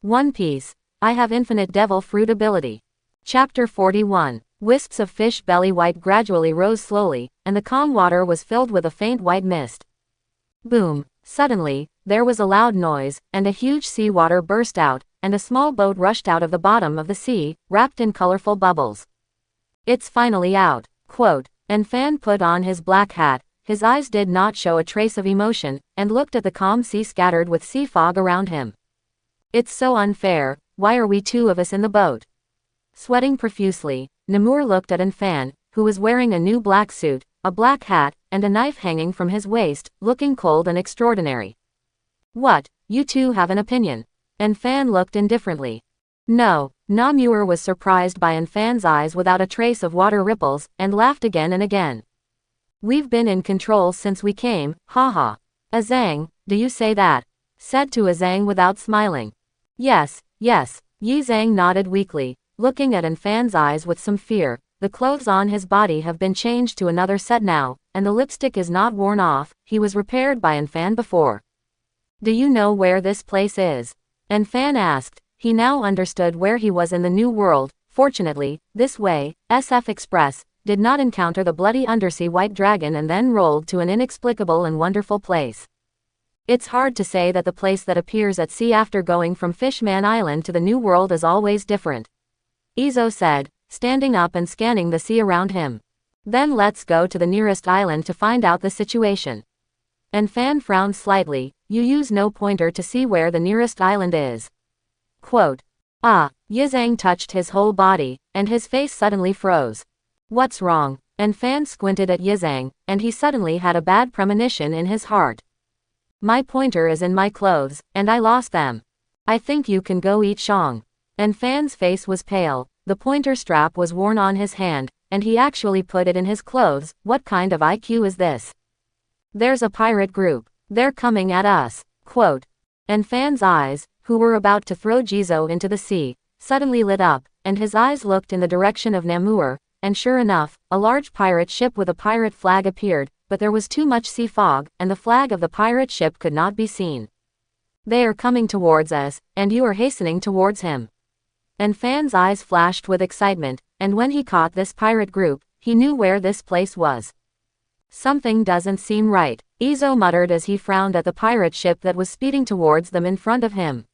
One Piece. I have infinite devil fruit ability. Chapter 41. Wisps of fish belly white gradually rose slowly, and the calm water was filled with a faint white mist. Boom. Suddenly, there was a loud noise, and a huge sea water burst out, and a small boat rushed out of the bottom of the sea, wrapped in colorful bubbles. It's finally out, quote. And Fan put on his black hat. His eyes did not show a trace of emotion, and looked at the calm sea scattered with sea fog around him. It's so unfair, why are we two of us in the boat? Sweating profusely, Namur looked at Fan, who was wearing a new black suit, a black hat, and a knife hanging from his waist, looking cold and extraordinary. What, you two have an opinion? Fan looked indifferently. No. Namur was surprised by Fan's eyes without a trace of water ripples, and laughed again and again. We've been in control since we came, haha. Azang, do you say that? Said to Azang without smiling. Yes, yes. Yi Zhang nodded weakly, looking at Fan's eyes with some fear. The clothes on his body have been changed to another set now, and the lipstick is not worn off. He was repaired by Fan before. Do you know where this place is? Fan asked. He now understood where he was in the new world. Fortunately, this way, SF Express did not encounter the bloody undersea white dragon and then rolled to an inexplicable and wonderful place. It's hard to say that the place that appears at sea after going from Fishman Island to the new world is always different. Izo said, standing up and scanning the sea around him. Then let's go to the nearest island to find out the situation. Fan frowned slightly. You use no pointer to see where the nearest island is. Quote. Ah, Yizhang touched his whole body, and his face suddenly froze. What's wrong? Fan squinted at Yizhang, and he suddenly had a bad premonition in his heart. My pointer is in my clothes, and I lost them. I think you can go eat Shang. Fan's face was pale. The pointer strap was worn on his hand, and he actually put it in his clothes. What kind of IQ is this? There's a pirate group. They're coming at us. Quote. Fan's eyes, who were about to throw Jizo into the sea, suddenly lit up, and his eyes looked in the direction of Namur, and sure enough, a large pirate ship with a pirate flag appeared, but there was too much sea fog, and the flag of the pirate ship could not be seen. They are coming towards us, and you are hastening towards him. Fan's eyes flashed with excitement, and when he caught this pirate group, he knew where this place was. Something doesn't seem right, Izo muttered as he frowned at the pirate ship that was speeding towards them in front of him.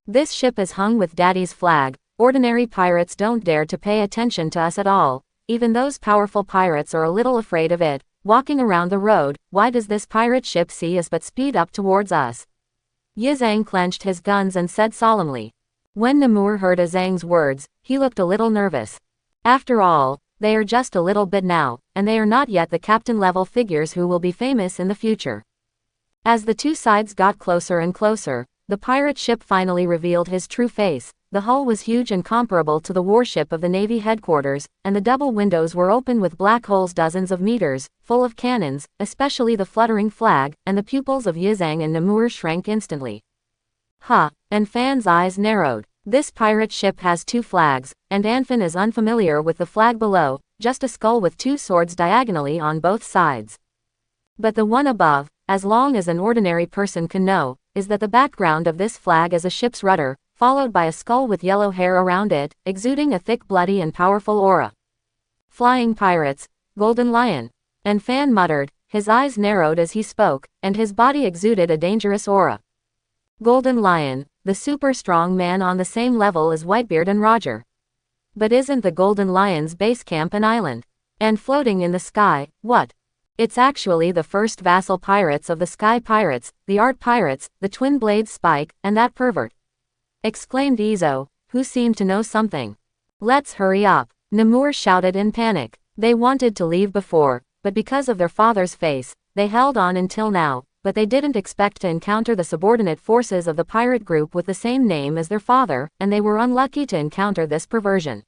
This ship is hung with Daddy's flag. Ordinary pirates don't dare to pay attention to us at all. Even those powerful pirates are a little afraid of it. Walking around the road, why does this pirate ship see us but speed up towards us? Yizhang clenched his guns and said solemnly. When Namur heard Azang's words, he looked a little nervous. After all, they are just a little bit now, and they are not yet the captain-level figures who will be famous in the future. As the two sides got closer and closer, the pirate ship finally revealed his true face. The hull was huge and comparable to the warship of the Navy headquarters, and the double windows were open with black holes dozens of meters, full of cannons, especially the fluttering flag, and the pupils of Yizhang and Namur shrank instantly. Ha! Fan's eyes narrowed. This pirate ship has two flags, and Fan is unfamiliar with the flag below, just a skull with two swords diagonally on both sides. But the one above, as long as an ordinary person can know, is that the background of this flag is a ship's rudder, followed by a skull with yellow hair around it, exuding a thick bloody and powerful aura. Flying pirates, Golden Lion. Fan muttered, his eyes narrowed as he spoke, and his body exuded a dangerous aura. Golden Lion, the super strong man on the same level as Whitebeard and Roger. But isn't the Golden Lion's base camp an island? And floating in the sky, what? It's actually the first vassal pirates of the Sky Pirates, the Art Pirates, the Twin Blades Spike, and that pervert. Exclaimed Izo, who seemed to know something. Let's hurry up, Namur shouted in panic. They wanted to leave before, but because of their father's face, they held on until now, but they didn't expect to encounter the subordinate forces of the pirate group with the same name as their father, and they were unlucky to encounter this perversion.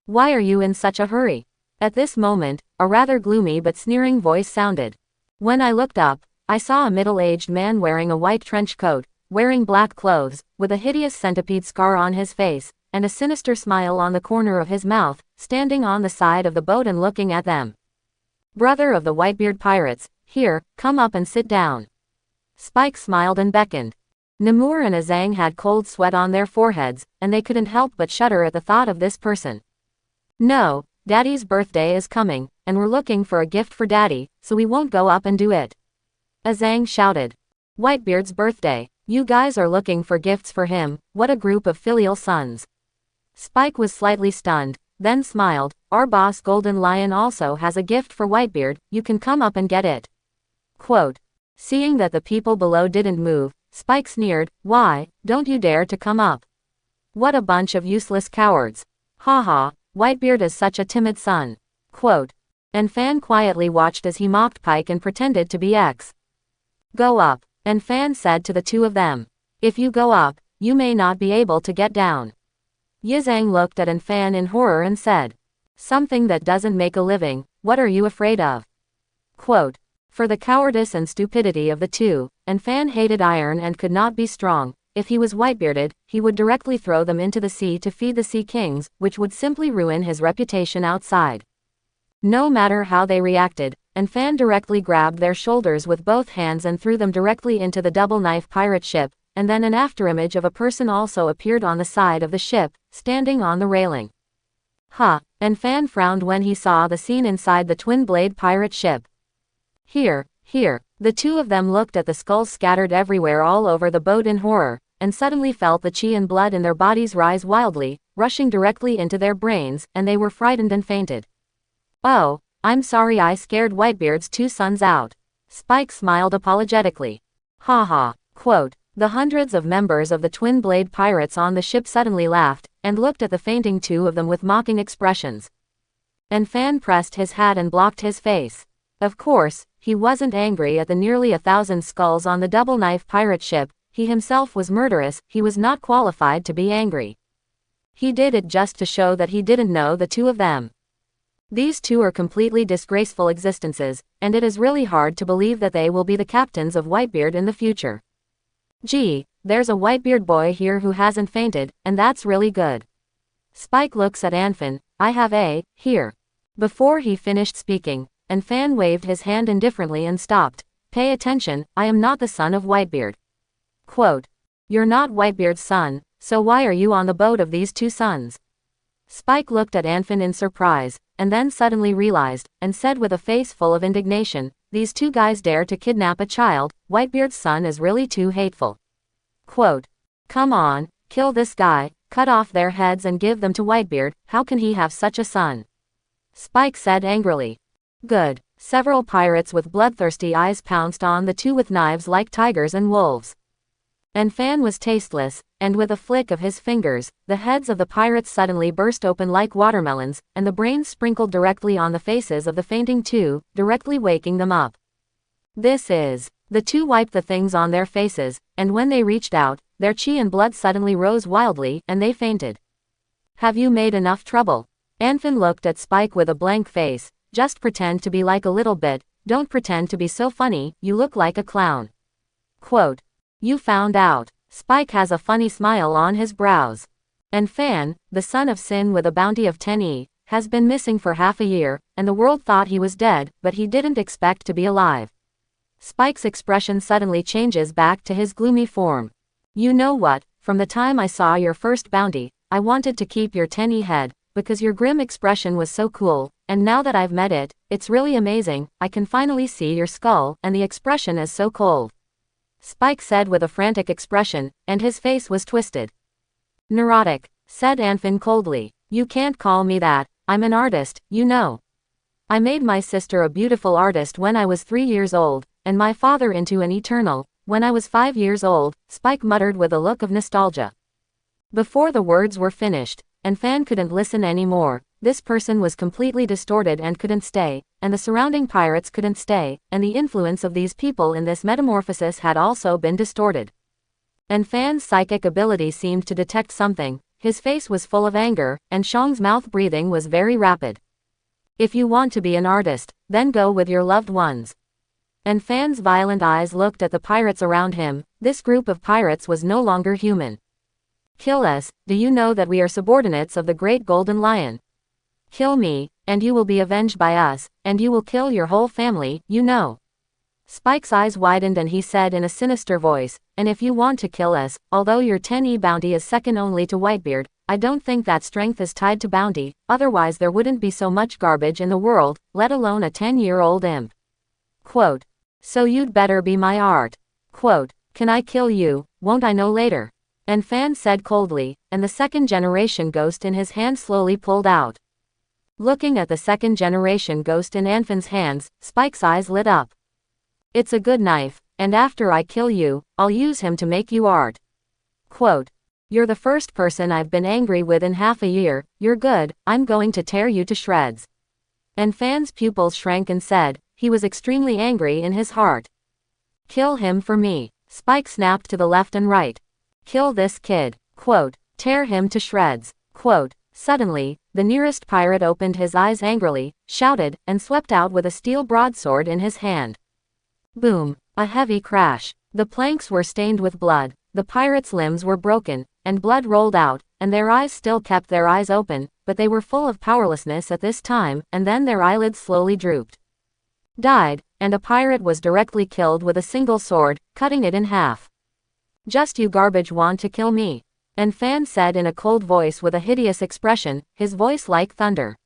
Why are you in such a hurry? At this moment, a rather gloomy but sneering voice sounded. When I looked up, I saw a middle-aged man wearing a white trench coat, wearing black clothes, with a hideous centipede scar on his face, and a sinister smile on the corner of his mouth, standing on the side of the boat and looking at them. Brother of the Whitebeard pirates, here, come up and sit down. Spike smiled and beckoned. Namur and Azang had cold sweat on their foreheads, and they couldn't help but shudder at the thought of this person. No, Daddy's birthday is coming, and we're looking for a gift for Daddy, so we won't go up and do it. Azang shouted. Whitebeard's birthday. You guys are looking for gifts for him, what a group of filial sons. Spike was slightly stunned, then smiled. Our boss Golden Lion also has a gift for Whitebeard, you can come up and get it. Quote. Seeing that the people below didn't move, Spike sneered, why, don't you dare to come up? What a bunch of useless cowards. Haha, Whitebeard is such a timid son. Quote. And Fan quietly watched as he mocked Pike and pretended to be X. Go up, and Fan said to the two of them. If you go up, you may not be able to get down. Yizang looked at Fan in horror and said. Something that doesn't make a living, what are you afraid of? Quote. For the cowardice and stupidity of the two, Fan hated iron and could not be strong. If he was whitebearded, he would directly throw them into the sea to feed the Sea Kings, which would simply ruin his reputation outside. No matter how they reacted, Fan directly grabbed their shoulders with both hands and threw them directly into the Double Knife pirate ship, and then an afterimage of a person also appeared on the side of the ship, standing on the railing. Huh, Fan frowned when he saw the scene inside the Twin Blade pirate ship. Here, the two of them looked at the skulls scattered everywhere all over the boat in horror, and suddenly felt the chi and blood in their bodies rise wildly, rushing directly into their brains, and they were frightened and fainted. Oh, I'm sorry I scared Whitebeard's two sons out. Spike smiled apologetically. Haha, quote. The hundreds of members of the Twin Blade pirates on the ship suddenly laughed, and looked at the fainting two of them with mocking expressions. Fan pressed his hat and blocked his face. Of course, he wasn't angry at the nearly 1,000 skulls on the Double Knife pirate ship, he himself was murderous, he was not qualified to be angry. He did it just to show that he didn't know the two of them. These two are completely disgraceful existences, and it is really hard to believe that they will be the captains of Whitebeard in the future. Gee, there's a Whitebeard boy here who hasn't fainted, and that's really good. Spike looks at Anfin, I have a, here. Before he finished speaking, Fan waved his hand indifferently and stopped. Pay attention, I am not the son of Whitebeard. Quote. You're not Whitebeard's son, so why are you on the boat of these two sons? Spike looked at Anfin in surprise, and then suddenly realized, and said with a face full of indignation, these two guys dare to kidnap a child, Whitebeard's son is really too hateful. Quote. Come on, kill this guy, cut off their heads and give them to Whitebeard, how can he have such a son? Spike said angrily. Good. Several pirates with bloodthirsty eyes pounced on the two with knives like tigers and wolves. Fan was tasteless, and with a flick of his fingers, the heads of the pirates suddenly burst open like watermelons, and the brains sprinkled directly on the faces of the fainting two, directly waking them up. This is. The two wiped the things on their faces, and when they reached out, their chi and blood suddenly rose wildly, and they fainted. Have you made enough trouble? Anfin looked at Spike with a blank face. Just pretend to be like a little bit, don't pretend to be so funny, you look like a clown. Quote. You found out. Spike has a funny smile on his brows. Fan, the son of Sin with a bounty of 10E, has been missing for half a year, and the world thought he was dead, but he didn't expect to be alive. Spike's expression suddenly changes back to his gloomy form. You know what, from the time I saw your first bounty, I wanted to keep your 10E head, because your grim expression was so cool, and now that I've met it, it's really amazing, I can finally see your skull, and the expression is so cold. Spike said with a frantic expression, and his face was twisted. Neurotic, said Anfin coldly. You can't call me that, I'm an artist, you know. I made my sister a beautiful artist when I was 3 years old, and my father into an eternal, when I was 5 years old, Spike muttered with a look of nostalgia. Before the words were finished, Fan couldn't listen anymore. This person was completely distorted and couldn't stay, and the surrounding pirates couldn't stay, and the influence of these people in this metamorphosis had also been distorted. Fan's psychic ability seemed to detect something, his face was full of anger, and Shang's mouth breathing was very rapid. If you want to be an artist, then go with your loved ones. Fan's violent eyes looked at the pirates around him, this group of pirates was no longer human. Kill us, do you know that we are subordinates of the Great Golden Lion? Kill me, and you will be avenged by us, and you will kill your whole family, you know. Spike's eyes widened and he said in a sinister voice, "And if you want to kill us, although your 10E bounty is second only to Whitebeard, I don't think that strength is tied to bounty, otherwise there wouldn't be so much garbage in the world, let alone a 10-year-old imp." Quote. "So you'd better be my art." Quote. "Can I kill you, won't I know later?" And Fan said coldly, and the second-generation ghost in his hand slowly pulled out. Looking at the second-generation ghost in Anfin's hands, Spike's eyes lit up. "It's a good knife, and after I kill you, I'll use him to make you art." Quote. "You're the first person I've been angry with in half a year, you're good, I'm going to tear you to shreds." And Fan's pupils shrank and said, he was extremely angry in his heart. "Kill him for me." Spike snapped to the left and right. "Kill this kid." Quote. "Tear him to shreds." Quote. Suddenly, the nearest pirate opened his eyes angrily, shouted, and swept out with a steel broadsword in his hand. Boom. A heavy crash. The planks were stained with blood, the pirates' limbs were broken, and blood rolled out, and their eyes still kept their eyes open, but they were full of powerlessness at this time, and then their eyelids slowly drooped. Died, and a pirate was directly killed with a single sword, cutting it in half. "Just you garbage want to kill me?" And Fan said in a cold voice with a hideous expression, his voice like thunder.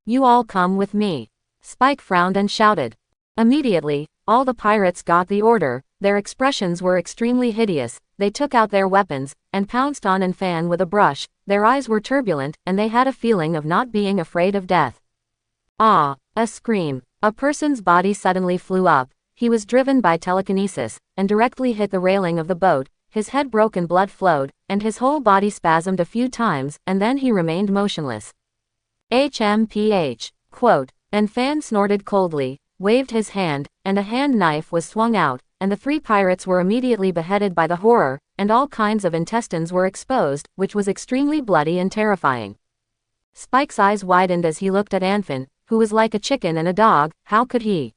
"You all come with me." Spike frowned and shouted. Immediately, all the pirates got the order, their expressions were extremely hideous, they took out their weapons, and pounced on Fan with a brush, their eyes were turbulent, and they had a feeling of not being afraid of death. Ah! A scream. A person's body suddenly flew up, he was driven by telekinesis, and directly hit the railing of the boat, his head broke and blood flowed, and his whole body spasmed a few times, and then he remained motionless. HMPH. Quote. And Fan snorted coldly, waved his hand, and a hand knife was swung out, and the 3 pirates were immediately beheaded by the horror, and all kinds of intestines were exposed, which was extremely bloody and terrifying. Spike's eyes widened as he looked at Anfin, who was like a chicken and a dog, how could he?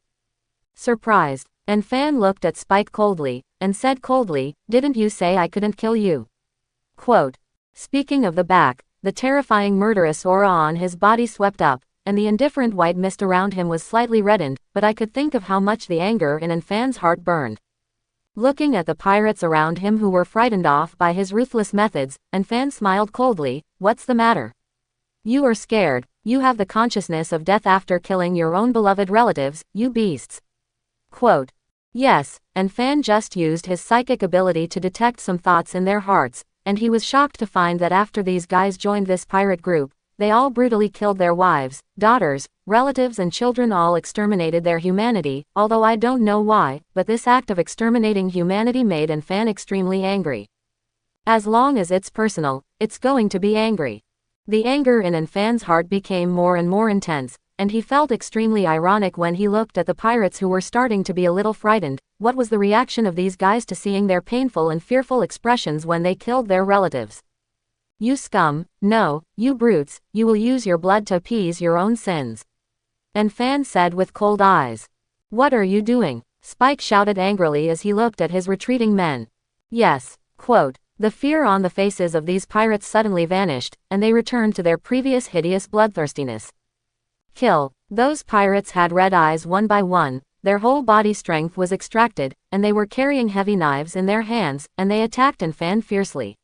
Surprised. And Fan looked at Spike coldly, and said coldly, "Didn't you say I couldn't kill you?" Quote. Speaking of the back, the terrifying murderous aura on his body swept up, and the indifferent white mist around him was slightly reddened, but I could think of how much the anger in Fan's heart burned. Looking at the pirates around him who were frightened off by his ruthless methods, Fan smiled coldly, "What's the matter? You are scared, you have the consciousness of death after killing your own beloved relatives, you beasts." Quote. Yes, and Fan just used his psychic ability to detect some thoughts in their hearts, and he was shocked to find that after these guys joined this pirate group, they all brutally killed their wives, daughters, relatives and children, all exterminated their humanity, although I don't know why, but this act of exterminating humanity made Fan extremely angry. As long as it's personal, it's going to be angry. The anger in Fan's heart became more and more intense, and he felt extremely ironic when he looked at the pirates who were starting to be a little frightened. What was the reaction of these guys to seeing their painful and fearful expressions when they killed their relatives? "You scum, no, you brutes, you will use your blood to appease your own sins." And Fan said with cold eyes. "What are you doing?" Spike shouted angrily as he looked at his retreating men. Yes. Quote. The fear on the faces of these pirates suddenly vanished, and they returned to their previous hideous bloodthirstiness. Kill. Those pirates had red eyes one by one, their whole body strength was extracted, and they were carrying heavy knives in their hands, and they attacked Fan fiercely.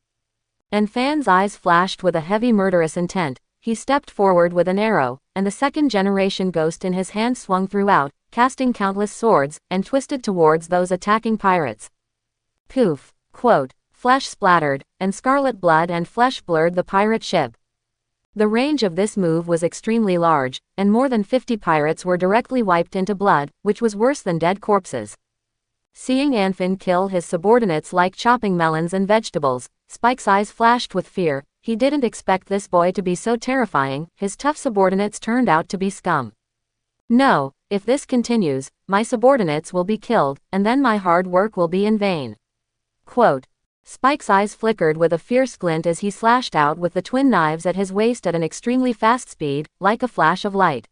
Fan's eyes flashed with a heavy murderous intent, he stepped forward with an arrow, and the second-generation ghost in his hand swung throughout, casting countless swords, and twisted towards those attacking pirates. Poof. Quote. Flesh splattered, and scarlet blood and flesh blurred the pirate ship. The range of this move was extremely large, and more than 50 pirates were directly wiped into blood, which was worse than dead corpses. Seeing Anfin kill his subordinates like chopping melons and vegetables, Spike's eyes flashed with fear. He didn't expect this boy to be so terrifying, his tough subordinates turned out to be scum. No, if this continues, my subordinates will be killed, and then my hard work will be in vain. Quote. Spike's eyes flickered with a fierce glint as he slashed out with the twin knives at his waist at an extremely fast speed, like a flash of light.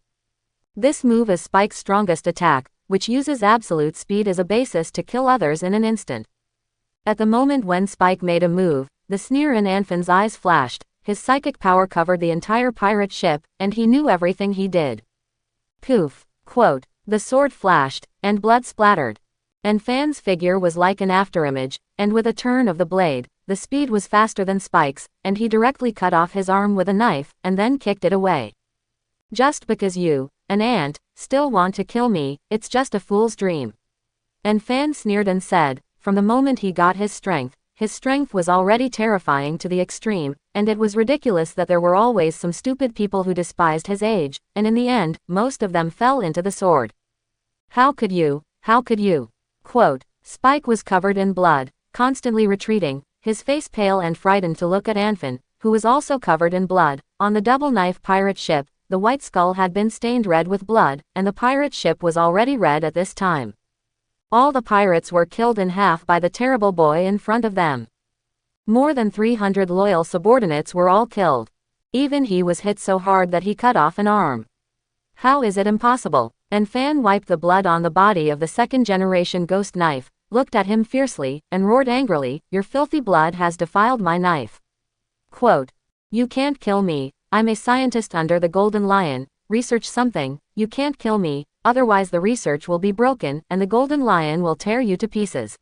This move is Spike's strongest attack, which uses absolute speed as a basis to kill others in an instant. At the moment when Spike made a move, the sneer in Anfin's eyes flashed, his psychic power covered the entire pirate ship, and he knew everything he did. Poof. Quote. The sword flashed, and blood splattered. And Fan's figure was like an afterimage, and with a turn of the blade, the speed was faster than Spike's, and he directly cut off his arm with a knife, and then kicked it away. Just because you, an ant, still want to kill me, it's just a fool's dream. And Fan sneered and said, from the moment he got his strength was already terrifying to the extreme, and it was ridiculous that there were always some stupid people who despised his age, and in the end, most of them fell into the sword. How could you? Quote, Spike was covered in blood, constantly retreating, his face pale and frightened to look at Anfin, who was also covered in blood. On the Double Knife pirate ship, the White Skull had been stained red with blood, and the pirate ship was already red at this time. All the pirates were killed in half by the terrible boy in front of them. More than 300 loyal subordinates were all killed. Even he was hit so hard that he cut off an arm. How is it impossible? And Fan wiped the blood on the body of the second-generation Ghost Knife, looked at him fiercely, and roared angrily, your filthy blood has defiled my knife. Quote, you can't kill me, I'm a scientist under the Golden Lion, research something, you can't kill me, otherwise the research will be broken, and the Golden Lion will tear you to pieces.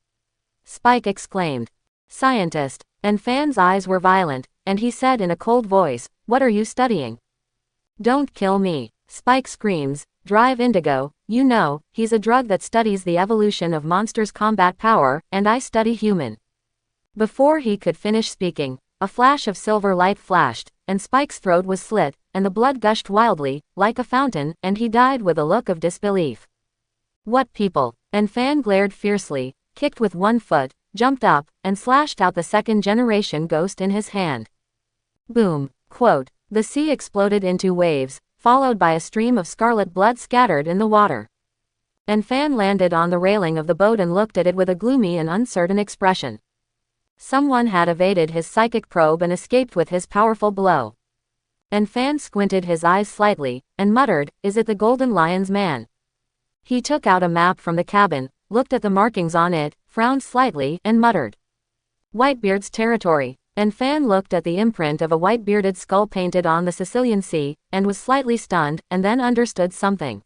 Spike exclaimed. Scientist. And Fan's eyes were violent, and he said in a cold voice, what are you studying? Don't kill me. Spike screams, Drive Indigo, you know, he's a drug that studies the evolution of monsters' combat power, and I study human. Before he could finish speaking, a flash of silver light flashed, and Spike's throat was slit, and the blood gushed wildly, like a fountain, and he died with a look of disbelief. What people? And Fan glared fiercely, kicked with one foot, jumped up, and slashed out the second-generation ghost in his hand. Boom. Quote, the sea exploded into waves, followed by a stream of scarlet blood scattered in the water. And Fan landed on the railing of the boat and looked at it with a gloomy and uncertain expression. Someone had evaded his psychic probe and escaped with his powerful blow. And Fan squinted his eyes slightly, and muttered, is it the Golden Lion's man? He took out a map from the cabin, looked at the markings on it, frowned slightly, and muttered. Whitebeard's territory. And Fan looked at the imprint of a white-bearded skull painted on the Sicilian Sea, and was slightly stunned, and then understood something.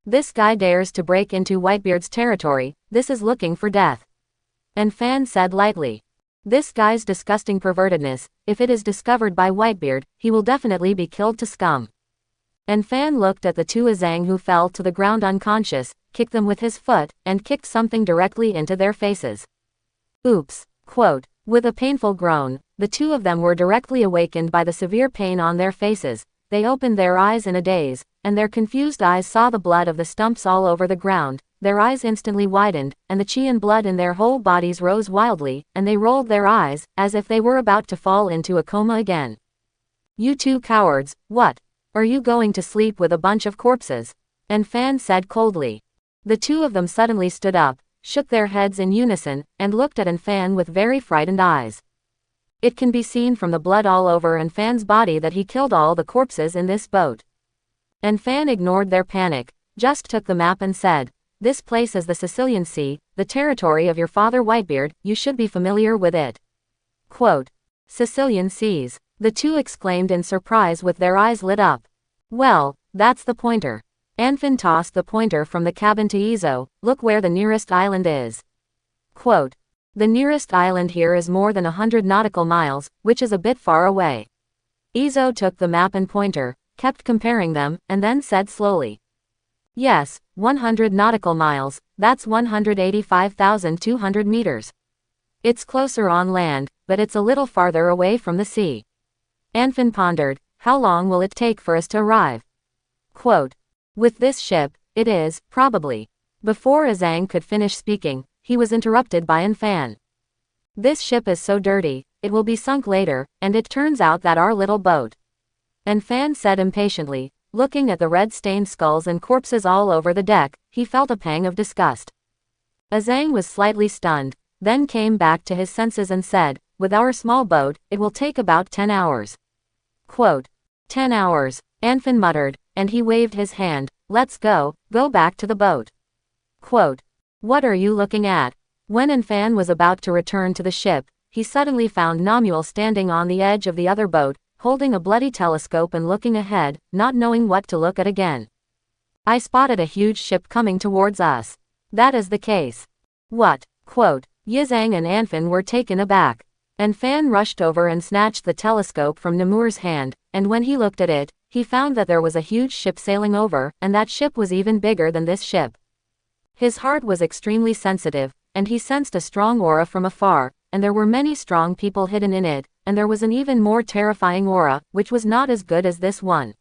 This guy dares to break into Whitebeard's territory, this is looking for death. And Fan said lightly. This guy's disgusting pervertedness, if it is discovered by Whitebeard, he will definitely be killed to scum. And Fan looked at the two Azang who fell to the ground unconscious, kicked them with his foot, and kicked something directly into their faces. Oops. Quote, with a painful groan, the two of them were directly awakened by the severe pain on their faces. They opened their eyes in a daze, and their confused eyes saw the blood of the stumps all over the ground. Their eyes instantly widened, and the chi and blood in their whole bodies rose wildly, and they rolled their eyes, as if they were about to fall into a coma again. You two cowards, what? Are you going to sleep with a bunch of corpses? And Fan said coldly. The two of them suddenly stood up, shook their heads in unison, and looked at Fan with very frightened eyes. It can be seen from the blood all over Fan's body that he killed all the corpses in this boat. And Fan ignored their panic, just took the map and said, this place is the Sicilian Sea, the territory of your father Whitebeard, you should be familiar with it. Quote, Sicilian Seas. The two exclaimed in surprise with their eyes lit up. Well, that's the pointer. Anfin tossed the pointer from the cabin to Izo, look where the nearest island is. Quote, the nearest island here is more than 100 nautical miles, which is a bit far away. Izo took the map and pointer, kept comparing them, and then said slowly. Yes, 100 nautical miles, that's 185,200 meters. It's closer on land, but it's a little farther away from the sea. Anfin pondered, how long will it take for us to arrive? Quote, with this ship, it is, probably. Before Azang could finish speaking, he was interrupted by Fan. This ship is so dirty, it will be sunk later, and it turns out that our little boat. Fan said impatiently, looking at the red-stained skulls and corpses all over the deck, he felt a pang of disgust. Azang was slightly stunned, then came back to his senses and said, with our small boat, it will take about 10 hours. Quote, 10 hours, Anfin muttered, and he waved his hand, let's go back to the boat. Quote, what are you looking at? When Fan was about to return to the ship, he suddenly found Namuel standing on the edge of the other boat, holding a bloody telescope and looking ahead, not knowing what to look at again. I spotted a huge ship coming towards us. That is the case. What? Quote. Yizang and Anfin were taken aback. And Fan rushed over and snatched the telescope from Nemours' hand, and when he looked at it, he found that there was a huge ship sailing over, and that ship was even bigger than this ship. His heart was extremely sensitive, and he sensed a strong aura from afar, and there were many strong people hidden in it, and there was an even more terrifying aura, which was not as good as this one.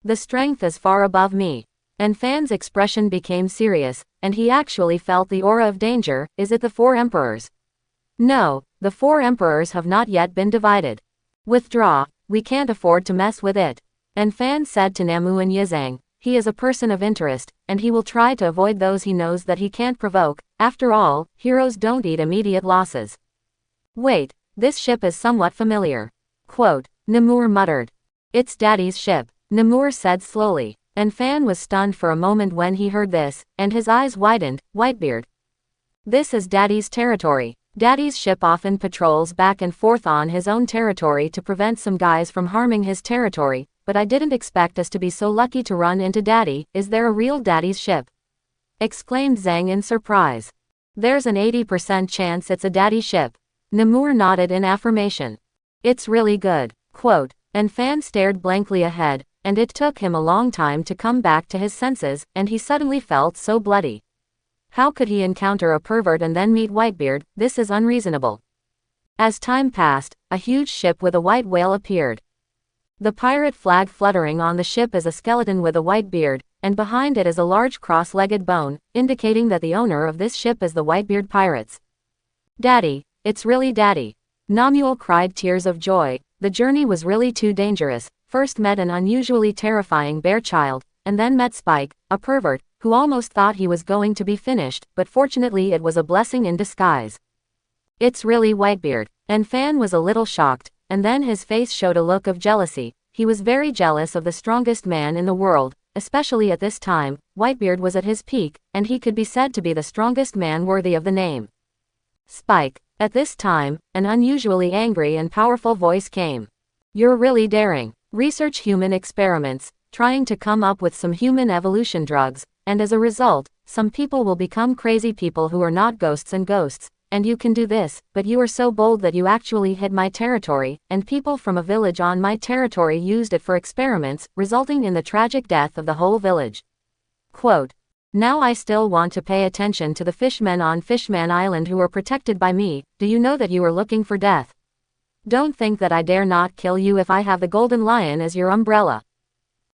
The strength is far above me. And Fan's expression became serious, and he actually felt the aura of danger. Is it the four emperors? No, the four emperors have not yet been divided. Withdraw, we can't afford to mess with it. And Fan said to Namu and Yizang, he is a person of interest, and he will try to avoid those he knows that he can't provoke. After all, heroes don't eat immediate losses. Wait, this ship is somewhat familiar. Quote, Nemours muttered. It's Daddy's ship, Nemours said slowly. And Fan was stunned for a moment when he heard this, and his eyes widened. Whitebeard. This is Daddy's territory. Daddy's ship often patrols back and forth on his own territory to prevent some guys from harming his territory, but I didn't expect us to be so lucky to run into Daddy. Is there a real Daddy's ship? Exclaimed Zhang in surprise. There's an 80% chance it's a Daddy ship. Nemours nodded in affirmation. It's really good. Quote, and Fan stared blankly ahead, and it took him a long time to come back to his senses, and he suddenly felt so bloody. How could he encounter a pervert and then meet Whitebeard? This is unreasonable. As time passed, a huge ship with a white whale appeared. The pirate flag fluttering on the ship is a skeleton with a white beard, and behind it is a large cross-legged bone, indicating that the owner of this ship is the Whitebeard pirates. Daddy, it's really Daddy. Namuel cried tears of joy. The journey was really too dangerous. First met an unusually terrifying bear child, and then met Spike, a pervert, who almost thought he was going to be finished, but fortunately it was a blessing in disguise. It's really Whitebeard. And Fan was a little shocked, and then his face showed a look of jealousy. He was very jealous of the strongest man in the world, especially at this time. Whitebeard was at his peak, and he could be said to be the strongest man worthy of the name. Spike. At this time, an unusually angry and powerful voice came. You're really daring. Research human experiments, trying to come up with some human evolution drugs, and as a result, some people will become crazy people who are not ghosts and ghosts, and you can do this, but you are so bold that you actually hit my territory, and people from a village on my territory used it for experiments, resulting in the tragic death of the whole village. Quote, now I still want to pay attention to the fishmen on Fishman Island who are protected by me. Do you know that you are looking for death? Don't think that I dare not kill you if I have the Golden Lion as your umbrella.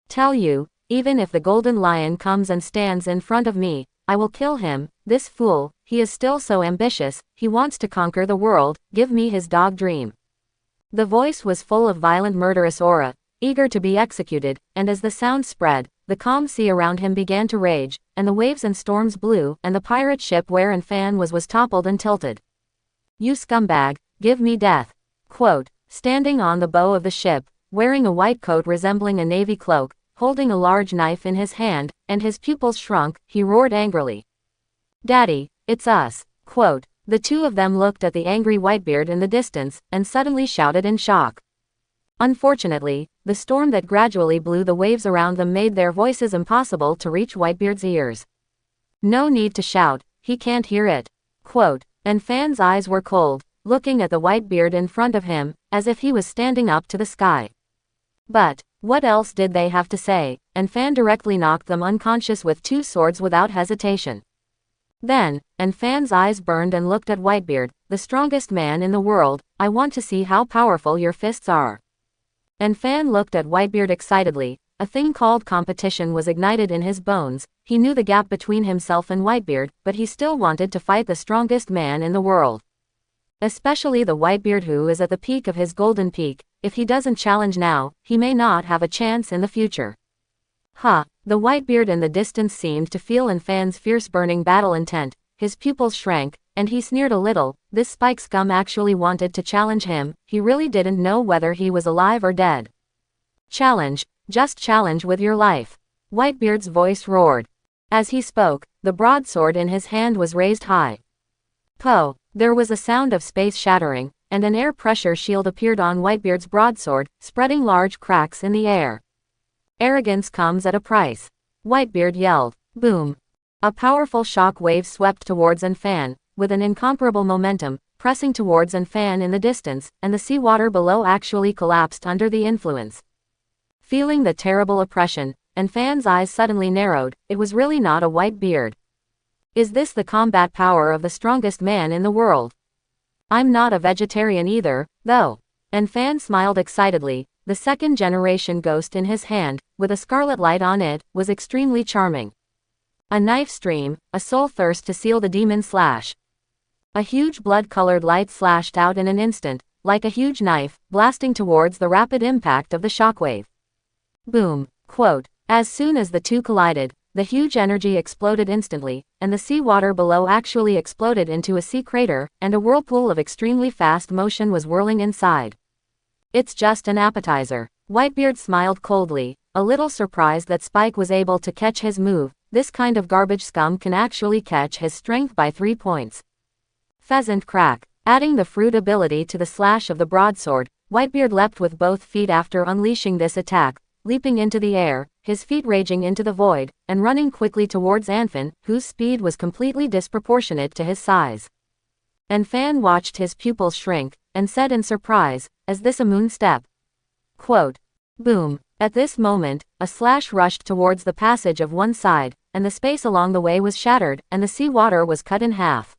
Tell you, even if the Golden Lion comes and stands in front of me, I will kill him. This fool, he is still so ambitious, he wants to conquer the world. Give me his dog dream. The voice was full of violent murderous aura, eager to be executed, and as the sound spread, the calm sea around him began to rage, and the waves and storms blew, and the pirate ship wherein Fan was toppled and tilted. You scumbag, give me death. Quote, standing on the bow of the ship, wearing a white coat resembling a navy cloak, holding a large knife in his hand, and his pupils shrunk, he roared angrily. Daddy, it's us. Quote, the two of them looked at the angry Whitebeard in the distance, and suddenly shouted in shock. Unfortunately, the storm that gradually blew the waves around them made their voices impossible to reach Whitebeard's ears. No need to shout, he can't hear it. Quote, and Fan's eyes were cold, looking at the Whitebeard in front of him, as if he was standing up to the sky. But, what else did they have to say? And Fan directly knocked them unconscious with two swords without hesitation. Then, and Fan's eyes burned and looked at Whitebeard, the strongest man in the world. I want to see how powerful your fists are. And Fan looked at Whitebeard excitedly. A thing called competition was ignited in his bones. He knew the gap between himself and Whitebeard, but he still wanted to fight the strongest man in the world. Especially the Whitebeard who is at the peak of his golden peak. If he doesn't challenge now, he may not have a chance in the future. The Whitebeard in the distance seemed to feel in Fan's fierce burning battle intent. His pupils shrank, and he sneered a little. This Spike scum actually wanted to challenge him. He really didn't know whether he was alive or dead. Challenge, just challenge with your life. Whitebeard's voice roared. As he spoke, the broadsword in his hand was raised high. Poe! There was a sound of space shattering, and an air pressure shield appeared on Whitebeard's broadsword, spreading large cracks in the air. Arrogance comes at a price. Whitebeard yelled. Boom. A powerful shock wave swept towards Anfan, with an incomparable momentum, pressing towards Anfan in the distance, and the seawater below actually collapsed under the influence. Feeling the terrible oppression, Anfan's eyes suddenly narrowed. It was really not a Whitebeard. Is this the combat power of the strongest man in the world? I'm not a vegetarian either, though. Anfan smiled excitedly. The second-generation ghost in his hand, with a scarlet light on it, was extremely charming. A knife stream, a soul thirst to seal the demon slash. A huge blood-colored light slashed out in an instant, like a huge knife, blasting towards the rapid impact of the shockwave. Boom. Quote. As soon as the two collided, the huge energy exploded instantly, and the seawater below actually exploded into a sea crater, and a whirlpool of extremely fast motion was whirling inside. It's just an appetizer. Whitebeard smiled coldly, a little surprised that Spike was able to catch his move. This kind of garbage scum can actually catch his strength by 3 points. Pheasant crack. Adding the fruit ability to the slash of the broadsword, Whitebeard leapt with both feet after unleashing this attack, leaping into the air, his feet raging into the void, and running quickly towards Anfan, whose speed was completely disproportionate to his size. Anfan watched his pupils shrink, and said in surprise, "Is this a moon step?" Quote. Boom. At this moment, a slash rushed towards the passage of one side, and the space along the way was shattered, and the seawater was cut in half.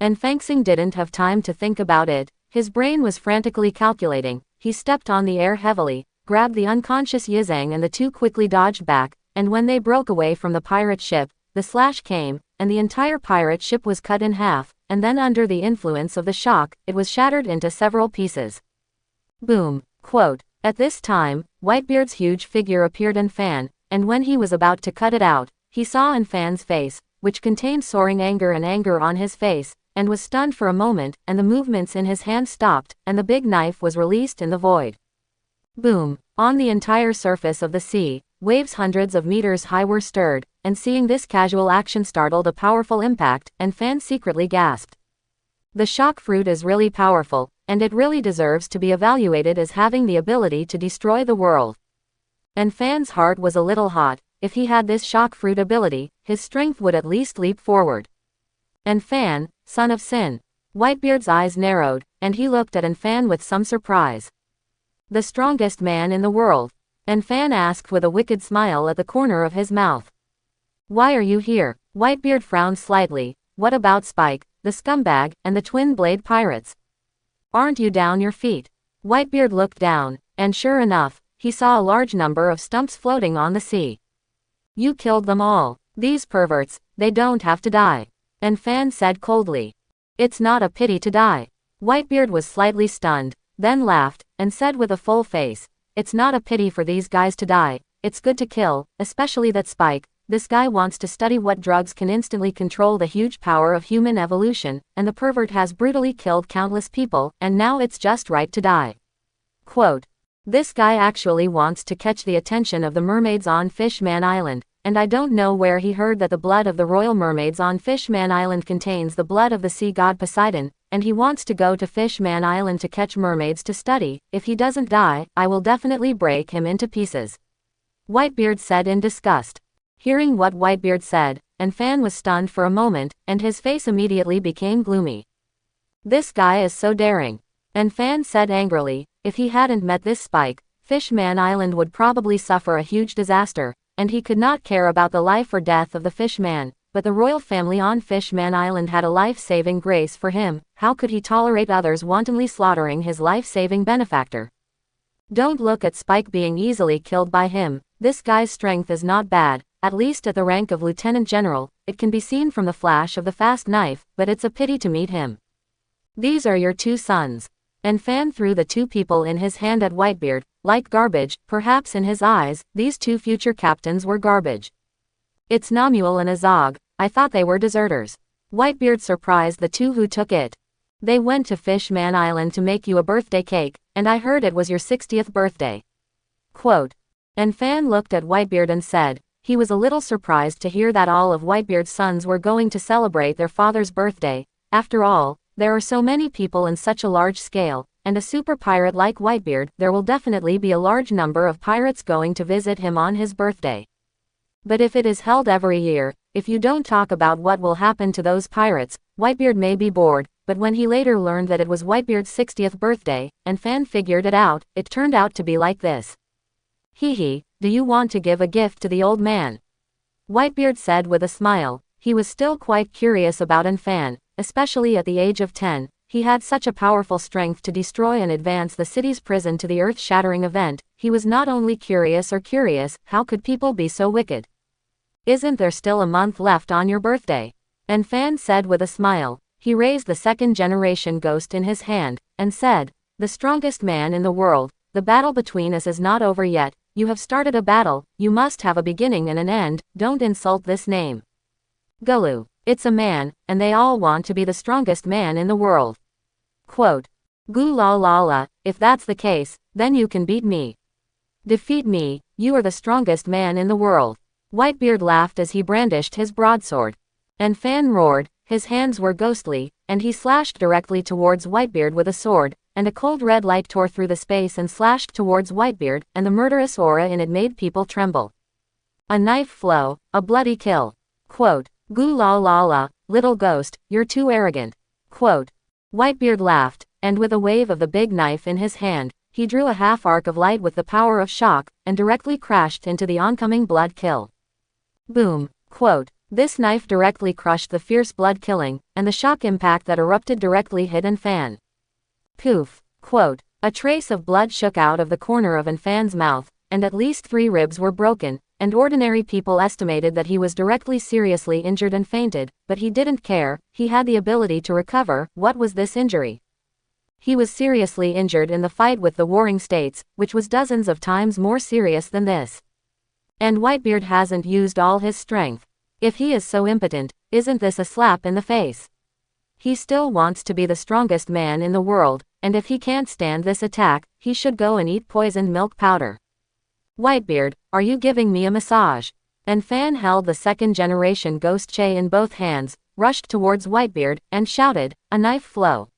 And Fangxing didn't have time to think about it. His brain was frantically calculating. He stepped on the air heavily, grabbed the unconscious Yizhang, and the two quickly dodged back, and when they broke away from the pirate ship, the slash came, and the entire pirate ship was cut in half, and then under the influence of the shock, it was shattered into several pieces. Boom. Quote. At this time, Whitebeard's huge figure appeared in Anfan, and when he was about to cut it out, he saw Anfan's face, which contained soaring anger and anger on his face, and was stunned for a moment, and the movements in his hand stopped, and the big knife was released in the void. Boom. On the entire surface of the sea, waves hundreds of meters high were stirred, and seeing this casual action startled a powerful impact, and Anfan secretly gasped. The shock fruit is really powerful, and it really deserves to be evaluated as having the ability to destroy the world. Anfan's heart was a little hot. If he had this shock fruit ability, his strength would at least leap forward. Anfan, son of Sin. Whitebeard's eyes narrowed, and he looked at Anfan with some surprise. The strongest man in the world? Anfan asked with a wicked smile at the corner of his mouth. Why are you here? Whitebeard frowned slightly. What about Spike, the scumbag, and the twin blade pirates? Aren't you down your feet? Whitebeard looked down, and sure enough, he saw a large number of stumps floating on the sea. You killed them all. These perverts, they don't have to die. Anfan said coldly. It's not a pity to die. Whitebeard was slightly stunned, then laughed, and said with a full face, it's not a pity for these guys to die, it's good to kill, especially that Spike. This guy wants to study what drugs can instantly control the huge power of human evolution, and the pervert has brutally killed countless people, and now it's just right to die. Quote. This guy actually wants to catch the attention of the mermaids on Fishman Island, and I don't know where he heard that the blood of the royal mermaids on Fishman Island contains the blood of the sea god Poseidon, and he wants to go to Fishman Island to catch mermaids to study. If he doesn't die, I will definitely break him into pieces. Whitebeard said in disgust. Hearing what Whitebeard said, Anfan was stunned for a moment, and his face immediately became gloomy. This guy is so daring. Anfan said angrily, if he hadn't met this Spike, Fishman Island would probably suffer a huge disaster, and he could not care about the life or death of the Fishman, but the royal family on Fishman Island had a life-saving grace for him. How could he tolerate others wantonly slaughtering his life-saving benefactor? Don't look at Spike being easily killed by him. This guy's strength is not bad. At least at the rank of Lieutenant General, it can be seen from the flash of the fast knife, but it's a pity to meet him. These are your two sons. Anfan threw the two people in his hand at Whitebeard, like garbage. Perhaps in his eyes, these two future captains were garbage. It's Namuel and Azog. I thought they were deserters. Whitebeard surprised the two who took it. They went to Fishman Island to make you a birthday cake, and I heard it was your 60th birthday. Quote. Anfan looked at Whitebeard and said, he was a little surprised to hear that all of Whitebeard's sons were going to celebrate their father's birthday. After all, there are so many people in such a large scale, and a super pirate like Whitebeard, there will definitely be a large number of pirates going to visit him on his birthday. But if it is held every year, if you don't talk about what will happen to those pirates, Whitebeard may be bored. But when he later learned that it was Whitebeard's 60th birthday, and Fan figured it out, it turned out to be like this. Hee hee, do you want to give a gift to the old man? Whitebeard said with a smile. He was still quite curious about Fan, especially at the age of 10. He had such a powerful strength to destroy and advance the city's prison to the earth-shattering event. He was not only curious, how could people be so wicked? Isn't there still a month left on your birthday? Fan said with a smile. He raised the second-generation ghost in his hand, and said, the strongest man in the world, the battle between us is not over yet. You have started a battle, you must have a beginning and an end, don't insult this name. Gulu, it's a man, and they all want to be the strongest man in the world. Quote. Gu la la la, if that's the case, then you can beat me. Defeat me, you are the strongest man in the world. Whitebeard laughed as he brandished his broadsword. Fan roared. His hands were ghostly, and he slashed directly towards Whitebeard with a sword, and a cold red light tore through the space and slashed towards Whitebeard, and the murderous aura in it made people tremble. A knife flow, a bloody kill. Quote. Gu la la la, little ghost, you're too arrogant. Quote. Whitebeard laughed, and with a wave of the big knife in his hand, he drew a half arc of light with the power of shock, and directly crashed into the oncoming blood kill. Boom. Quote. This knife directly crushed the fierce blood killing, and the shock impact that erupted directly hit Fan. Poof. Quote. A trace of blood shook out of the corner of Fan's mouth, and at least 3 ribs were broken, and ordinary people estimated that he was directly seriously injured and fainted, but he didn't care. He had the ability to recover. What was this injury? He was seriously injured in the fight with the Warring States, which was dozens of times more serious than this. And Whitebeard hasn't used all his strength. If he is so impotent, isn't this a slap in the face? He still wants to be the strongest man in the world, and if he can't stand this attack, he should go and eat poisoned milk powder. Whitebeard, are you giving me a massage? Fan held the second-generation ghost Che in both hands, rushed towards Whitebeard, and shouted, a knife flow.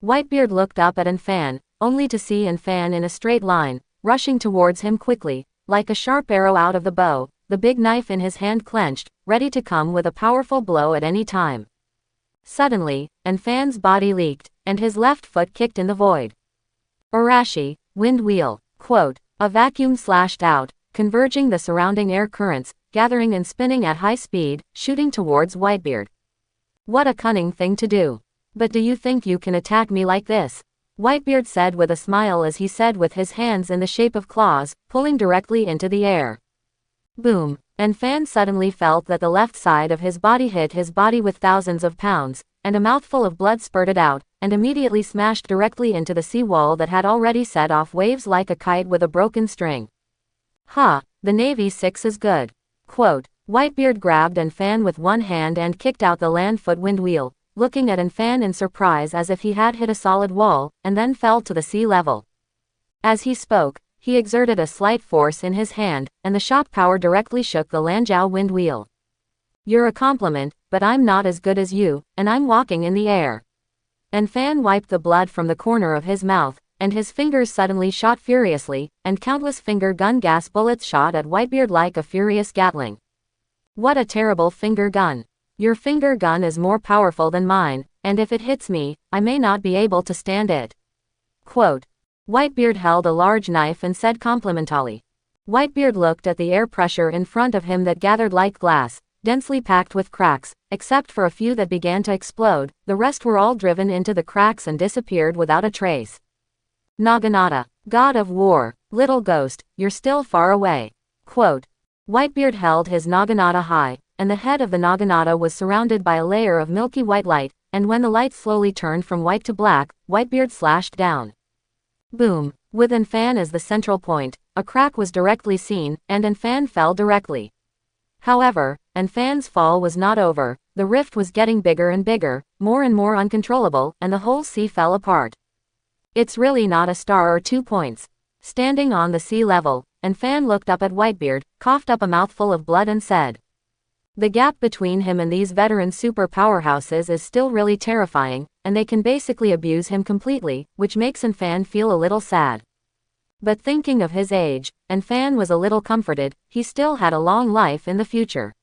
Whitebeard looked up at Fan, only to see Fan in a straight line, rushing towards him quickly, like a sharp arrow out of the bow, the big knife in his hand clenched, ready to come with a powerful blow at any time. Suddenly, Fan's body leaked, and his left foot kicked in the void. Arashi, wind wheel. Quote. A vacuum slashed out, converging the surrounding air currents, gathering and spinning at high speed, shooting towards Whitebeard. What a cunning thing to do. But do you think you can attack me like this? Whitebeard said with a smile as he said with his hands in the shape of claws, pulling directly into the air. Boom. Fan suddenly felt that the left side of his body hit his body with thousands of pounds, and a mouthful of blood spurted out, and immediately smashed directly into the seawall that had already set off waves like a kite with a broken string. Ha, the Navy 6 is good. Quote. Whitebeard grabbed Fan with one hand and kicked out the land-foot wind wheel, looking at Fan in surprise as if he had hit a solid wall, and then fell to the sea level. As he spoke, he exerted a slight force in his hand, and the shock power directly shook the Lanzhou wind wheel. You're a compliment, but I'm not as good as you, and I'm walking in the air. Fan wiped the blood from the corner of his mouth, and his fingers suddenly shot furiously, and countless finger gun gas bullets shot at Whitebeard like a furious Gatling. What a terrible finger gun. Your finger gun is more powerful than mine, and if it hits me, I may not be able to stand it. Quote. Whitebeard held a large knife and said complimentally. Whitebeard looked at the air pressure in front of him that gathered like glass, densely packed with cracks, except for a few that began to explode. The rest were all driven into the cracks and disappeared without a trace. Naginata, god of war, little ghost, you're still far away. Quote. Whitebeard held his Naginata high, and the head of the Naginata was surrounded by a layer of milky white light, and when the light slowly turned from white to black, Whitebeard slashed down. Boom. With Fan as the central point, a crack was directly seen, and Fan fell directly. However, Fan's fall was not over. The rift was getting bigger and bigger, more and more uncontrollable, and the whole sea fell apart. It's really not a star or 2 points. Standing on the sea level, Fan looked up at Whitebeard, coughed up a mouthful of blood and said, the gap between him and these veteran super powerhouses is still really terrifying, and they can basically abuse him completely, which makes Fan feel a little sad. But thinking of his age, Fan was a little comforted, he still had a long life in the future.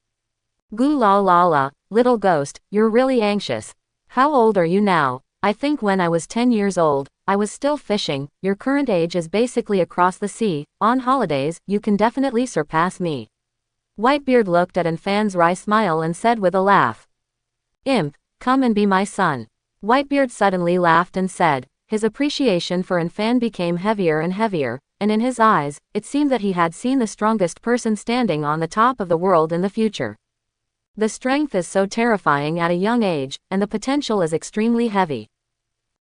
Goo la la la, little ghost, you're really anxious. How old are you now? I think when I was 10 years old, I was still fishing. Your current age is basically across the sea. On holidays, you can definitely surpass me. Whitebeard looked at Fan's wry smile and said with a laugh. Imp, come and be my son. Whitebeard suddenly laughed and said. His appreciation for Fan became heavier and heavier, and in his eyes, it seemed that he had seen the strongest person standing on the top of the world in the future. The strength is so terrifying at a young age, and the potential is extremely heavy.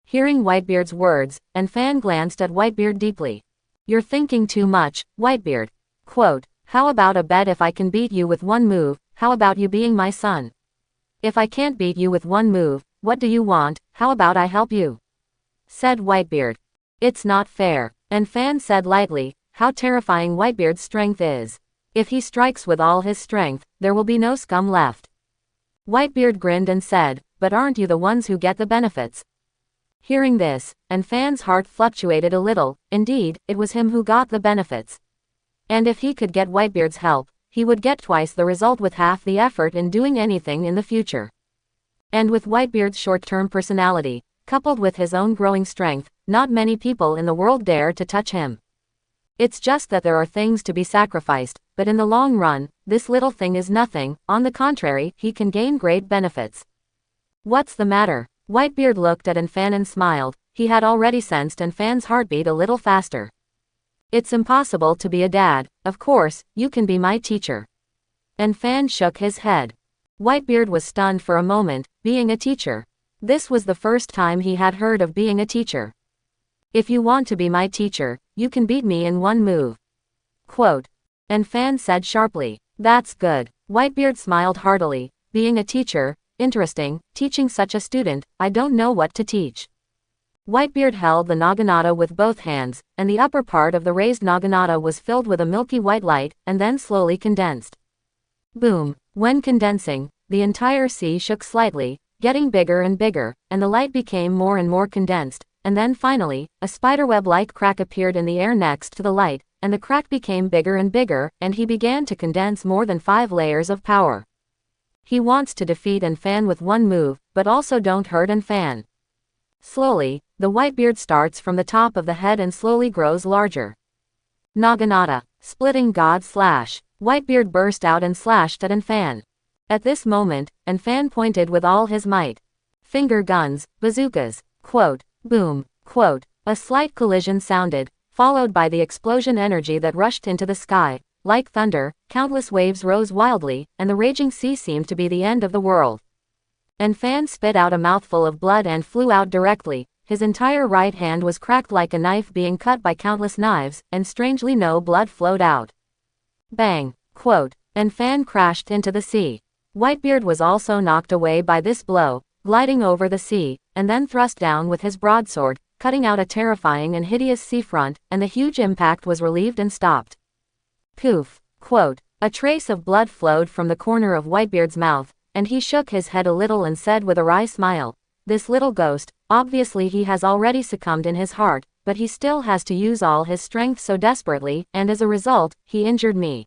Hearing Whitebeard's words, Fan glanced at Whitebeard deeply. You're thinking too much, Whitebeard. Quote, how about a bet if I can beat you with one move? How about you being my son? If I can't beat you with one move, what do you want? How about I help you? Said Whitebeard. It's not fair. Fan said lightly, how terrifying Whitebeard's strength is. If he strikes with all his strength, there will be no scum left. Whitebeard grinned and said, but aren't you the ones who get the benefits? Hearing this, Fan's heart fluctuated a little. Indeed, it was him who got the benefits. And if he could get Whitebeard's help, he would get twice the result with half the effort in doing anything in the future. And with Whitebeard's short-term personality, coupled with his own growing strength, not many people in the world dare to touch him. It's just that there are things to be sacrificed, but in the long run, this little thing is nothing. On the contrary, he can gain great benefits. What's the matter? Whitebeard looked at Fan and smiled. He had already sensed Fan's heartbeat a little faster. It's impossible to be a dad. Of course, you can be my teacher. Fan shook his head. Whitebeard was stunned for a moment. Being a teacher. This was the first time he had heard of being a teacher. If you want to be my teacher, you can beat me in one move. Quote. Fan said sharply. That's good. Whitebeard smiled heartily. Being a teacher, interesting. Teaching such a student, I don't know what to teach. Whitebeard held the naginata with both hands, and the upper part of the raised naginata was filled with a milky white light, and then slowly condensed. Boom. When condensing, the entire sea shook slightly, getting bigger and bigger, and the light became more and more condensed, and then finally, a spiderweb-like crack appeared in the air next to the light, and the crack became bigger and bigger, and he began to condense more than 5 layers of power. He wants to defeat Fan with one move, but also don't hurt Fan. Slowly, the Whitebeard starts from the top of the head and slowly grows larger. Naginata, splitting god slash. Whitebeard burst out and slashed at Fan. At this moment, Fan pointed with all his might. Finger guns, bazookas. Quote, boom, quote. A slight collision sounded, followed by the explosion energy that rushed into the sky. Like thunder, countless waves rose wildly, and the raging sea seemed to be the end of the world. Fan spit out a mouthful of blood and flew out directly. His entire right hand was cracked like a knife being cut by countless knives, and strangely no blood flowed out. Bang, quote. Fan crashed into the sea. Whitebeard was also knocked away by this blow, gliding over the sea, and then thrust down with his broadsword, cutting out a terrifying and hideous seafront, and the huge impact was relieved and stopped. Poof, quote. A trace of blood flowed from the corner of Whitebeard's mouth, and he shook his head a little and said with a wry smile, this little ghost, obviously he has already succumbed in his heart, but he still has to use all his strength so desperately, and as a result, he injured me.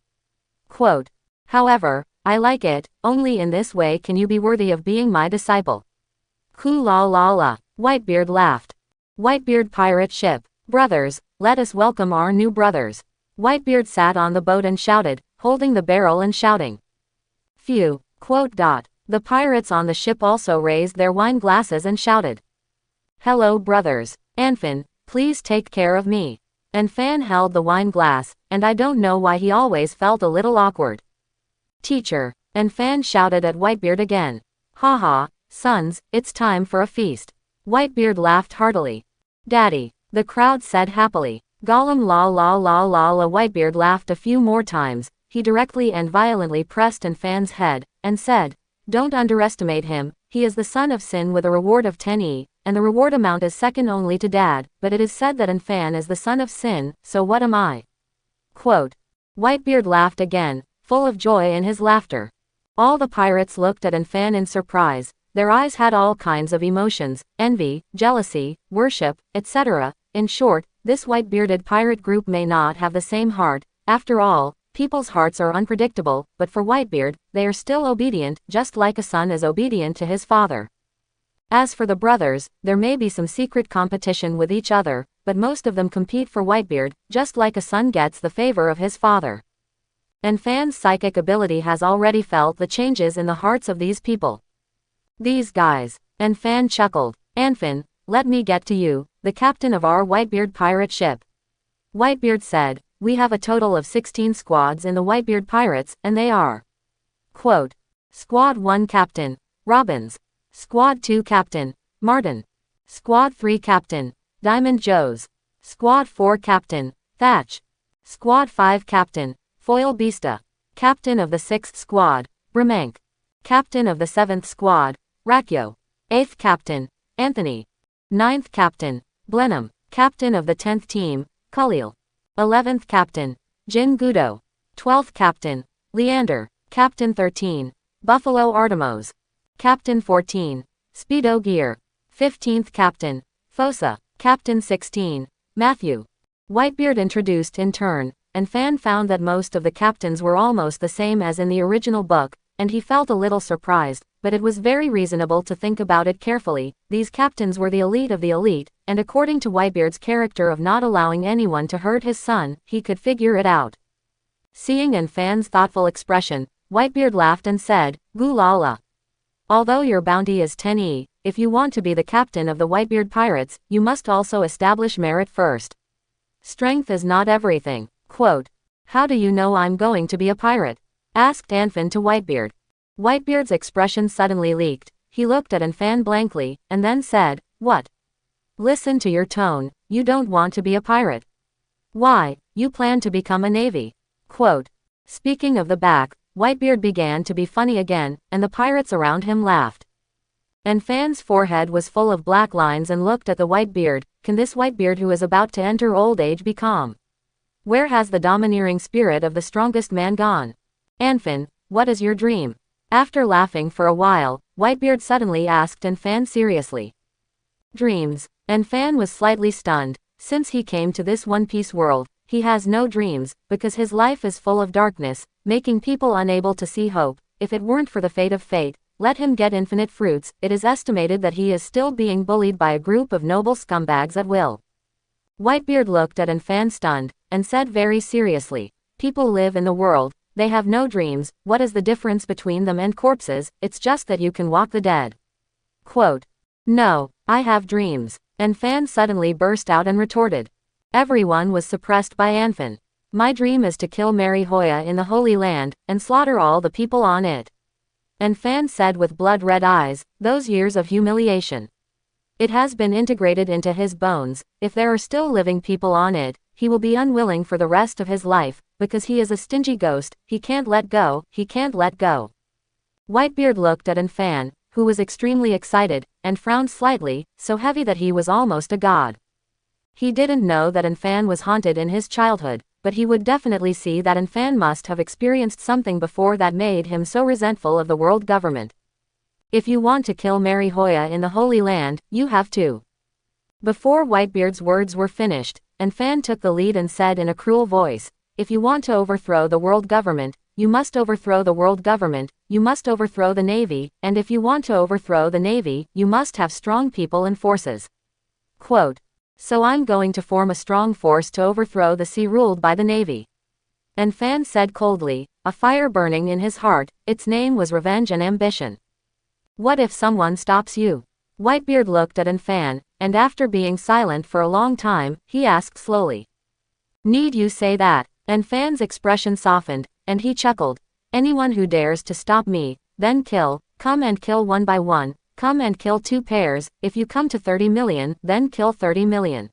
Quote. However, I like it, only in this way can you be worthy of being my disciple. Coo la la la. Whitebeard laughed. Whitebeard pirate ship. Brothers, let us welcome our new brothers. Whitebeard sat on the boat and shouted, holding the barrel and shouting. Phew, quote. The pirates on the ship also raised their wine glasses and shouted. Hello brothers. Fan, please take care of me. Fan held the wine glass, and I don't know why he always felt a little awkward. Teacher. Fan shouted at Whitebeard again. Haha, sons, it's time for a feast. Whitebeard laughed heartily. Daddy. The crowd said happily. Gollum la la la la la. Whitebeard laughed a few more times. He directly and violently pressed Fan's head, and said, don't underestimate him, he is the son of Sin with a reward of 10 and the reward amount is second only to Dad, but it is said that Fan is the son of Sin, so what am I? Quote. Whitebeard laughed again, full of joy in his laughter. All the pirates looked at Fan in surprise. Their eyes had all kinds of emotions, envy, jealousy, worship, etc. In short, this white-bearded pirate group may not have the same heart. After all, people's hearts are unpredictable, but for Whitebeard, they are still obedient, just like a son is obedient to his father. As for the brothers, there may be some secret competition with each other, but most of them compete for Whitebeard, just like a son gets the favor of his father. And Fan's psychic ability has already felt the changes in the hearts of these people. These guys. And Fan chuckled. Anfin, let me get to you, the captain of our Whitebeard pirate ship. Whitebeard said, we have a total of 16 squads in the Whitebeard pirates, and they are. Quote. Squad 1 Captain, Robbins. Squad 2 Captain, Martin. Squad 3 Captain, Diamond Joes. Squad 4 Captain, Thatch. Squad 5 Captain, Foil Beasta. Captain of the 6th Squad, Bremank. Captain of the 7th Squad, Rakyo. 8th Captain, Anthony. 9th Captain, Blenheim. Captain of the 10th Team, Khalil. 11th Captain, Jin Gudo. 12th Captain, Leander. Captain 13, Buffalo Artemis. Captain 14, Speedo Gear. 15th Captain, Fosa. Captain 16, Matthew. Whitebeard introduced in turn, and Fan found that most of the captains were almost the same as in the original book, and he felt a little surprised, but it was very reasonable to think about it carefully. These captains were the elite of the elite, and according to Whitebeard's character of not allowing anyone to hurt his son, he could figure it out. Seeing in Fan's thoughtful expression, Whitebeard laughed and said, "Goo la la. Although your bounty is 10e, if you want to be the captain of the Whitebeard pirates, you must also establish merit first. Strength is not everything." Quote. How do you know I'm going to be a pirate? Asked Anfin to Whitebeard. Whitebeard's expression suddenly leaked. He looked at Anfin blankly, and then said, what? Listen to your tone, you don't want to be a pirate. Why, you plan to become a navy. Quote. Speaking of the back, Whitebeard began to be funny again, and the pirates around him laughed. And Fan's forehead was full of black lines and looked at the Whitebeard. Can this Whitebeard who is about to enter old age be calm? Where has the domineering spirit of the strongest man gone? Anfin, what is your dream? After laughing for a while, Whitebeard suddenly asked Anfin seriously. Dreams. Anfin was slightly stunned. Since he came to this One Piece world, he has no dreams, because his life is full of darkness, making people unable to see hope. If it weren't for the fate of fate, let him get infinite fruits, it is estimated that he is still being bullied by a group of noble scumbags at will. Whitebeard looked at Anfin stunned, and said very seriously, people live in the world, they have no dreams, what is the difference between them and corpses? It's just that you can walk the dead. Quote. No, I have dreams. Anfin suddenly burst out and retorted. Everyone was suppressed by Anfin. My dream is to kill Mary Hoya in the Holy Land, and slaughter all the people on it. Anfin said with blood-red eyes, those years of humiliation. It has been integrated into his bones. If there are still living people on it, he will be unwilling for the rest of his life, because he is a stingy ghost, he can't let go, he can't let go. Whitebeard looked at Anfin, who was extremely excited, and frowned slightly, so heavy that he was almost a god. He didn't know that Anfin was haunted in his childhood, but he would definitely see that Anfin must have experienced something before that made him so resentful of the world government. If you want to kill Mary Hoya in the Holy Land, you have to. Before Whitebeard's words were finished, Anfin took the lead and said in a cruel voice, if you want to overthrow the world government, you must overthrow the world government, you must overthrow the navy, and if you want to overthrow the navy, you must have strong people and forces. Quote. So I'm going to form a strong force to overthrow the sea ruled by the navy. Anfin said coldly, a fire burning in his heart, its name was revenge and ambition. What if someone stops you? Whitebeard looked at Anfin, and after being silent for a long time, he asked slowly. Need you say that? Anfin's expression softened, and he chuckled. Anyone who dares to stop me, then kill, come and kill one by one, come and kill 2 pairs, if you come to 30 million, then kill 30 million.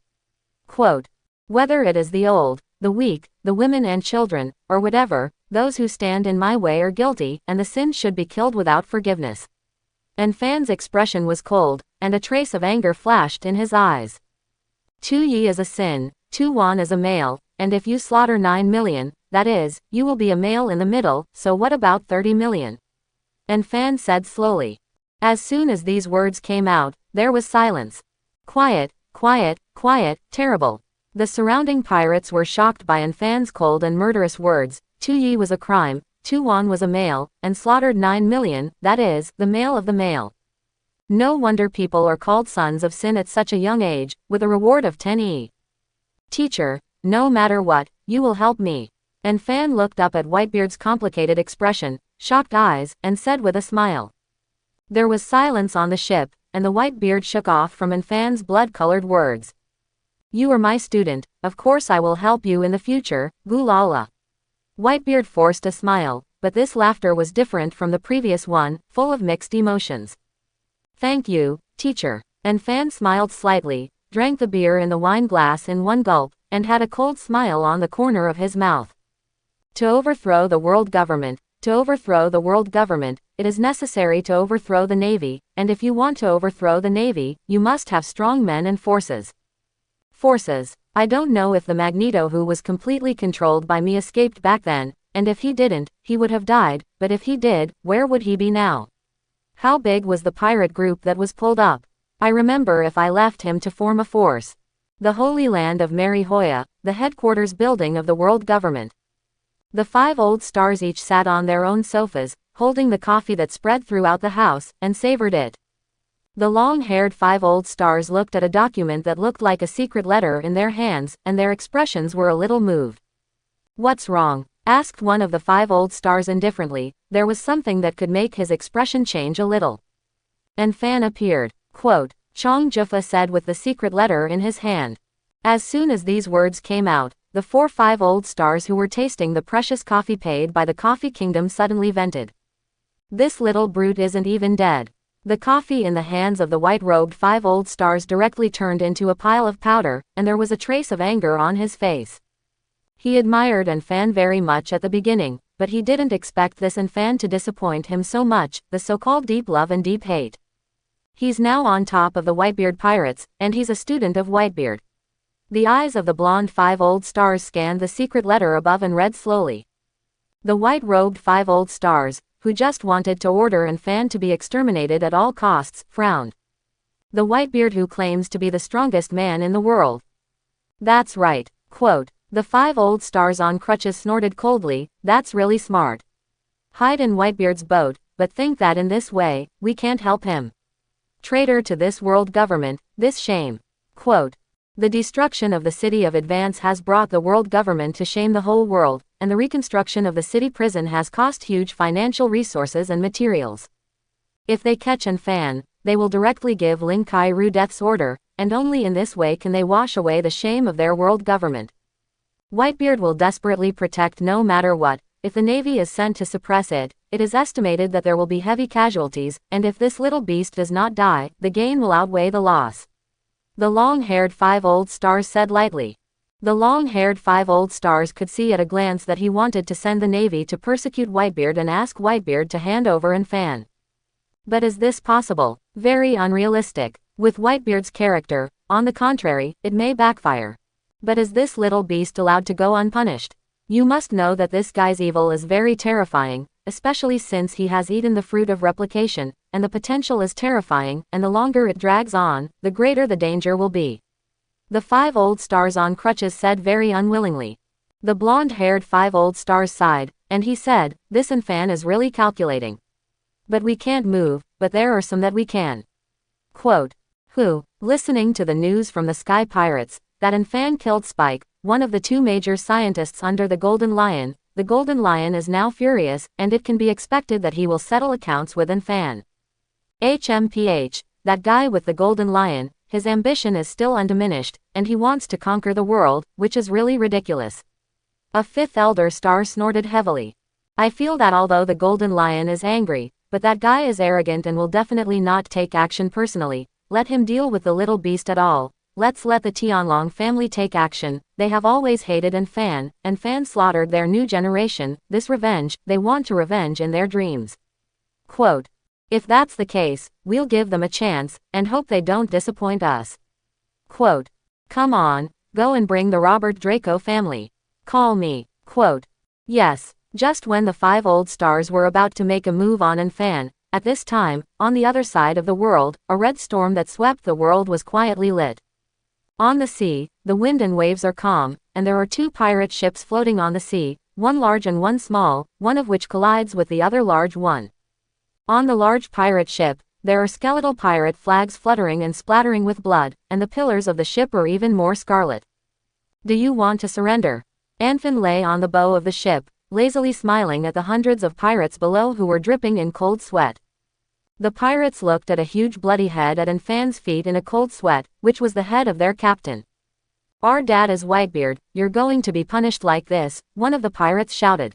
Quote. Whether it is the old, the weak, the women and children, or whatever, those who stand in my way are guilty, and the sin should be killed without forgiveness. Anfin's expression was cold, and a trace of anger flashed in his eyes. 2 ye is a sin, 2 won is a male, and if you slaughter 9 million, that is, you will be a male in the middle, so what about 30 million? Anfin said slowly. As soon as these words came out, there was silence. Quiet, quiet, quiet, terrible. The surrounding pirates were shocked by Anfan's cold and murderous words. Tu Yi was a crime, Tu Wan was a male, and slaughtered 9 million, that is, the male of the male. No wonder people are called sons of sin at such a young age, with a reward of 10 E. Teacher, no matter what, you will help me. Anfan looked up at Whitebeard's complicated expression, shocked eyes, and said with a smile. There was silence on the ship, and the Whitebeard shook off from Anfan's blood-colored words. You are my student, of course I will help you in the future, Gulala. Whitebeard forced a smile, but this laughter was different from the previous one, full of mixed emotions. Thank you, teacher. Anfan smiled slightly, drank the beer in the wine glass in one gulp, and had a cold smile on the corner of his mouth. To overthrow the world government, it is necessary to overthrow the Navy, and if you want to overthrow the Navy, you must have strong men and forces. Forces. I don't know if the Magneto who was completely controlled by me escaped back then, and if he didn't, he would have died, but if he did, where would he be now? How big was the pirate group that was pulled up? I remember if I left him to form a force. The Holy Land of Marihoya, the headquarters building of the world government. The 5 old stars each sat on their own sofas, holding the coffee that spread throughout the house, and savored it. The long-haired 5 old stars looked at a document that looked like a secret letter in their hands, and their expressions were a little moved. What's wrong? Asked one of the 5 old stars indifferently. There was something that could make his expression change a little. Anfan appeared. Quote, Chong Jufa said with the secret letter in his hand. As soon as these words came out, the 5 old stars who were tasting the precious coffee paid by the Coffee Kingdom suddenly vented. This little brute isn't even dead. The coffee in the hands of the white-robed 5 old stars directly turned into a pile of powder, and there was a trace of anger on his face. He admired Anfan very much at the beginning, but he didn't expect this Anfan to disappoint him so much, the so-called deep love and deep hate. He's now on top of the Whitebeard pirates, and he's a student of Whitebeard. The eyes of the blonde 5 old stars scanned the secret letter above and read slowly. The white-robed 5 old stars, who just wanted to order Anfan to be exterminated at all costs, frowned. The Whitebeard who claims to be the strongest man in the world. That's right. Quote, the 5 old stars on crutches snorted coldly, that's really smart. Hide in Whitebeard's boat, but think that in this way, we can't help him. Traitor to this world government, this shame. Quote, the destruction of the city of Advance has brought the world government to shame the whole world, and the reconstruction of the city prison has cost huge financial resources and materials. If they catch Anfan, they will directly give Lin Kai Ru death's order, and only in this way can they wash away the shame of their world government. Whitebeard will desperately protect no matter what. If the Navy is sent to suppress it, it is estimated that there will be heavy casualties, and if this little beast does not die, the gain will outweigh the loss. The long-haired 5 old stars said lightly. The long-haired 5 old stars could see at a glance that he wanted to send the Navy to persecute Whitebeard and ask Whitebeard to hand over Anfan. But is this possible? Very unrealistic. With Whitebeard's character, on the contrary, it may backfire. But is this little beast allowed to go unpunished? You must know that this guy's evil is very terrifying, especially since he has eaten the fruit of replication, and the potential is terrifying, and the longer it drags on, the greater the danger will be. The 5 old stars on crutches said very unwillingly. The blonde-haired 5 old stars sighed, and he said, this Anfan is really calculating. But we can't move, but there are some that we can. Quote, who, listening to the news from the Sky Pirates, that Anfan killed Spike, one of the 2 major scientists under the Golden Lion is now furious, and it can be expected that he will settle accounts with Anfan. HMPH, that guy with the Golden Lion, his ambition is still undiminished, and he wants to conquer the world, which is really ridiculous. A 5th elder star snorted heavily. I feel that although the Golden Lion is angry, but that guy is arrogant and will definitely not take action personally. Let him deal with the little beast at all. Let's let the Tianlong family take action. They have always hated Anfan, and Fan slaughtered their new generation. This revenge, they want to revenge in their dreams. Quote, if that's the case, we'll give them a chance, and hope they don't disappoint us. Quote, come on, go and bring the Robert Draco family. Call me. Quote, yes. Just when the 5 old stars were about to make a move on Anfan, at this time, on the other side of the world, a red storm that swept the world was quietly lit. On the sea, the wind and waves are calm, and there are two pirate ships floating on the sea, one large and one small, one of which collides with the other large one. On the large pirate ship, there are skeletal pirate flags fluttering and splattering with blood, and the pillars of the ship are even more scarlet. Do you want to surrender? Anfin lay on the bow of the ship, lazily smiling at the hundreds of pirates below who were dripping in cold sweat. The pirates looked at a huge bloody head at Anfan's feet in a cold sweat, which was the head of their captain. Our dad is Whitebeard, you're going to be punished like this, one of the pirates shouted.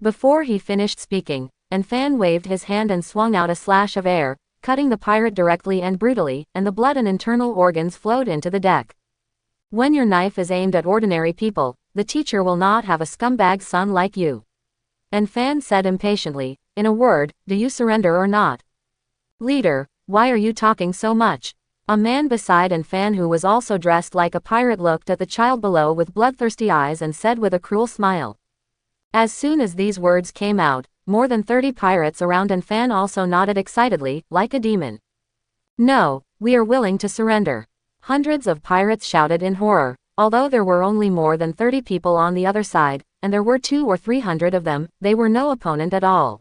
Before he finished speaking, Anfan waved his hand and swung out a slash of air, cutting the pirate directly and brutally, and the blood and internal organs flowed into the deck. When your knife is aimed at ordinary people, the teacher will not have a scumbag son like you. Anfan said impatiently, in a word, do you surrender or not? Leader, why are you talking so much? A man beside Anfan who was also dressed like a pirate looked at the child below with bloodthirsty eyes and said with a cruel smile. As soon as these words came out, more than 30 pirates around Anfan also nodded excitedly, like a demon. No, we are willing to surrender. Hundreds of pirates shouted in horror, although there were only more than 30 people on the other side, and there were 200 or 300 of them, they were no opponent at all.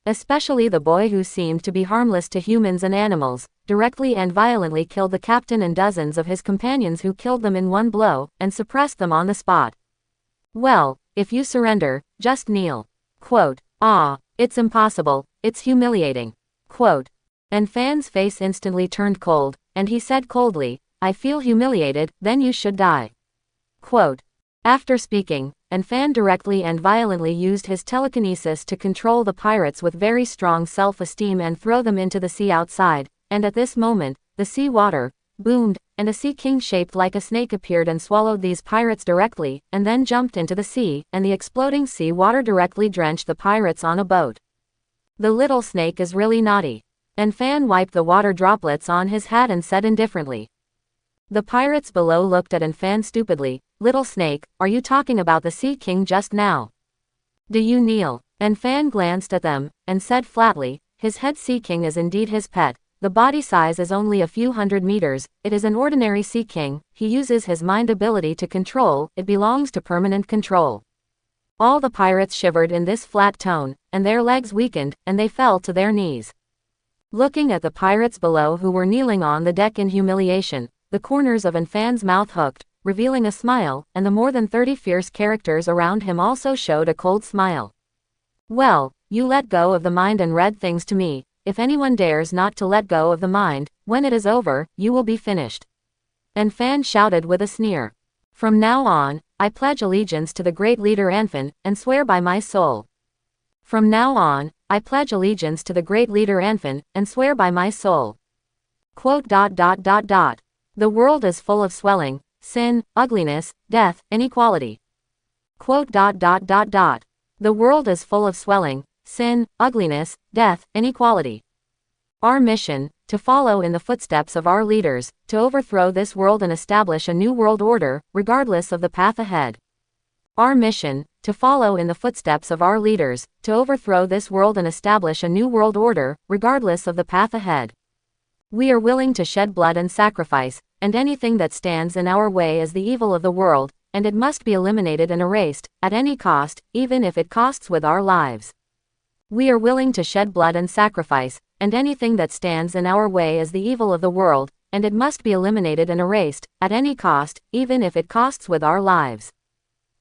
Especially the boy who seemed to be harmless to humans and animals, directly and violently killed the captain and dozens of his companions who killed them in one blow, and suppressed them on the spot. Well, if you surrender, just kneel. Quote, it's impossible, it's humiliating. Quote. Anfan's face instantly turned cold, and he said coldly, I feel humiliated, then you should die. Quote. After speaking, Anfan directly and violently used his telekinesis to control the pirates with very strong self-esteem and throw them into the sea outside, and at this moment, the sea water boomed, and a sea king shaped like a snake appeared and swallowed these pirates directly, and then jumped into the sea, and the exploding sea water directly drenched the pirates on a boat. The little snake is really naughty. Anfan wiped the water droplets on his hat and said indifferently. The pirates below looked at Anfan stupidly. Little snake, are you talking about the Sea King just now? Do you kneel? Anfan glanced at them, and said flatly, his head Sea King is indeed his pet. The body size is only a few hundred meters, it is an ordinary Sea King, he uses his mind ability to control, it belongs to permanent control. All the pirates shivered in this flat tone, and their legs weakened, and they fell to their knees. Looking at the pirates below who were kneeling on the deck in humiliation, the corners of Anfan's mouth hooked, revealing a smile, and the more than 30 fierce characters around him also showed a cold smile. Well, you let go of the mind and read things to me. If anyone dares not to let go of the mind, when it is over, you will be finished. Anfan shouted with a sneer. From now on, I pledge allegiance to the great leader Anfin, and swear by my soul. From now on, I pledge allegiance to the great leader Anfin, and swear by my soul. Quote. The world is full of swelling, sin, ugliness, death, inequality. Quote. The world is full of swelling, sin, ugliness, death, inequality. Our mission, to follow in the footsteps of our leaders, to overthrow this world and establish a new world order, regardless of the path ahead. Our mission, to follow in the footsteps of our leaders, to overthrow this world and establish a new world order, regardless of the path ahead. We are willing to shed blood and sacrifice, and anything that stands in our way is the evil of the world, and it must be eliminated and erased, at any cost, even if it costs with our lives. We are willing to shed blood and sacrifice, and anything that stands in our way is the evil of the world, and it must be eliminated and erased, at any cost, even if it costs with our lives.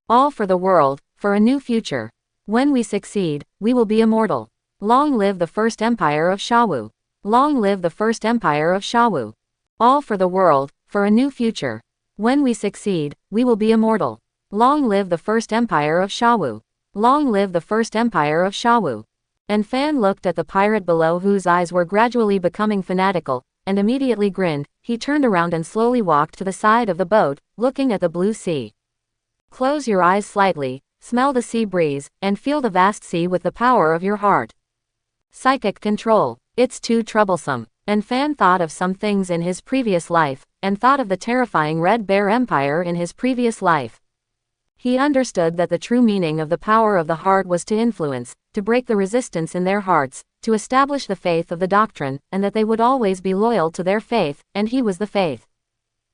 All for the world, for a new future. When we succeed, we will be immortal. Long live the First Empire of Shawu. Long live the First Empire of Shawu. All for the world, for a new future. When we succeed, we will be immortal. Long live the First Empire of Shawu. Long live the First Empire of Shawu. Anfan looked at the pirate below whose eyes were gradually becoming fanatical, and immediately grinned. He turned around and slowly walked to the side of the boat, looking at the blue sea. Close your eyes slightly, smell the sea breeze, and feel the vast sea with the power of your heart. Psychic control. It's too troublesome. Anfan thought of some things in his previous life, and thought of the terrifying Red Bear Empire in his previous life. He understood that the true meaning of the power of the heart was to influence, to break the resistance in their hearts, to establish the faith of the doctrine, and that they would always be loyal to their faith, and he was the faith.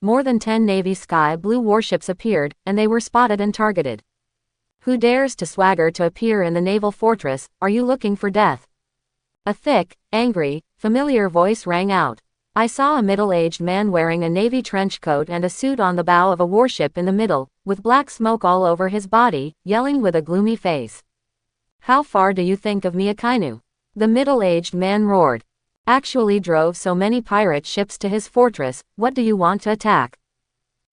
more than 10 Navy Sky Blue warships appeared, and they were spotted and targeted. Who dares to swagger to appear in the naval fortress? Are you looking for death? A thick, angry, familiar voice rang out. I saw a middle-aged man wearing a navy trench coat and a suit on the bow of a warship in the middle, with black smoke all over his body, yelling with a gloomy face. How far do you think of me, Akainu? The middle-aged man roared. Actually drove so many pirate ships to his fortress, what do you want to attack?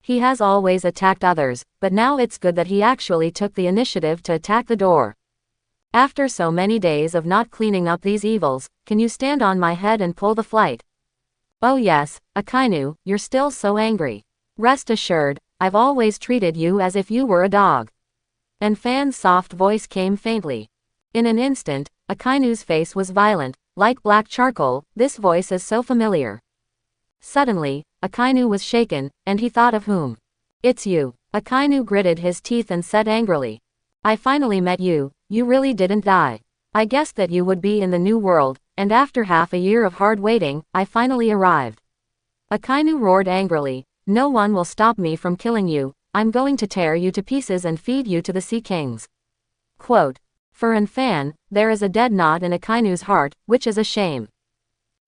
He has always attacked others, but now it's good that he actually took the initiative to attack the door. After so many days of not cleaning up these evils, can you stand on my head and pull the flight? Oh yes, Akainu, you're still so angry. Rest assured, I've always treated you as if you were a dog. And Fan's soft voice came faintly. In an instant, Akainu's face was violent, like black charcoal. This voice is so familiar. Suddenly, Akainu was shaken, and he thought of whom. It's you. Akainu gritted his teeth and said angrily. I finally met you, you really didn't die. I guessed that you would be in the new world, and after half a year of hard waiting, I finally arrived. Akainu roared angrily, no one will stop me from killing you, I'm going to tear you to pieces and feed you to the Sea Kings. Quote. For An Fan, there is a dead knot in Akainu's heart, which is a shame.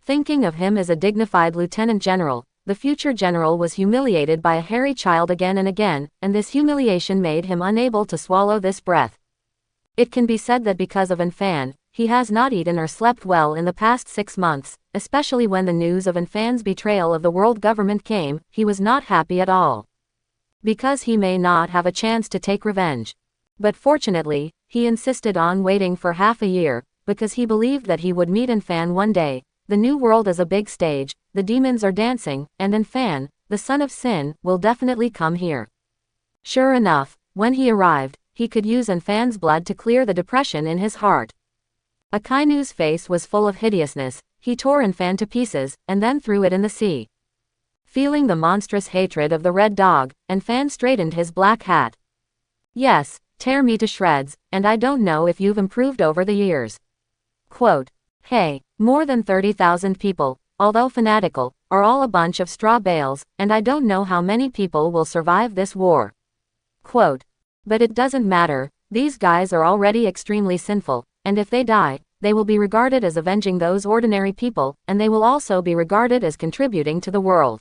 Thinking of him as a dignified lieutenant general, the future general was humiliated by a hairy child again and again, and this humiliation made him unable to swallow this breath. It can be said that because of An Fan, he has not eaten or slept well in the past 6 months, especially when the news of An Fan's betrayal of the world government came, he was not happy at all. Because he may not have a chance to take revenge. But fortunately, he insisted on waiting for half a year, because he believed that he would meet An Fan one day. The new world is a big stage, the demons are dancing, and An Fan, the son of Sin, will definitely come here. Sure enough, when he arrived, he could use An Fan's blood to clear the depression in his heart. Akainu's face was full of hideousness, he tore An Fan to pieces, and then threw it in the sea. Feeling the monstrous hatred of the red dog, An Fan straightened his black hat. Yes, tear me to shreds, and I don't know if you've improved over the years. Quote. Hey, more than 30,000 people, although fanatical, are all a bunch of straw bales, and I don't know how many people will survive this war. Quote. But it doesn't matter, these guys are already extremely sinful, and if they die, they will be regarded as avenging those ordinary people, and they will also be regarded as contributing to the world.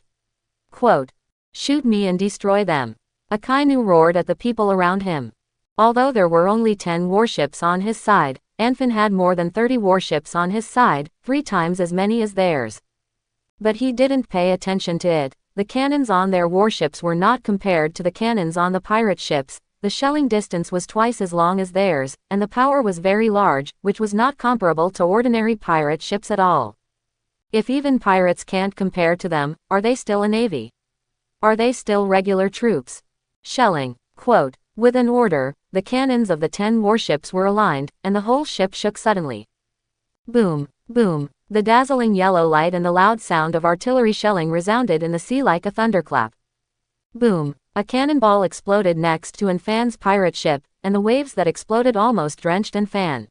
Quote. Shoot me and destroy them. Akainu roared at the people around him. Although there were only 10 warships on his side, An Fan had more than 30 warships on his side, 3 times as many as theirs. But he didn't pay attention to it. The cannons on their warships were not compared to the cannons on the pirate ships, the shelling distance was twice as long as theirs, and the power was very large, which was not comparable to ordinary pirate ships at all. If even pirates can't compare to them, are they still a navy? Are they still regular troops? Shelling. Quote. With an order, the cannons of the 10 warships were aligned, and the whole ship shook suddenly. Boom, boom, the dazzling yellow light and the loud sound of artillery shelling resounded in the sea like a thunderclap. Boom, a cannonball exploded next to An Fan's pirate ship, and the waves that exploded almost drenched An Fan.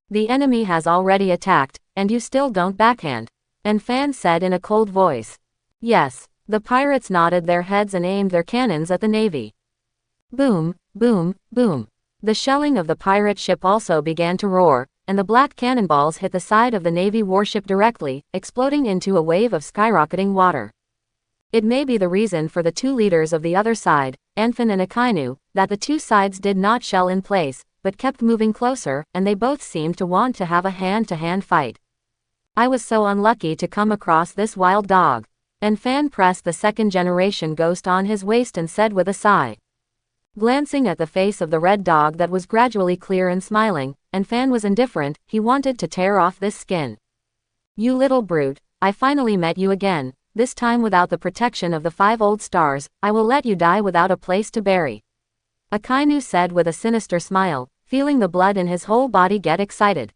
The enemy has already attacked, and you still don't backhand, An Fan said in a cold voice. Yes, the pirates nodded their heads and aimed their cannons at the navy. Boom, boom, boom. The shelling of the pirate ship also began to roar, and the black cannonballs hit the side of the Navy warship directly, exploding into a wave of skyrocketing water. It may be the reason for the 2 leaders of the other side, An Fan and Akainu, that the 2 sides did not shell in place, but kept moving closer, and they both seemed to want to have a hand-to-hand fight. I was so unlucky to come across this wild dog. An Fan pressed the second-generation ghost on his waist and said with a sigh. Glancing at the face of the red dog that was gradually clear and smiling, An Fan was indifferent, he wanted to tear off this skin. You little brute, I finally met you again, this time without the protection of the 5 old stars, I will let you die without a place to bury. Akainu said with a sinister smile, feeling the blood in his whole body get excited.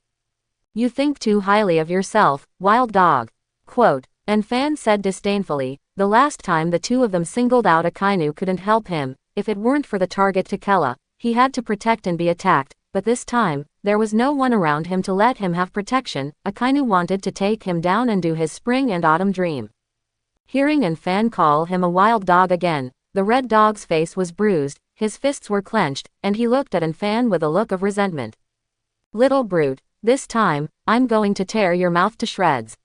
You think too highly of yourself, wild dog. Quote. An Fan said disdainfully, the last time the 2 of them singled out Akainu couldn't help him. If it weren't for the target Takela, he had to protect and be attacked, but this time, there was no one around him to let him have protection. Akainu wanted to take him down and do his spring and autumn dream. Hearing An call him a wild dog again, the red dog's face was bruised, his fists were clenched, and he looked at An with a look of resentment. Little brute, this time, I'm going to tear your mouth to shreds.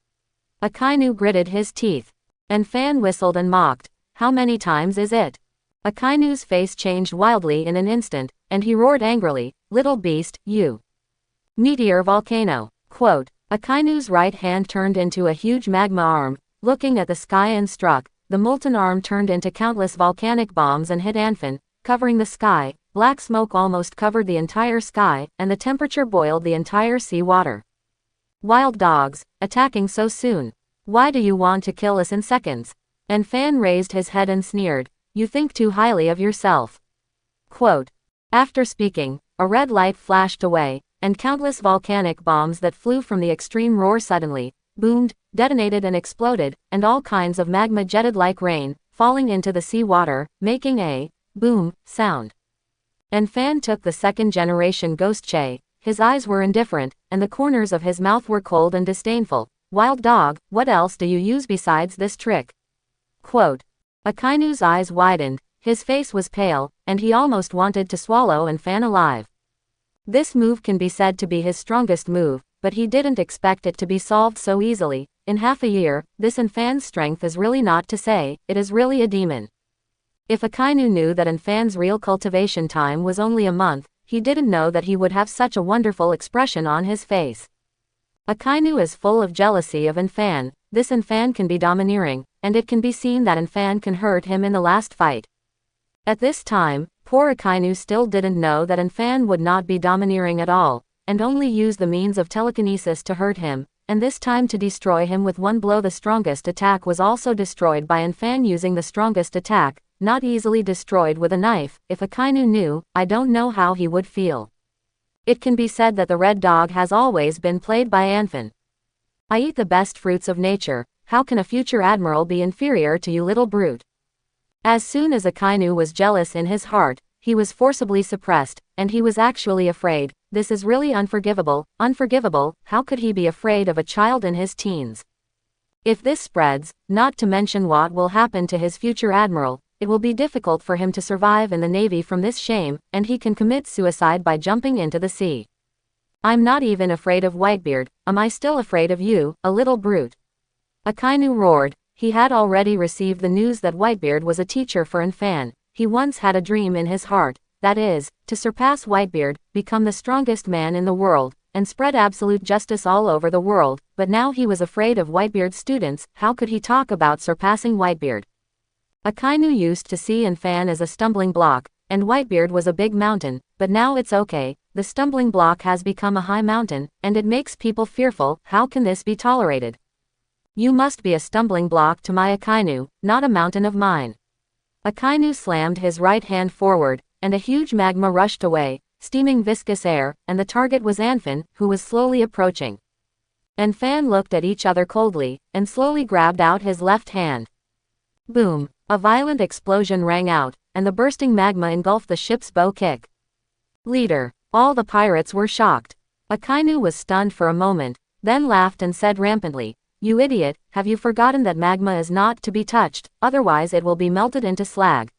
Akainu gritted his teeth. An whistled and mocked. How many times is it? Akainu's face changed wildly in an instant, and he roared angrily, little beast, you. Meteor volcano. Quote. Akainu's right hand turned into a huge magma arm, looking at the sky and struck. The molten arm turned into countless volcanic bombs and hit An, covering the sky. Black smoke almost covered the entire sky, and the temperature boiled the entire sea water. Wild dogs, attacking so soon. Why do you want to kill us in seconds? An raised his head and sneered, you think too highly of yourself. Quote. After speaking, a red light flashed away, and countless volcanic bombs that flew from the extreme roar suddenly boomed, detonated and exploded, and all kinds of magma jetted like rain, falling into the sea water, making a boom sound. An took the second-generation Ghost Che. His eyes were indifferent, and the corners of his mouth were cold and disdainful. Wild dog, what else do you use besides this trick? Quote. Akainu's eyes widened, his face was pale, and he almost wanted to swallow An alive. This move can be said to be his strongest move, but he didn't expect it to be solved so easily. In half a year, this An's strength is really not to say, it is really a demon. If Akainu knew that An's real cultivation time was only a month, he didn't know that he would have such a wonderful expression on his face. Akainu is full of jealousy of An. This An can be domineering, and it can be seen that An can hurt him in the last fight. At this time, poor Akainu still didn't know that An would not be domineering at all, and only use the means of telekinesis to hurt him, and this time to destroy him with one blow. The strongest attack was also destroyed by An using the strongest attack, not easily destroyed with a knife. If Akainu knew, I don't know how he would feel. It can be said that the red dog has always been played by An. I eat the best fruits of nature, how can a future admiral be inferior to you, little brute? As soon as Akainu was jealous in his heart, he was forcibly suppressed, and he was actually afraid. This is really unforgivable, unforgivable. How could he be afraid of a child in his teens? If this spreads, not to mention what will happen to his future admiral, it will be difficult for him to survive in the Navy from this shame, and he can commit suicide by jumping into the sea. I'm not even afraid of Whitebeard, am I still afraid of you, a little brute? Akainu roared. He had already received the news that Whitebeard was a teacher for An. He once had a dream in his heart, that is, to surpass Whitebeard, become the strongest man in the world, and spread absolute justice all over the world, but now he was afraid of Whitebeard's students. How could he talk about surpassing Whitebeard? Akainu used to see An as a stumbling block, and Whitebeard was a big mountain, but now it's okay, the stumbling block has become a high mountain, and it makes people fearful. How can this be tolerated? You must be a stumbling block to my Akainu, not a mountain of mine. Akainu slammed his right hand forward, and a huge magma rushed away, steaming viscous air, and the target was An, who was slowly approaching. An looked at each other coldly, and slowly grabbed out his left hand. Boom! A violent explosion rang out, and the bursting magma engulfed the ship's bow kick. Leader! All the pirates were shocked. Akainu was stunned for a moment, then laughed and said rampantly, you idiot, have you forgotten that magma is not to be touched, otherwise it will be melted into slag?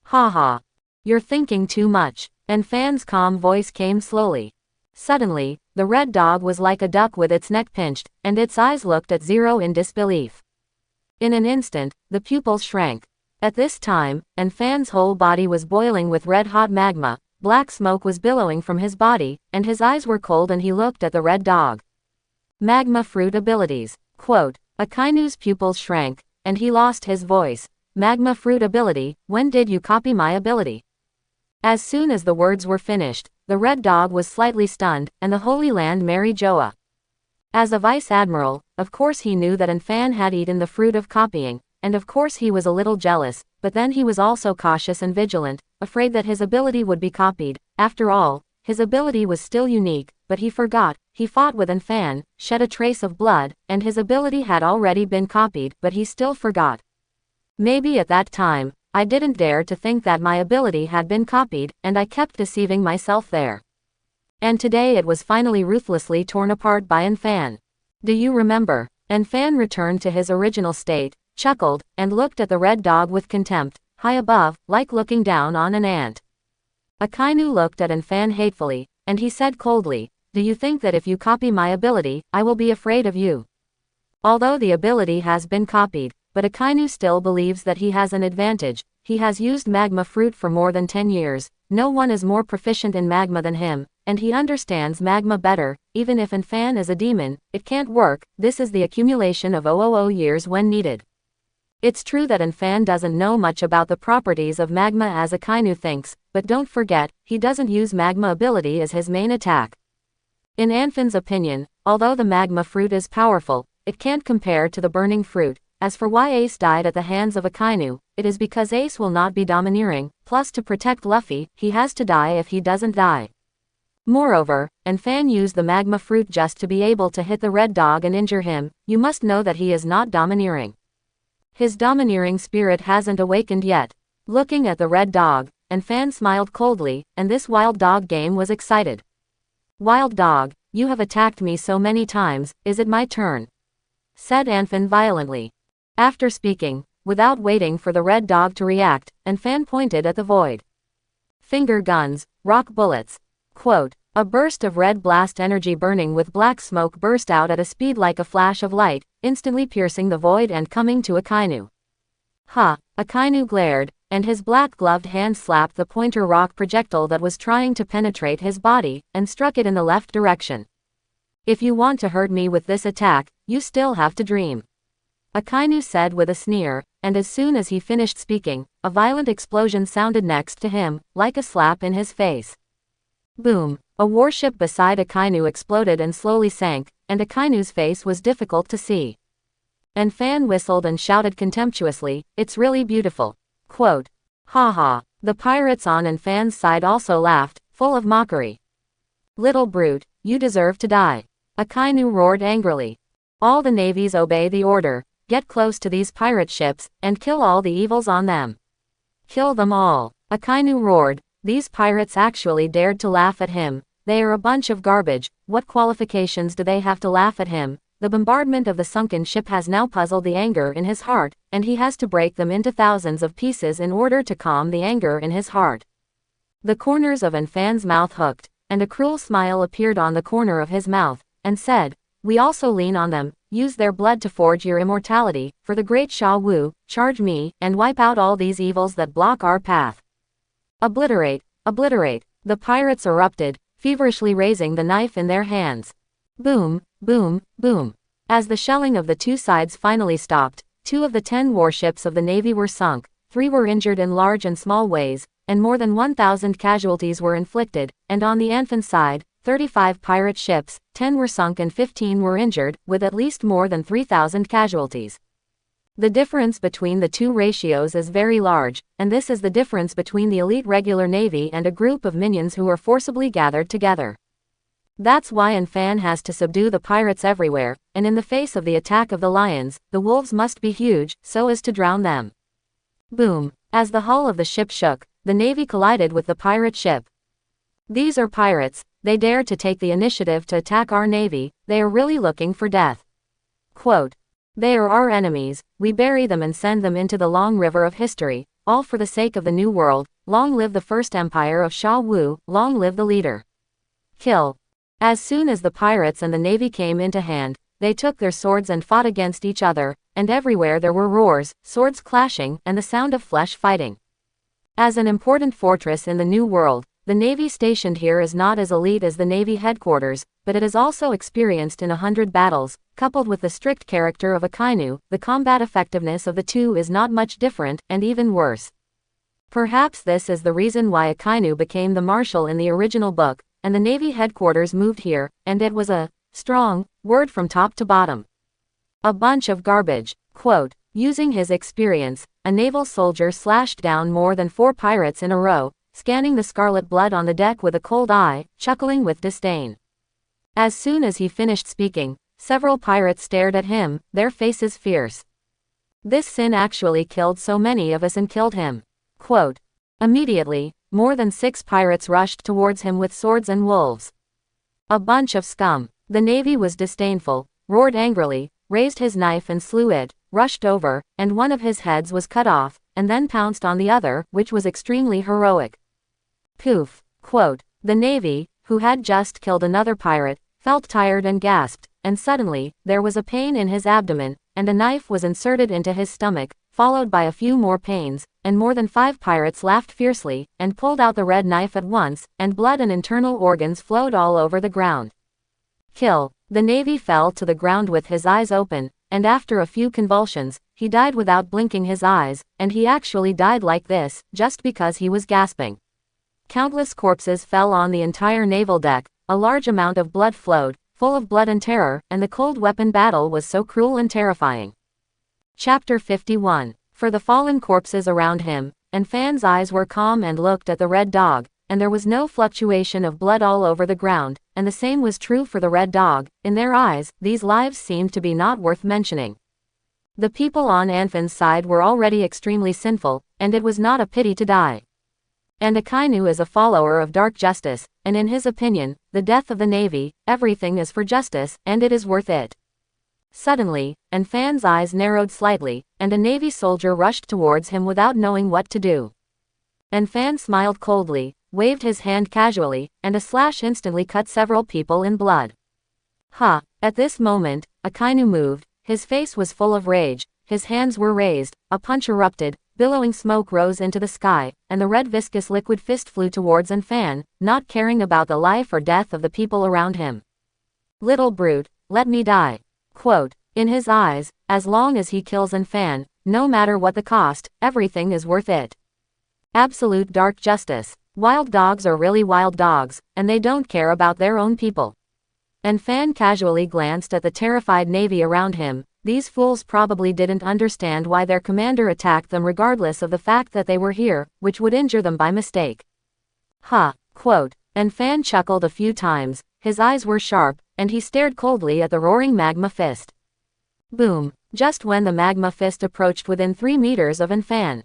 Ha ha! You're thinking too much. An's calm voice came slowly. Suddenly, the red dog was like a duck with its neck pinched, and its eyes looked at Zero in disbelief. In an instant, the pupils shrank. At this time, An's whole body was boiling with red-hot magma, black smoke was billowing from his body, and his eyes were cold and he looked at the red dog. Magma fruit abilities. Quote. Akainu's pupils shrank, and he lost his voice. Magma fruit ability, when did you copy my ability? As soon as the words were finished, the red dog was slightly stunned, and the Holy Land Mary Joa. As a vice-admiral, of course he knew that An had eaten the fruit of copying, and of course he was a little jealous, but then he was also cautious and vigilant, afraid that his ability would be copied. After all, his ability was still unique, but he forgot, he fought with An, shed a trace of blood, and his ability had already been copied, but he still forgot. Maybe at that time, I didn't dare to think that my ability had been copied, and I kept deceiving myself there. And today it was finally ruthlessly torn apart by An. Do you remember? An returned to his original state, chuckled, and looked at the red dog with contempt, high above, like looking down on an ant. Akainu looked at Anfan hatefully, and he said coldly, "Do you think that if you copy my ability, I will be afraid of you?" Although the ability has been copied, but Akainu still believes that he has an advantage. He has used magma fruit for more than 10 years, no one is more proficient in magma than him, and he understands magma better. Even if Anfan is a demon, it can't work. This is the accumulation of 000 years when needed. It's true that Anfan doesn't know much about the properties of magma as Akainu thinks, but don't forget, he doesn't use magma ability as his main attack. In Anfan's opinion, although the magma fruit is powerful, it can't compare to the burning fruit. As for why Ace died at the hands of Akainu, it is because Ace will not be domineering, plus to protect Luffy, he has to die if he doesn't die. Moreover, Anfan used the magma fruit just to be able to hit the red dog and injure him. You must know that he is not domineering. His domineering spirit hasn't awakened yet. Looking at the red dog, Anfan smiled coldly, and this wild dog game was excited. "Wild dog, you have attacked me so many times, is it my turn?" said Anfan violently. After speaking, without waiting for the red dog to react, Anfan pointed at the void. Finger guns, rock bullets. Quote, a burst of red blast energy burning with black smoke burst out at a speed like a flash of light, instantly piercing the void and coming to Akainu. Ha! Akainu glared, and his black-gloved hand slapped the pointer rock projectile that was trying to penetrate his body, and struck it in the left direction. "If you want to hurt me with this attack, you still have to dream," Akainu said with a sneer, and as soon as he finished speaking, a violent explosion sounded next to him, like a slap in his face. Boom! A warship beside Akainu exploded and slowly sank, and Akainu's face was difficult to see. Anfan whistled and shouted contemptuously, "It's really beautiful." Quote, "Ha ha." The pirates on Anfan's side also laughed, full of mockery. "Little brute, you deserve to die," Akainu roared angrily. "All the navies obey the order. Get close to these pirate ships, and kill all the evils on them." "Kill them all," Akainu roared. These pirates actually dared to laugh at him. They are a bunch of garbage. What qualifications do they have to laugh at him? The bombardment of the sunken ship has now puzzled the anger in his heart, and he has to break them into thousands of pieces in order to calm the anger in his heart. The corners of Anfan's mouth hooked, and a cruel smile appeared on the corner of his mouth, and said, "We also lean on them. Use their blood to forge your immortality, for the great Sha Wu, charge me, and wipe out all these evils that block our path. Obliterate, obliterate." The pirates erupted, feverishly raising the knife in their hands. Boom, boom, boom. As the shelling of the two sides finally stopped, 2 of the 10 warships of the Navy were sunk, 3 were injured in large and small ways, and more than 1,000 casualties were inflicted, and on the Anfan side, 35 pirate ships, 10 were sunk and 15 were injured, with at least more than 3,000 casualties. The difference between the two ratios is very large, and this is the difference between the elite regular navy and a group of minions who are forcibly gathered together. That's why Anfan has to subdue the pirates everywhere, and in the face of the attack of the lions, the wolves must be huge, so as to drown them. Boom! As the hull of the ship shook, the navy collided with the pirate ship. "These are pirates, they dare to take the initiative to attack our navy, they are really looking for death." Quote, "They are our enemies, we bury them and send them into the long river of history, all for the sake of the new world. Long live the first empire of Sha Wu, long live the leader." Kill. As soon as the pirates and the navy came into hand, they took their swords and fought against each other, and everywhere there were roars, swords clashing, and the sound of flesh fighting. As an important fortress in the New World, the navy stationed here is not as elite as the navy headquarters, but it is also experienced in 100 battles. Coupled with the strict character of Akainu, the combat effectiveness of the two is not much different, and even worse. Perhaps this is the reason why Akainu became the marshal in the original book, and the navy headquarters moved here, and it was a strong word from top to bottom. A bunch of garbage. Quote, using his experience, a naval soldier slashed down more than 4 pirates in a row, scanning the scarlet blood on the deck with a cold eye, chuckling with disdain. As soon as he finished speaking, several pirates stared at him, their faces fierce. "This sin actually killed so many of us and killed him." Quote, immediately, more than 6 pirates rushed towards him with swords and wolves. "A bunch of scum." The navy was disdainful, roared angrily, raised his knife and slew it, rushed over, and one of his heads was cut off, and then pounced on the other, which was extremely heroic. Poof. Quote. The Navy, who had just killed another pirate, felt tired and gasped, and suddenly, there was a pain in his abdomen, and a knife was inserted into his stomach, followed by a few more pains, and more than 5 pirates laughed fiercely, and pulled out the red knife at once, and blood and internal organs flowed all over the ground. Kill. The Navy fell to the ground with his eyes open, and after a few convulsions, he died without blinking his eyes, and he actually died like this, just because he was gasping. Countless corpses fell on the entire naval deck, a large amount of blood flowed, full of blood and terror, and the cold weapon battle was so cruel and terrifying. Chapter 51. For the fallen corpses around him, and Fan's eyes were calm and looked at the red dog, and there was no fluctuation of blood all over the ground, and the same was true for the red dog. In their eyes, these lives seemed to be not worth mentioning. The people on Anfin's side were already extremely sinful, and it was not a pity to die. And Akainu is a follower of dark justice, and in his opinion, the death of the Navy, everything is for justice, and it is worth it. Suddenly, Fan's eyes narrowed slightly, and a Navy soldier rushed towards him without knowing what to do. Fan smiled coldly, waved his hand casually, and a slash instantly cut several people in blood. Ha! At this moment, Akainu moved, his face was full of rage, his hands were raised, a punch erupted, billowing smoke rose into the sky, and the red viscous liquid fist flew towards Fan, not caring about the life or death of the people around him. Little brute, let me die. Quote. In his eyes, as long as he kills Fan, no matter what the cost, everything is worth it. Absolute dark justice. Wild dogs are really wild dogs, and they don't care about their own people. Fan casually glanced at the terrified Navy around him. These fools probably didn't understand why their commander attacked them regardless of the fact that they were here, which would injure them by mistake. Ha! Quote. Fan chuckled a few times, his eyes were sharp, and he stared coldly at the roaring magma fist. Boom! Just when the magma fist approached within 3 meters of Fan.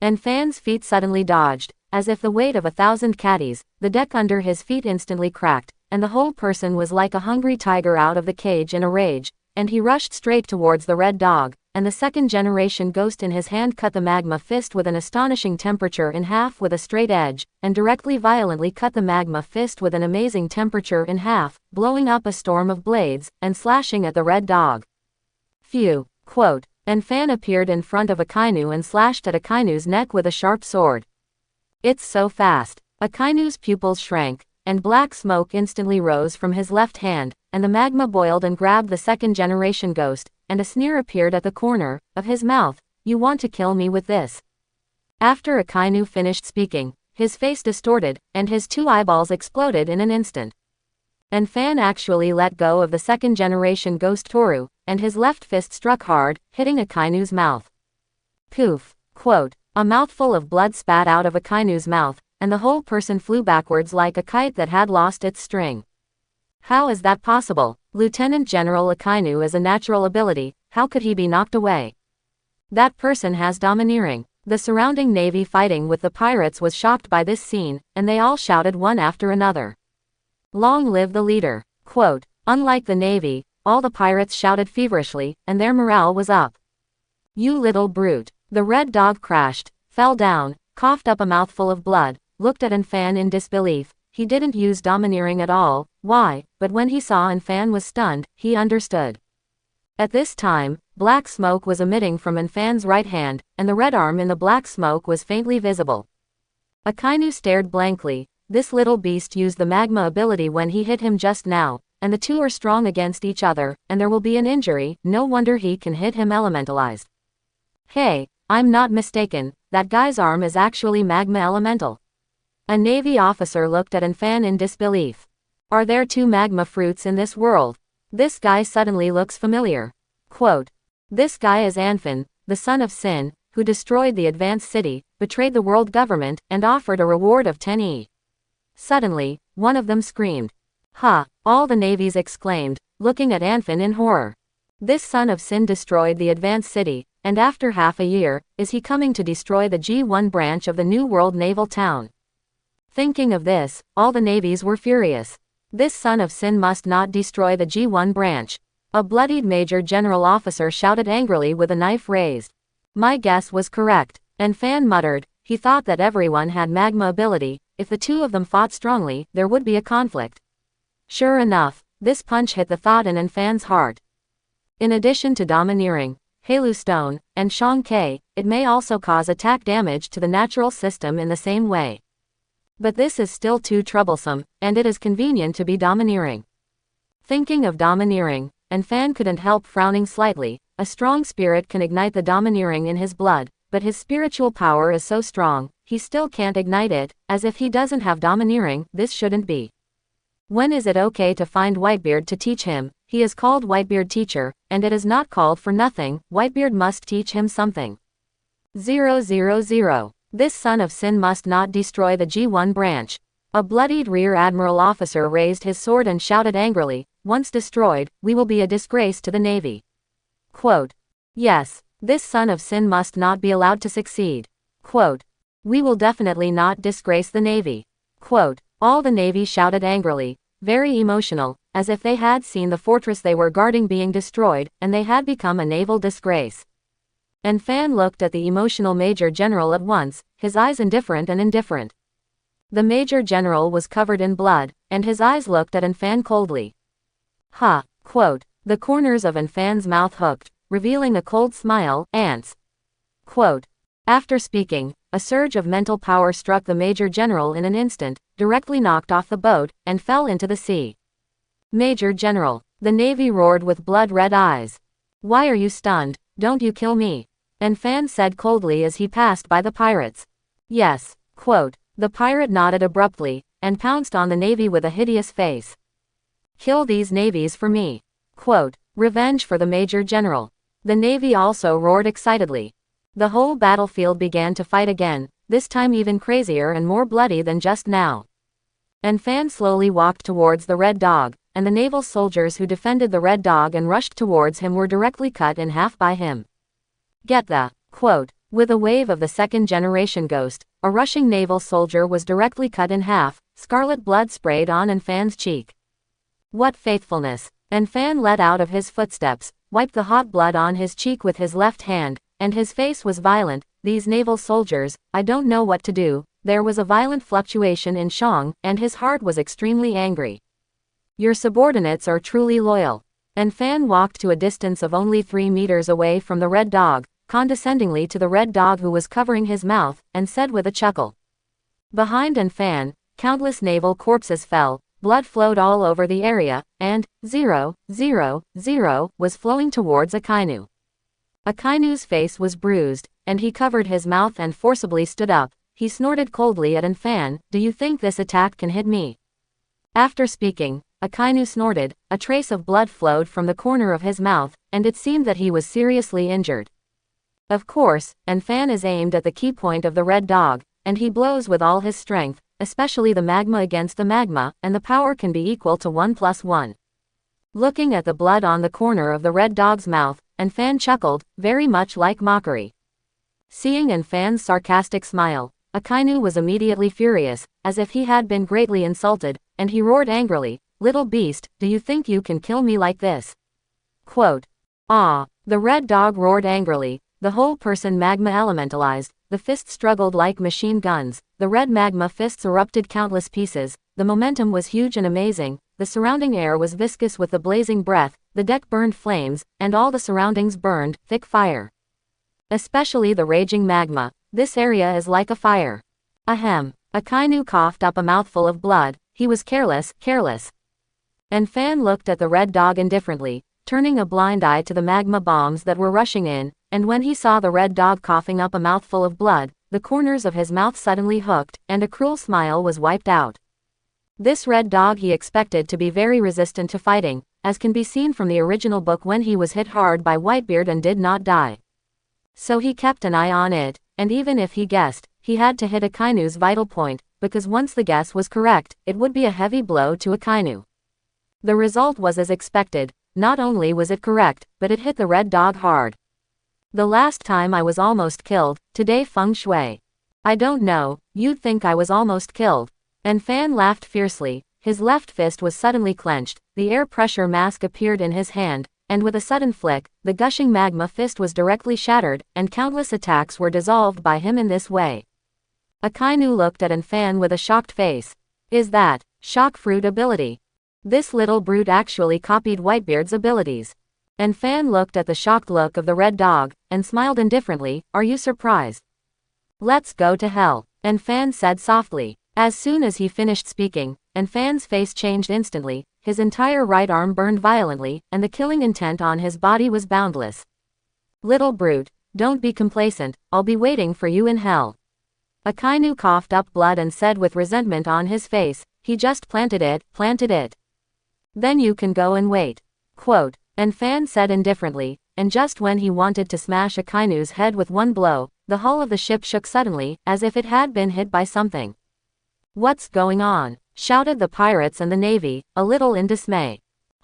Fan's feet suddenly dodged, as if the weight of 1,000 caddies, the deck under his feet instantly cracked, and the whole person was like a hungry tiger out of the cage in a rage, and he rushed straight towards the red dog, and the second-generation ghost in his hand cut the magma fist with an astonishing temperature in half with a straight edge, and directly violently cut the magma fist with an amazing temperature in half, blowing up a storm of blades, and slashing at the red dog. Phew. Quote. Fan appeared in front of Akainu and slashed at Akainu's neck with a sharp sword. It's so fast. Akainu's pupils shrank, and black smoke instantly rose from his left hand, and the magma boiled and grabbed the second-generation ghost, and a sneer appeared at the corner of his mouth. You want to kill me with this? After Akainu finished speaking, his face distorted, and his 2 eyeballs exploded in an instant. Fan actually let go of the second-generation ghost Toru, and his left fist struck hard, hitting Akainu's mouth. Poof. Quote. A mouthful of blood spat out of Akainu's mouth, and the whole person flew backwards like a kite that had lost its string. How is that possible? Lieutenant General Akainu is a natural ability, how could he be knocked away? That person has domineering. The surrounding navy fighting with the pirates was shocked by this scene, and they all shouted one after another. Long live the leader. Quote. Unlike the navy, all the pirates shouted feverishly, and their morale was up. You little brute. The red dog crashed, fell down, coughed up a mouthful of blood, looked at Fan in disbelief. He didn't use domineering at all. Why? But when he saw Fan was stunned, he understood. At this time, black smoke was emitting from Fan's right hand, and the red arm in the black smoke was faintly visible. Akainu stared blankly. This little beast used the magma ability when he hit him just now, and the 2 are strong against each other, and there will be an injury. No wonder he can hit him elementalized. Hey, I'm not mistaken, that guy's arm is actually magma elemental. A Navy officer looked at Fan in disbelief. Are there 2 magma fruits in this world? This guy suddenly looks familiar. Quote. This guy is Anfin, the son of Sin, who destroyed the advanced city, betrayed the world government, and offered a reward of 10E. Suddenly, one of them screamed. Ha! All the navies exclaimed, looking at Anfin in horror. This son of Sin destroyed the advanced city, and after half a year, is he coming to destroy the G1 branch of the New World naval town? Thinking of this, all the navies were furious. This son of Sin must not destroy the G1 branch. A bloodied major general officer shouted angrily with a knife raised. My guess was correct. And Fan muttered, he thought that everyone had magma ability, if the two of them fought strongly, there would be a conflict. Sure enough, this punch hit the thought in Fan's heart. In addition to domineering, Halu Stone, and Shang Ke, it may also cause attack damage to the natural system in the same way. But this is still too troublesome, and it is convenient to be domineering. Thinking of domineering, Fan couldn't help frowning slightly. A strong spirit can ignite the domineering in his blood, but his spiritual power is so strong, he still can't ignite it, as if he doesn't have domineering, this shouldn't be. When is it okay to find Whitebeard to teach him? He is called Whitebeard Teacher, and it is not called for nothing. Whitebeard must teach him something. 000. This son of sin must not destroy the G1 branch. A bloodied rear admiral officer raised his sword and shouted angrily, once destroyed, we will be a disgrace to the Navy. Quote. Yes, this son of sin must not be allowed to succeed. Quote. We will definitely not disgrace the Navy. Quote. All the Navy shouted angrily, very emotional, as if they had seen the fortress they were guarding being destroyed, and they had become a naval disgrace. And Fan looked at the emotional Major General at once, his eyes indifferent and indifferent. The Major General was covered in blood, and his eyes looked at Fan coldly. Ha! Quote. The corners of Fan's mouth hooked, revealing a cold smile, ants. Quote. After speaking, a surge of mental power struck the Major General in an instant, directly knocked off the boat, and fell into the sea. Major General. The Navy roared with blood-red eyes. Why are you stunned? Don't you kill me. Fan said coldly as he passed by the pirates. Yes. Quote. The pirate nodded abruptly, and pounced on the Navy with a hideous face. Kill these navies for me. Quote. Revenge for the Major General. The Navy also roared excitedly. The whole battlefield began to fight again, this time even crazier and more bloody than just now. Fan slowly walked towards the Red Dog, and the naval soldiers who defended the Red Dog and rushed towards him were directly cut in half by him. Get the. Quote. With a wave of the second-generation ghost, a rushing naval soldier was directly cut in half, scarlet blood sprayed on Fan's cheek. What faithfulness! Fan let out of his footsteps, wiped the hot blood on his cheek with his left hand, and his face was violent. These naval soldiers, I don't know what to do. There was a violent fluctuation in Shang, and his heart was extremely angry. Your subordinates are truly loyal. Fan walked to a distance of only 3 meters away from the Red Dog, condescendingly to the Red Dog who was covering his mouth, and said with a chuckle. Behind Fan, countless naval corpses fell, blood flowed all over the area, and 000 was flowing towards Akainu. Akainu's face was bruised, and he covered his mouth and forcibly stood up. He snorted coldly at Fan, do you think this attack can hit me? After speaking, Akainu snorted, a trace of blood flowed from the corner of his mouth, and it seemed that he was seriously injured. Of course, Fan is aimed at the key point of the Red Dog, and he blows with all his strength, especially the magma against the magma, and the power can be equal to 1 + 1. Looking at the blood on the corner of the Red Dog's mouth, Fan chuckled, very much like mockery. Seeing Fan's sarcastic smile, Akainu was immediately furious, as if he had been greatly insulted, and he roared angrily, little beast, do you think you can kill me like this? Quote. Ah! The Red Dog roared angrily, the whole person magma elementalized, the fists struggled like machine guns, the red magma fists erupted countless pieces, the momentum was huge and amazing, the surrounding air was viscous with the blazing breath, the deck burned flames, and all the surroundings burned, thick fire. Especially the raging magma, this area is like a fire. Ahem. Akainu coughed up a mouthful of blood, he was careless. Fan looked at the Red Dog indifferently, turning a blind eye to the magma bombs that were rushing in, and when he saw the Red Dog coughing up a mouthful of blood, the corners of his mouth suddenly hooked, and a cruel smile was wiped out. This Red Dog he expected to be very resistant to fighting, as can be seen from the original book when he was hit hard by Whitebeard and did not die. So he kept an eye on it, and even if he guessed, he had to hit Akainu's vital point, because once the guess was correct, it would be a heavy blow to Akainu. The result was as expected, not only was it correct, but it hit the Red Dog hard. The last time I was almost killed, today feng shui. I don't know, you'd think I was almost killed. Fan laughed fiercely, his left fist was suddenly clenched, the air pressure mask appeared in his hand, and with a sudden flick, the gushing magma fist was directly shattered, and countless attacks were dissolved by him in this way. Akainu looked at Anfan with a shocked face. Is that shock fruit ability? This little brute actually copied Whitebeard's abilities. Anfan looked at the shocked look of the red dog, and smiled indifferently. Are you surprised? Let's go to hell, Anfan said softly. As soon as he finished speaking, Anfan's face changed instantly, his entire right arm burned violently, and the killing intent on his body was boundless. Little brute, don't be complacent, I'll be waiting for you in hell. Akainu coughed up blood and said with resentment on his face, he just planted it. Then you can go and wait. Quote, Anfan said indifferently, and just when he wanted to smash Akainu's head with one blow, the hull of the ship shook suddenly, as if it had been hit by something. What's going on? Shouted the pirates and the navy, a little in dismay.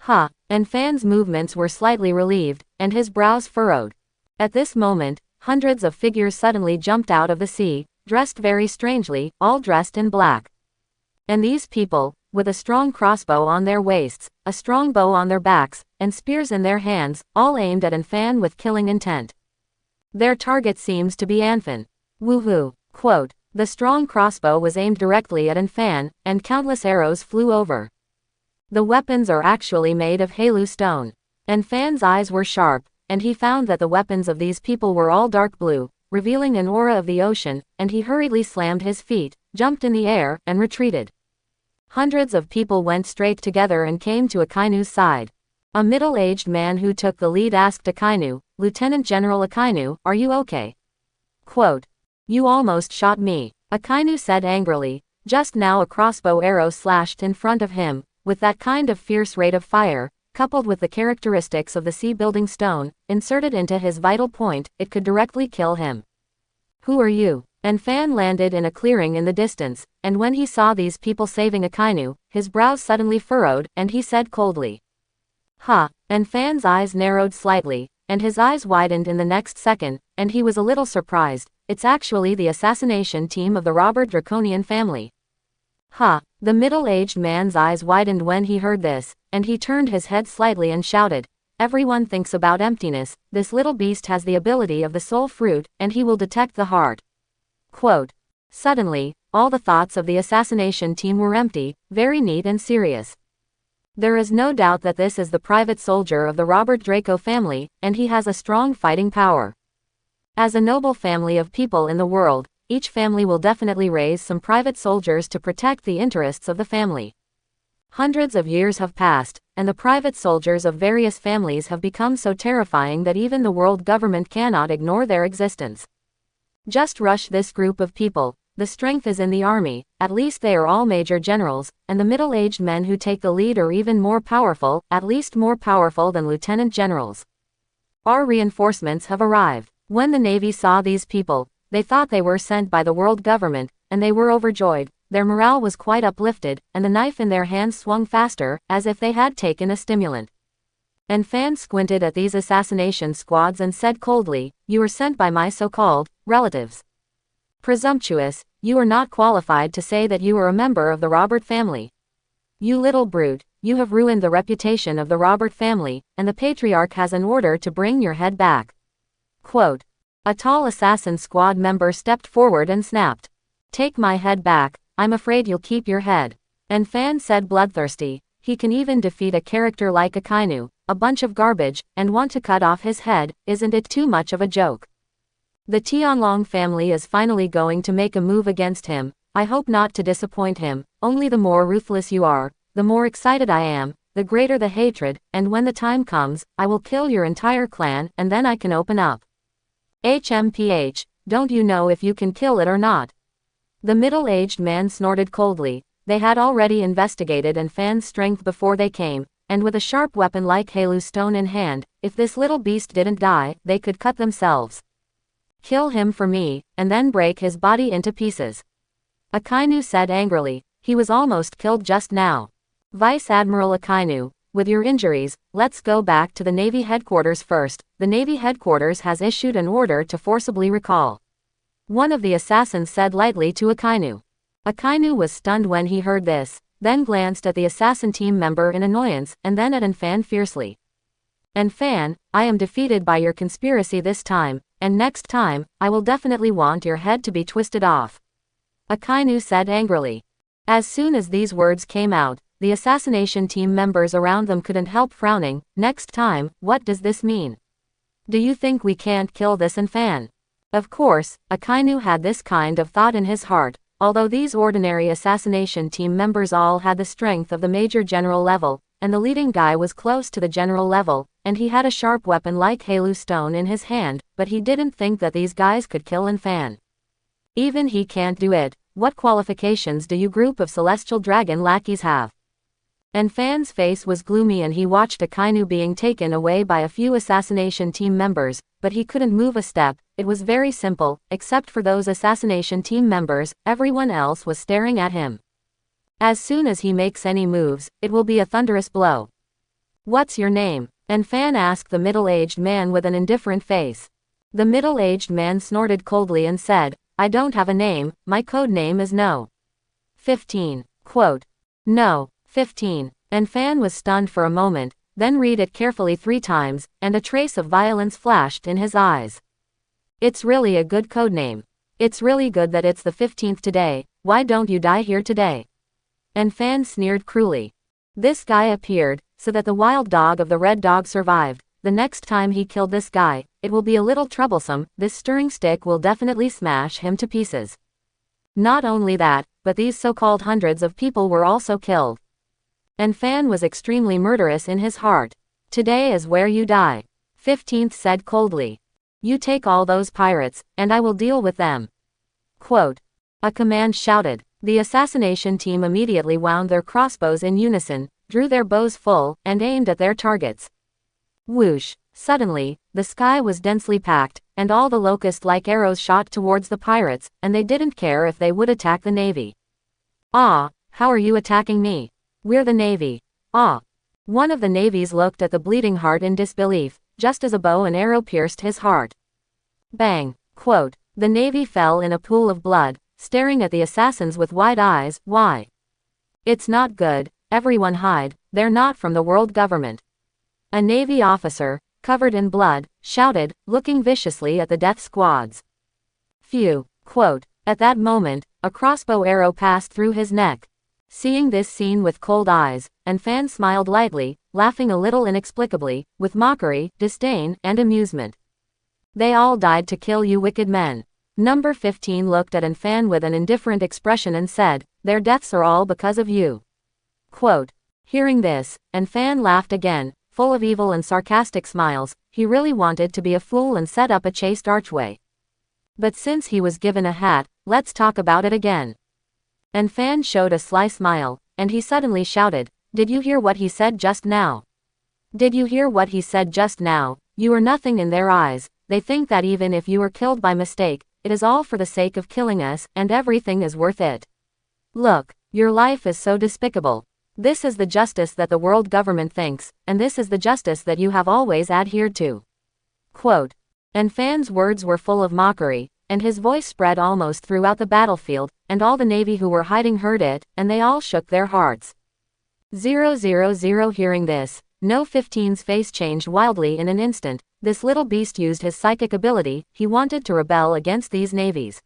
Anfan's movements were slightly relieved, and his brows furrowed. At this moment, hundreds of figures suddenly jumped out of the sea, dressed very strangely, all dressed in black. And these people, with a strong crossbow on their waists, a strong bow on their backs, and spears in their hands, all aimed at Anfan with killing intent. Their target seems to be Anfan. Woohoo! Quote, the strong crossbow was aimed directly at Anfan, and countless arrows flew over. The weapons are actually made of Halu stone. Anfan's eyes were sharp, and he found that the weapons of these people were all dark blue, revealing an aura of the ocean, and he hurriedly slammed his feet, jumped in the air, and retreated. Hundreds of people went straight together and came to Akainu's side. A middle-aged man who took the lead asked Akainu, Lieutenant General Akainu, are you okay? Quote, you almost shot me, Akainu said angrily. Just now a crossbow arrow slashed in front of him, with that kind of fierce rate of fire, coupled with the characteristics of the sea-building stone, inserted into his vital point, it could directly kill him. Who are you? Anfan landed in a clearing in the distance, and when he saw these people saving Akainu, his brows suddenly furrowed, and he said coldly. Anfan's eyes narrowed slightly, and his eyes widened in the next second, and he was a little surprised. It's actually the assassination team of the Robert Draconian family. The middle-aged man's eyes widened when he heard this, and he turned his head slightly and shouted, everyone thinks about emptiness, this little beast has the ability of the soul fruit, and he will detect the heart. Quote, suddenly, all the thoughts of the assassination team were empty, very neat and serious. There is no doubt that this is the private soldier of the Robert Draco family, and he has a strong fighting power. As a noble family of people in the world, each family will definitely raise some private soldiers to protect the interests of the family. Hundreds of years have passed, and the private soldiers of various families have become so terrifying that even the world government cannot ignore their existence. Just rush this group of people, the strength is in the army, at least they are all major generals, and the middle-aged men who take the lead are even more powerful, at least more powerful than lieutenant generals. Our reinforcements have arrived. When the Navy saw these people, they thought they were sent by the world government, and they were overjoyed. Their morale was quite uplifted, and the knife in their hands swung faster, as if they had taken a stimulant. Anfan squinted at these assassination squads and said coldly, you were sent by my so-called relatives. Presumptuous, you are not qualified to say that you are a member of the Robert family. You little brute, you have ruined the reputation of the Robert family, and the patriarch has an order to bring your head back. Quote, a tall assassin squad member stepped forward and snapped. Take my head back, I'm afraid you'll keep your head. Anfan said bloodthirsty, he can even defeat a character like Akainu, a bunch of garbage, and want to cut off his head, isn't it too much of a joke? The Tianlong family is finally going to make a move against him, I hope not to disappoint him, only the more ruthless you are, the more excited I am, the greater the hatred, and when the time comes, I will kill your entire clan, and then I can open up. HMPH, don't you know if you can kill it or not? The middle-aged man snorted coldly. They had already investigated Anfan's strength before they came, and with a sharp weapon like Halu stone in hand, if this little beast didn't die, they could cut themselves. Kill him for me, and then break his body into pieces. Akainu said angrily, he was almost killed just now. Vice Admiral Akainu, with your injuries, let's go back to the Navy headquarters first. The Navy headquarters has issued an order to forcibly recall. One of the assassins said lightly to Akainu. Akainu was stunned when he heard this, then glanced at the assassin team member in annoyance, and then at Anfan fiercely. And Fan, I am defeated by your conspiracy this time, and next time, I will definitely want your head to be twisted off. Akainu said angrily. As soon as these words came out, the assassination team members around them couldn't help frowning. Next time, what does this mean? Do you think we can't kill this Fan? Of course, Akainu had this kind of thought in his heart, although these ordinary assassination team members all had the strength of the major general level, and the leading guy was close to the general level, and he had a sharp weapon like Halu Stone in his hand, but he didn't think that these guys could kill Fan. Even he can't do it. What qualifications do you group of celestial dragon lackeys have? Fan's face was gloomy and he watched Akainu being taken away by a few assassination team members, but he couldn't move a step. It was very simple, except for those assassination team members, everyone else was staring at him. As soon as he makes any moves, it will be a thunderous blow. What's your name? Fan asked the middle-aged man with an indifferent face. The middle-aged man snorted coldly and said, I don't have a name, my code name is No. 15. Quote. No. 15. Fan was stunned for a moment, then read it carefully 3 times, and a trace of violence flashed in his eyes. It's really a good codename. It's really good that it's the 15th today. Why don't you die here today? Fan sneered cruelly. This guy appeared, so that the wild dog of the red dog survived. The next time he killed this guy, it will be a little troublesome. This stirring stick will definitely smash him to pieces. Not only that, but these so-called hundreds of people were also killed. Fan was extremely murderous in his heart. Today is where you die. 15th said coldly. You take all those pirates, and I will deal with them. Quote. A command shouted. The assassination team immediately wound their crossbows in unison, drew their bows full, and aimed at their targets. Whoosh! Suddenly, the sky was densely packed, and all the locust-like arrows shot towards the pirates, and they didn't care if they would attack the navy. Ah, how are you attacking me? We're the navy. Ah. One of the navies looked at the bleeding heart in disbelief, just as a bow and arrow pierced his heart. Bang! Quote. The navy fell in a pool of blood, staring at the assassins with wide eyes. Why? It's not good. Everyone hide, they're not from the world government. A navy officer, covered in blood, shouted, looking viciously at the death squads. Phew. Quote. At that moment, a crossbow arrow passed through his neck. Seeing this scene with cold eyes, Fan smiled lightly, laughing a little inexplicably, with mockery, disdain, and amusement. They all died to kill you wicked men. Number 15 looked at Fan with an indifferent expression and said, their deaths are all because of you. Quote. Hearing this, Fan laughed again, full of evil and sarcastic smiles. He really wanted to be a fool and set up a chaste archway. But since he was given a hat, let's talk about it again. Fan showed a sly smile, and he suddenly shouted, did you hear what he said just now? Did you hear what he said just now? You are nothing in their eyes. They think that even if you were killed by mistake, it is all for the sake of killing us, and everything is worth it. Look, your life is so despicable. This is the justice that the world government thinks, and this is the justice that you have always adhered to. Quote. Fan's words were full of mockery, and his voice spread almost throughout the battlefield, and all the navy who were hiding heard it, and they all shook their hearts. 000 Hearing this, No 15's face changed wildly in an instant. This little beast used his psychic ability. He wanted to rebel against these navies.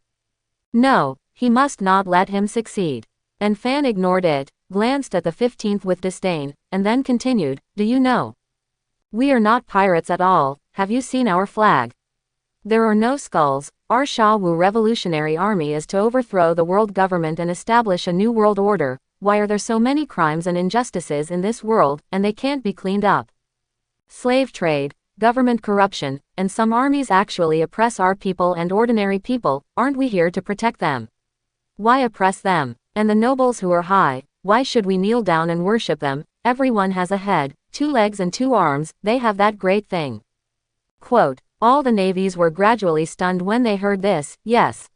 No, he must not let him succeed. Fan ignored it, glanced at the 15th with disdain, and then continued, do you know? We are not pirates at all. Have you seen our flag? There are no skulls. Our Sha Wu Revolutionary Army is to overthrow the world government and establish a new world order. Why are there so many crimes and injustices in this world, and they can't be cleaned up? Slave trade, government corruption, and some armies actually oppress our people and ordinary people. Aren't we here to protect them? Why oppress them? And the nobles who are high, why should we kneel down and worship them? Everyone has a head, 2 legs and 2 arms. They have that great thing. Quote. All the navies were gradually stunned when they heard this. Yes.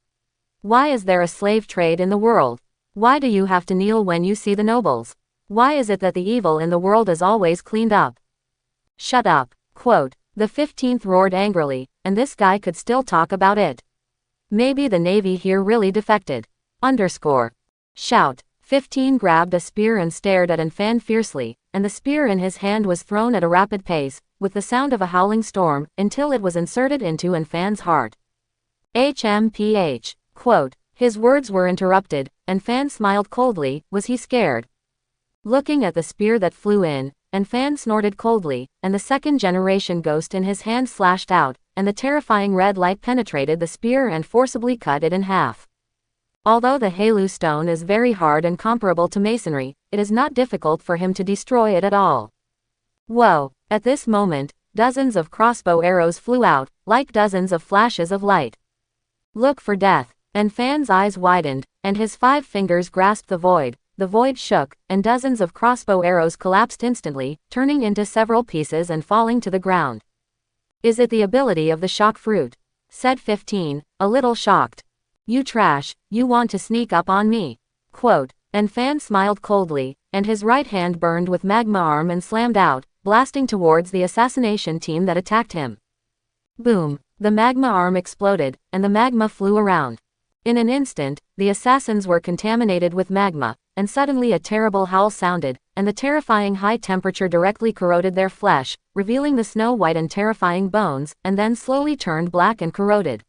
Why is there a slave trade in the world? Why do you have to kneel when you see the nobles? Why is it that the evil in the world is always cleaned up? Shut up. Quote. The 15th roared angrily, and this guy could still talk about it. Maybe the navy here really defected. Underscore. Shout. 15 grabbed a spear and stared at Fan fiercely. and the spear in his hand was thrown at a rapid pace, with the sound of a howling storm, until it was inserted into An Fan's heart. HMPH. Quote. His words were interrupted, and Fan smiled coldly. Was he scared? Looking at the spear that flew in, and Fan snorted coldly, and the second-generation ghost in his hand slashed out, and the terrifying red light penetrated the spear and forcibly cut it in half. Although the Helu stone is very hard and comparable to masonry, it is not difficult for him to destroy it at all. Whoa! At this moment, dozens of crossbow arrows flew out, like dozens of flashes of light. Look for death. And Fan's eyes widened, and his 5 fingers grasped the void shook, and dozens of crossbow arrows collapsed instantly, turning into several pieces and falling to the ground. Is it the ability of the shock fruit? Said 15, a little shocked. You trash, you want to sneak up on me. Quote. And Fan smiled coldly, and his right hand burned with magma arm and slammed out, blasting towards the assassination team that attacked him. Boom! The magma arm exploded, and the magma flew around. In an instant, the assassins were contaminated with magma, and suddenly a terrible howl sounded, and the terrifying high temperature directly corroded their flesh, revealing the snow-white and terrifying bones, and then slowly turned black and corroded.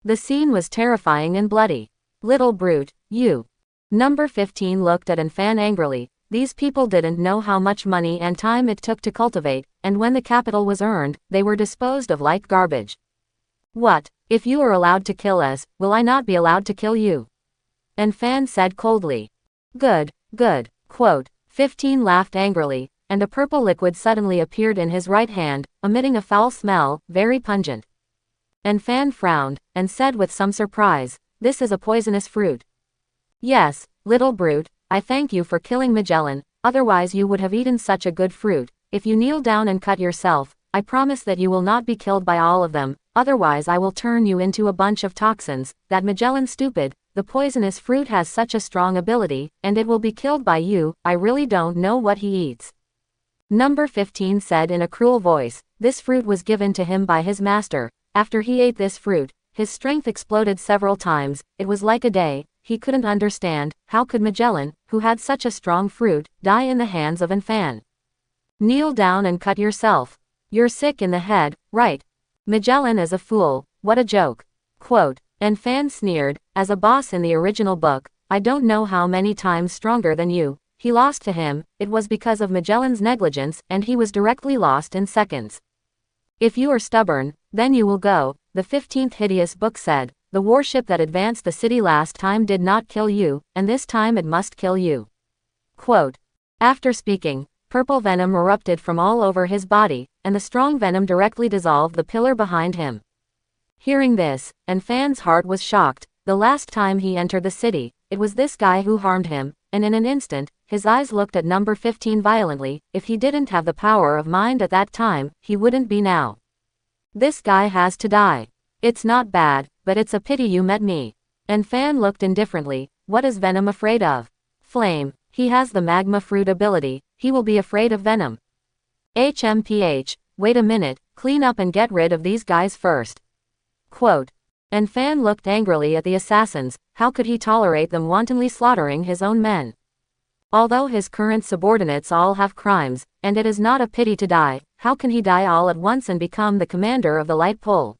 The scene was terrifying and bloody. Little brute, you. Number 15 looked at An Fan angrily. These people didn't know how much money and time it took to cultivate, and when the capital was earned, they were disposed of like garbage. What? If you are allowed to kill us, will I not be allowed to kill you? An Fan said coldly. Good, good. Quote. 15 laughed angrily, and a purple liquid suddenly appeared in his right hand, emitting a foul smell, very pungent. An Fan frowned, and said with some surprise, this is a poisonous fruit. Yes, little brute, I thank you for killing Magellan, otherwise you would have eaten such a good fruit. If you kneel down and cut yourself, I promise that you will not be killed by all of them, otherwise I will turn you into a bunch of toxins. That Magellan stupid, the poisonous fruit has such a strong ability, and it will be killed by you. I really don't know what he eats. Number 15 said in a cruel voice, this fruit was given to him by his master. After he ate this fruit, his strength exploded several times. It was like a day. He couldn't understand, how could Magellan, who had such a strong fruit, die in the hands of An Fan? Kneel down and cut yourself. You're sick in the head, right? Magellan is a fool, what a joke. Quote. An Fan sneered, as a boss in the original book, I don't know how many times stronger than you. He lost to him, it was because of Magellan's negligence, and he was directly lost in seconds. If you are stubborn, then you will go, the 15th hideous book said. The warship that advanced the city last time did not kill you, and this time it must kill you. Quote. After speaking, purple venom erupted from all over his body, and the strong venom directly dissolved the pillar behind him. Hearing this, An Fan's heart was shocked. The last time he entered the city, it was this guy who harmed him, and in an instant, his eyes looked at number 15 violently. If he didn't have the power of mind at that time, he wouldn't be now. This guy has to die. It's not bad, but it's a pity you met me. An Fan looked indifferently. What is Venom afraid of? Flame. He has the magma fruit ability. He will be afraid of Venom. HMPH. Wait a minute, clean up and get rid of these guys first. Quote. An Fan looked angrily at the assassins. How could he tolerate them wantonly slaughtering his own men? Although his current subordinates all have crimes, and it is not a pity to die, how can he die all at once and become the commander of the light pole?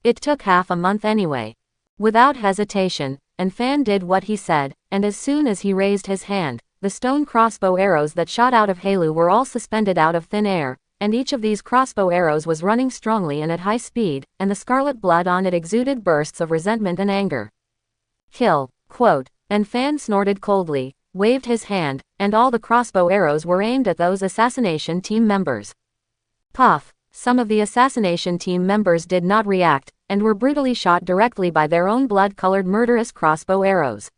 It took half a month anyway. Without hesitation, An Fan did what he said, and as soon as he raised his hand, the stone crossbow arrows that shot out of Helu were all suspended out of thin air, and each of these crossbow arrows was running strongly and at high speed, and the scarlet blood on it exuded bursts of resentment and anger. Kill. Quote. An Fan snorted coldly, waved his hand, and all the crossbow arrows were aimed at those assassination team members. Puff. Some of the assassination team members did not react, and were brutally shot directly by their own blood-colored murderous crossbow arrows.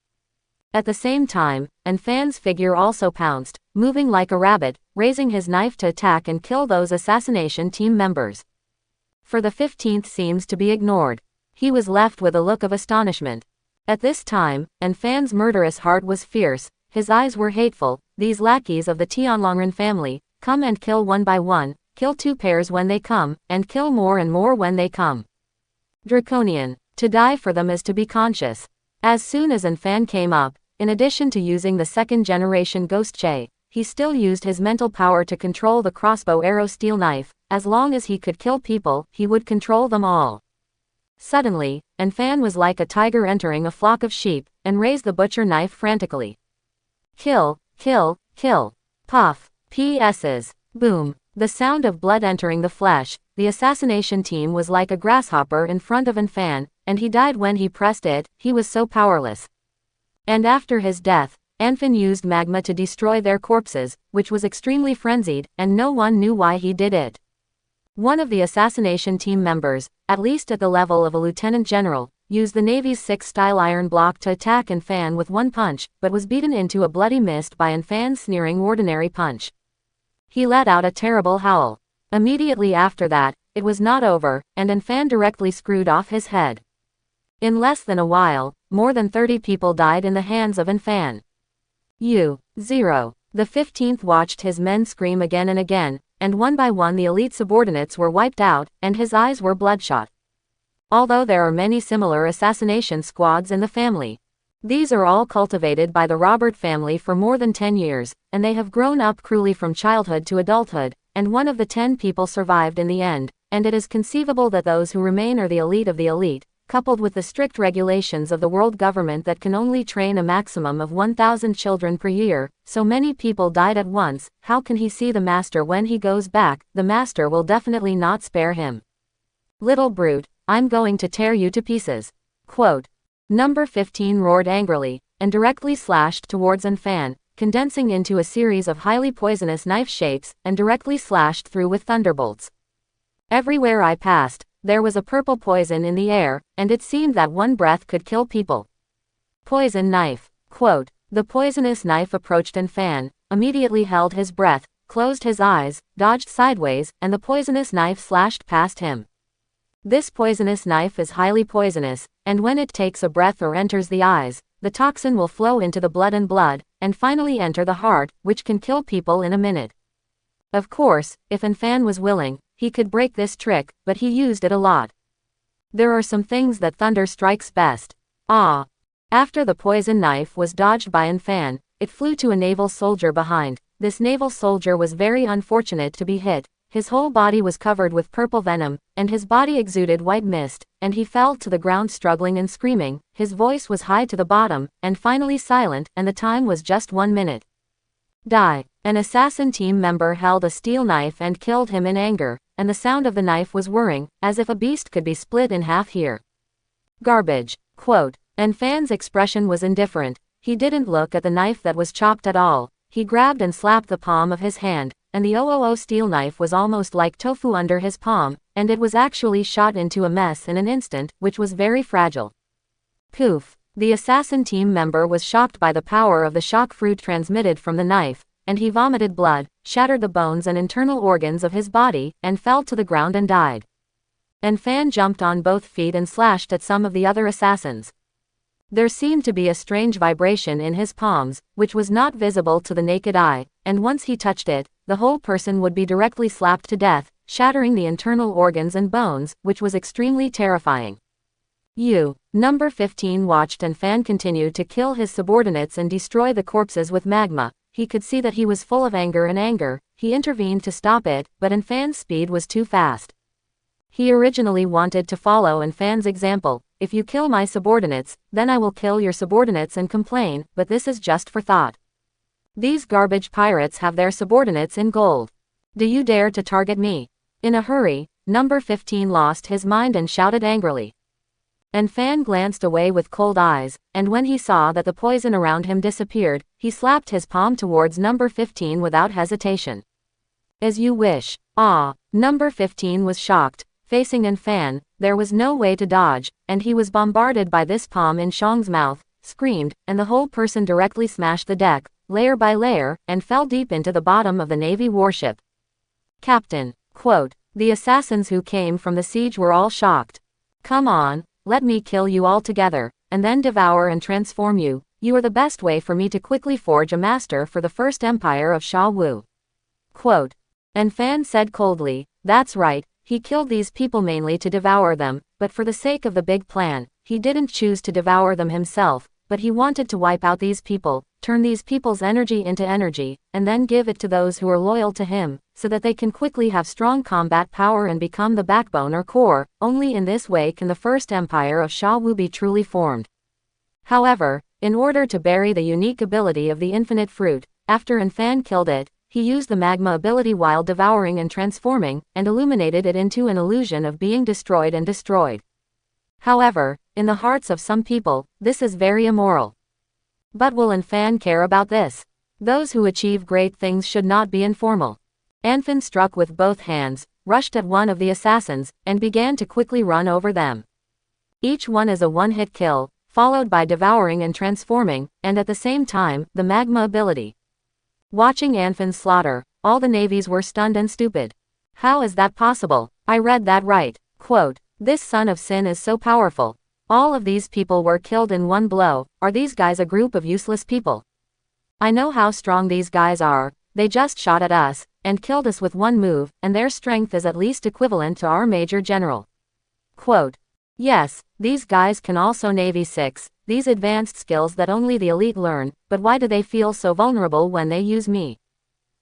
At the same time, An Fan's figure also pounced, moving like a rabbit, raising his knife to attack and kill those assassination team members. For the 15th seems to be ignored. He was left with a look of astonishment. At this time, An Fan's murderous heart was fierce, his eyes were hateful. These lackeys of the Tianlongren family, come and kill one by one, kill 2 pairs when they come, and kill more and more when they come. Draconian. To die for them is to be conscious. As soon as An Fan came up, in addition to using the second-generation Ghost Che, he still used his mental power to control the crossbow arrow steel knife. As long as he could kill people, he would control them all. Suddenly, Anfan was like a tiger entering a flock of sheep, and raised the butcher knife frantically. Kill, kill, kill. Puff. PS's. Boom. The sound of blood entering the flesh. The assassination team was like a grasshopper in front of Anfan, and he died when he pressed it. He was so powerless. And after his death, Anfan used magma to destroy their corpses, which was extremely frenzied, and no one knew why he did it. One of the assassination team members, at least at the level of a lieutenant general, used the Navy's 6-style iron block to attack Anfan with one punch, but was beaten into a bloody mist by Anfan's sneering ordinary punch. He let out a terrible howl. Immediately after that, it was not over, and Anfan directly screwed off his head. In less than a while, more than 30 people died in the hands of Anfan. U-0. The 15th watched his men scream again and again, and one by one the elite subordinates were wiped out, and his eyes were bloodshot. Although there are many similar assassination squads in the family, these are all cultivated by the Robert family for more than 10 years, and they have grown up cruelly from childhood to adulthood, and one of the 10 people survived in the end, and it is conceivable that those who remain are the elite of the elite, coupled with the strict regulations of the world government that can only train a maximum of 1,000 children per year. So many people died at once. How can he see the master when he goes back? The master will definitely not spare him. Little brute, I'm going to tear you to pieces. Quote. Number 15 roared angrily, and directly slashed towards Anfan, condensing into a series of highly poisonous knife shapes, and directly slashed through with thunderbolts. Everywhere I passed, there was a purple poison in the air, and it seemed that one breath could kill people. Poison knife. Quote. The poisonous knife approached Anfan, immediately held his breath, closed his eyes, dodged sideways, and the poisonous knife slashed past him. This poisonous knife is highly poisonous, and when it takes a breath or enters the eyes, the toxin will flow into the blood, and finally enter the heart, which can kill people in a minute. Of course, if Anfan was willing, he could break this trick, but he used it a lot. There are some things that thunder strikes best. Ah! After the poison knife was dodged by Anfan, it flew to a naval soldier behind. This naval soldier was very unfortunate to be hit. His whole body was covered with purple venom, and his body exuded white mist, and he fell to the ground struggling and screaming. His voice was high to the bottom, and finally silent, and the time was just 1 minute. Die. An assassin team member held a steel knife and killed him in anger, and the sound of the knife was whirring, as if a beast could be split in half here. Garbage. Quote. Anfan's expression was indifferent. He didn't look at the knife that was chopped at all. He grabbed and slapped the palm of his hand, and the OOO steel knife was almost like tofu under his palm, and it was actually shot into a mess in an instant, which was very fragile. Poof. The assassin team member was shocked by the power of the shock fruit transmitted from the knife, and he vomited blood, shattered the bones and internal organs of his body, and fell to the ground and died. Anfan jumped on both feet and slashed at some of the other assassins. There seemed to be a strange vibration in his palms, which was not visible to the naked eye, and once he touched it, the whole person would be directly slapped to death, shattering the internal organs and bones, which was extremely terrifying. Number 15 watched Anfan continue to kill his subordinates and destroy the corpses with magma. He could see that he was full of anger. He intervened to stop it, but Anfan's speed was too fast. He originally wanted to follow Anfan's example. If you kill my subordinates, then I will kill your subordinates and complain, but this is just for thought. These garbage pirates have their subordinates in gold. Do you dare to target me? In a hurry, number 15 lost his mind and shouted angrily. Anfan glanced away with cold eyes, and when he saw that the poison around him disappeared, he slapped his palm towards number 15 without hesitation. As you wish. Ah! Number 15 was shocked. Facing Anfan, there was no way to dodge, and he was bombarded by this palm in Shang's mouth, screamed, and the whole person directly smashed the deck, layer by layer, and fell deep into the bottom of the Navy warship. Captain. Quote. The assassins who came from the siege were all shocked. Come on, let me kill you all together, and then devour and transform you. You are the best way for me to quickly forge a master for the first empire of Sha Wu. Quote. Anfan said coldly, that's right. He killed these people mainly to devour them, but for the sake of the big plan, he didn't choose to devour them himself, but he wanted to wipe out these people, turn these people's energy into energy, and then give it to those who are loyal to him, so that they can quickly have strong combat power and become the backbone or core. Only in this way can the first empire of Sha Wu be truly formed. However, in order to bury the unique ability of the infinite fruit, after Anfan killed it, he used the magma ability while devouring and transforming, and illuminated it into an illusion of being destroyed and destroyed. However, in the hearts of some people, this is very immoral. But will Anfan care about this? Those who achieve great things should not be informal. Anfan struck with both hands, rushed at one of the assassins, and began to quickly run over them. Each one is a one-hit kill, followed by devouring and transforming, and at the same time, the magma ability. Watching Anfan's slaughter, all the navies were stunned and stupid. How is that possible? I read that right. Quote, "This son of Sin is so powerful. All of these people were killed in one blow. Are these guys a group of useless people? I know how strong these guys are. They just shot at us, and killed us with one move, and their strength is at least equivalent to our Major General." Quote, "Yes, these guys can also Navy 6, these advanced skills that only the elite learn, but why do they feel so vulnerable when they use me?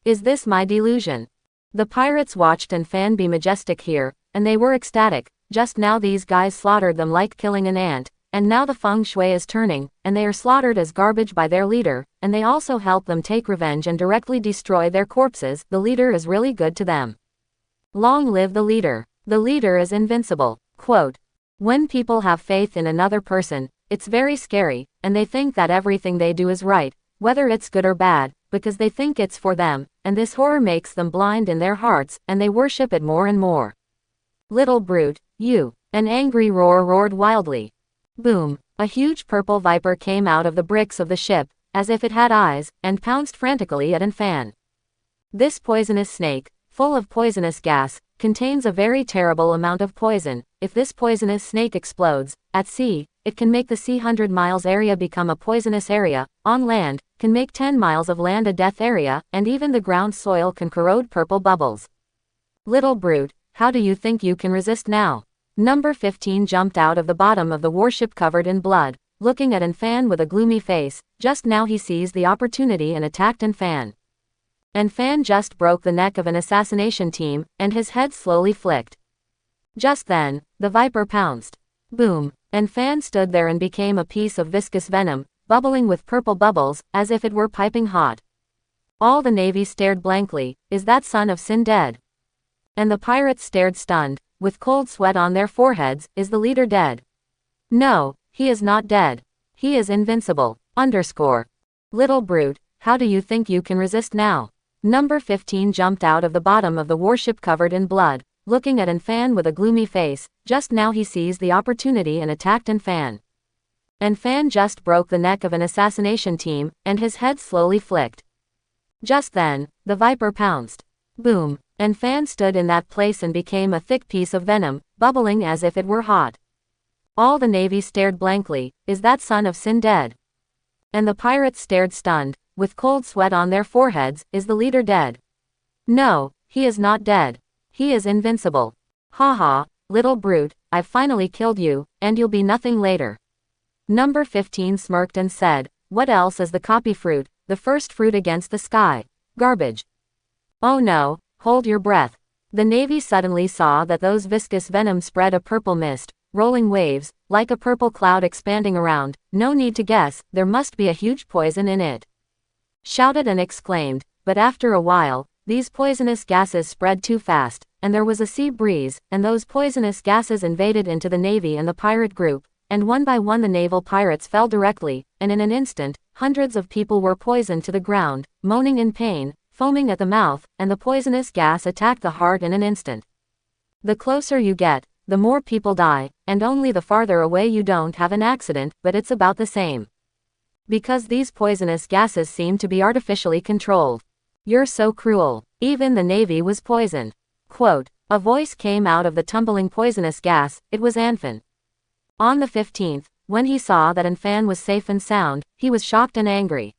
Is this my delusion?" The pirates watched Anfan be majestic here, and they were ecstatic. Just now these guys slaughtered them like killing an ant, and now the feng shui is turning, and they are slaughtered as garbage by their leader, and they also help them take revenge and directly destroy their corpses. The leader is really good to them. Long live the leader. The leader is invincible. Quote, "When people have faith in another person, it's very scary, and they think that everything they do is right, whether it's good or bad, because they think it's for them, and this horror makes them blind in their hearts, and they worship it more and more. Little brute, you!" An angry roar roared wildly. Boom! A huge purple viper came out of the bricks of the ship, as if it had eyes, and pounced frantically at Anfan. This poisonous snake, full of poisonous gas, contains a very terrible amount of poison. If this poisonous snake explodes, at sea, it can make the sea 100 miles area become a poisonous area, on land, can make 10 miles of land a death area, and even the ground soil can corrode purple bubbles. Little brute, how do you think you can resist now? Number 15 jumped out of the bottom of the warship covered in blood, looking at Anfan with a gloomy face. Just now he seized the opportunity and attacked Anfan. Anfan just broke the neck of an assassination team, and his head slowly flicked. Just then, the viper pounced. Boom! Anfan stood there and became a piece of viscous venom, bubbling with purple bubbles, as if it were piping hot. All the navy stared blankly. Is that son of Sin dead? And the pirates stared stunned, with cold sweat on their foreheads. Is the leader dead? No, he is not dead. He is invincible. Little brute, how do you think you can resist now? Number 15 jumped out of the bottom of the warship covered in blood, looking at Anfan with a gloomy face. Just now he seized the opportunity and attacked Anfan. Anfan just broke the neck of an assassination team, and his head slowly flicked. Just then, the viper pounced. Boom! Anfan stood in that place and became a thick piece of venom, bubbling as if it were hot. All the navy stared blankly. Is that son of Sin dead? And the pirates stared stunned, with cold sweat on their foreheads. Is the leader dead? No, he is not dead. He is invincible. Ha ha, little brute, I've finally killed you, and you'll be nothing later. Number 15 smirked and said, what else is the copy fruit, the first fruit against the sky? Garbage. Oh no, hold your breath. The navy suddenly saw that those viscous venom spread a purple mist, rolling waves, like a purple cloud expanding around. No need to guess, there must be a huge poison in it. Shouted and exclaimed, but after a while, these poisonous gases spread too fast, and there was a sea breeze, and those poisonous gases invaded into the navy and the pirate group, and one by one the naval pirates fell directly, and in an instant, hundreds of people were poisoned to the ground, moaning in pain, foaming at the mouth, and the poisonous gas attacked the heart in an instant. The closer you get, the more people die, and only the farther away you don't have an accident, but it's about the same. Because these poisonous gases seem to be artificially controlled. You're so cruel. Even the navy was poisoned. Quote, a voice came out of the tumbling poisonous gas. It was Anfan. On the 15th, when he saw that Anfan was safe and sound, he was shocked and angry.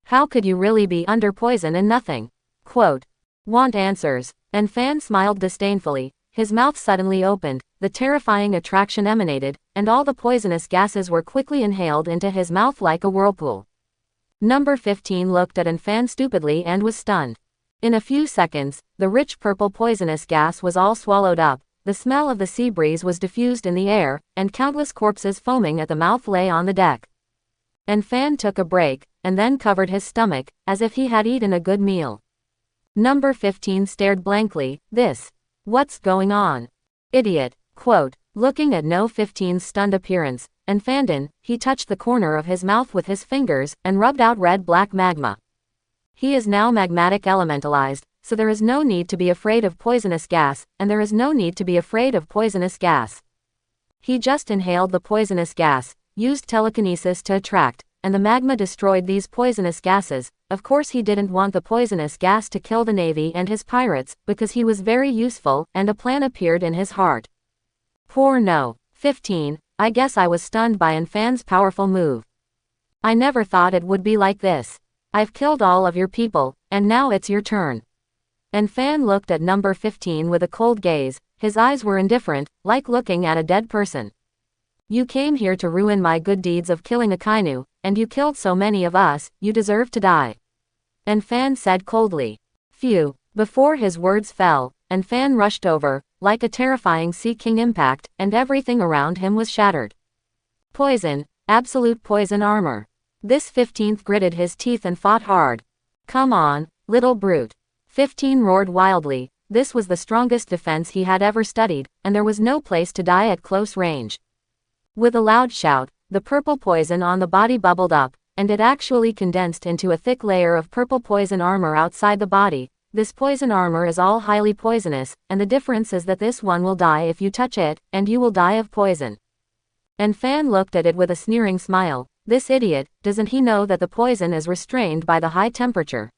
How could you really be under poison and nothing? Quote, want answers. Anfan smiled disdainfully. His mouth suddenly opened, the terrifying attraction emanated, and all the poisonous gases were quickly inhaled into his mouth like a whirlpool. Number 15 looked at Anfan stupidly and was stunned. In a few seconds, the rich purple poisonous gas was all swallowed up, the smell of the sea breeze was diffused in the air, and countless corpses foaming at the mouth lay on the deck. Anfan took a break, and then covered his stomach, as if he had eaten a good meal. Number 15 stared blankly. What's going on? Idiot. Quote. Looking at No. 15's stunned appearance, Anfandin, he touched the corner of his mouth with his fingers, and rubbed out red-black magma. He is now magmatic elementalized, so there is no need to be afraid of poisonous gas, and there is no need to be afraid of poisonous gas. He just inhaled the poisonous gas, used telekinesis to attract, and the magma destroyed these poisonous gases. Of course he didn't want the poisonous gas to kill the Navy and his pirates, because he was very useful, and a plan appeared in his heart. Poor No. 15, I guess I was stunned by Anfan's powerful move. I never thought it would be like this. I've killed all of your people, and now it's your turn. Anfan looked at Number 15 with a cold gaze, his eyes were indifferent, like looking at a dead person. You came here to ruin my good deeds of killing Akainu, and you killed so many of us, you deserve to die. Anfan said coldly. Phew. Before his words fell, Anfan rushed over, like a terrifying Sea King impact, and everything around him was shattered. Poison, absolute poison armor. This 15th gritted his teeth and fought hard. Come on, little brute. 15 roared wildly. This was the strongest defense he had ever studied, and there was no place to die at close range. With a loud shout, the purple poison on the body bubbled up, and it actually condensed into a thick layer of purple poison armor outside the body. This poison armor is all highly poisonous, and the difference is that this one will die if you touch it, and you will die of poison. Anfan looked at it with a sneering smile. This idiot, doesn't he know that the poison is restrained by the high temperature?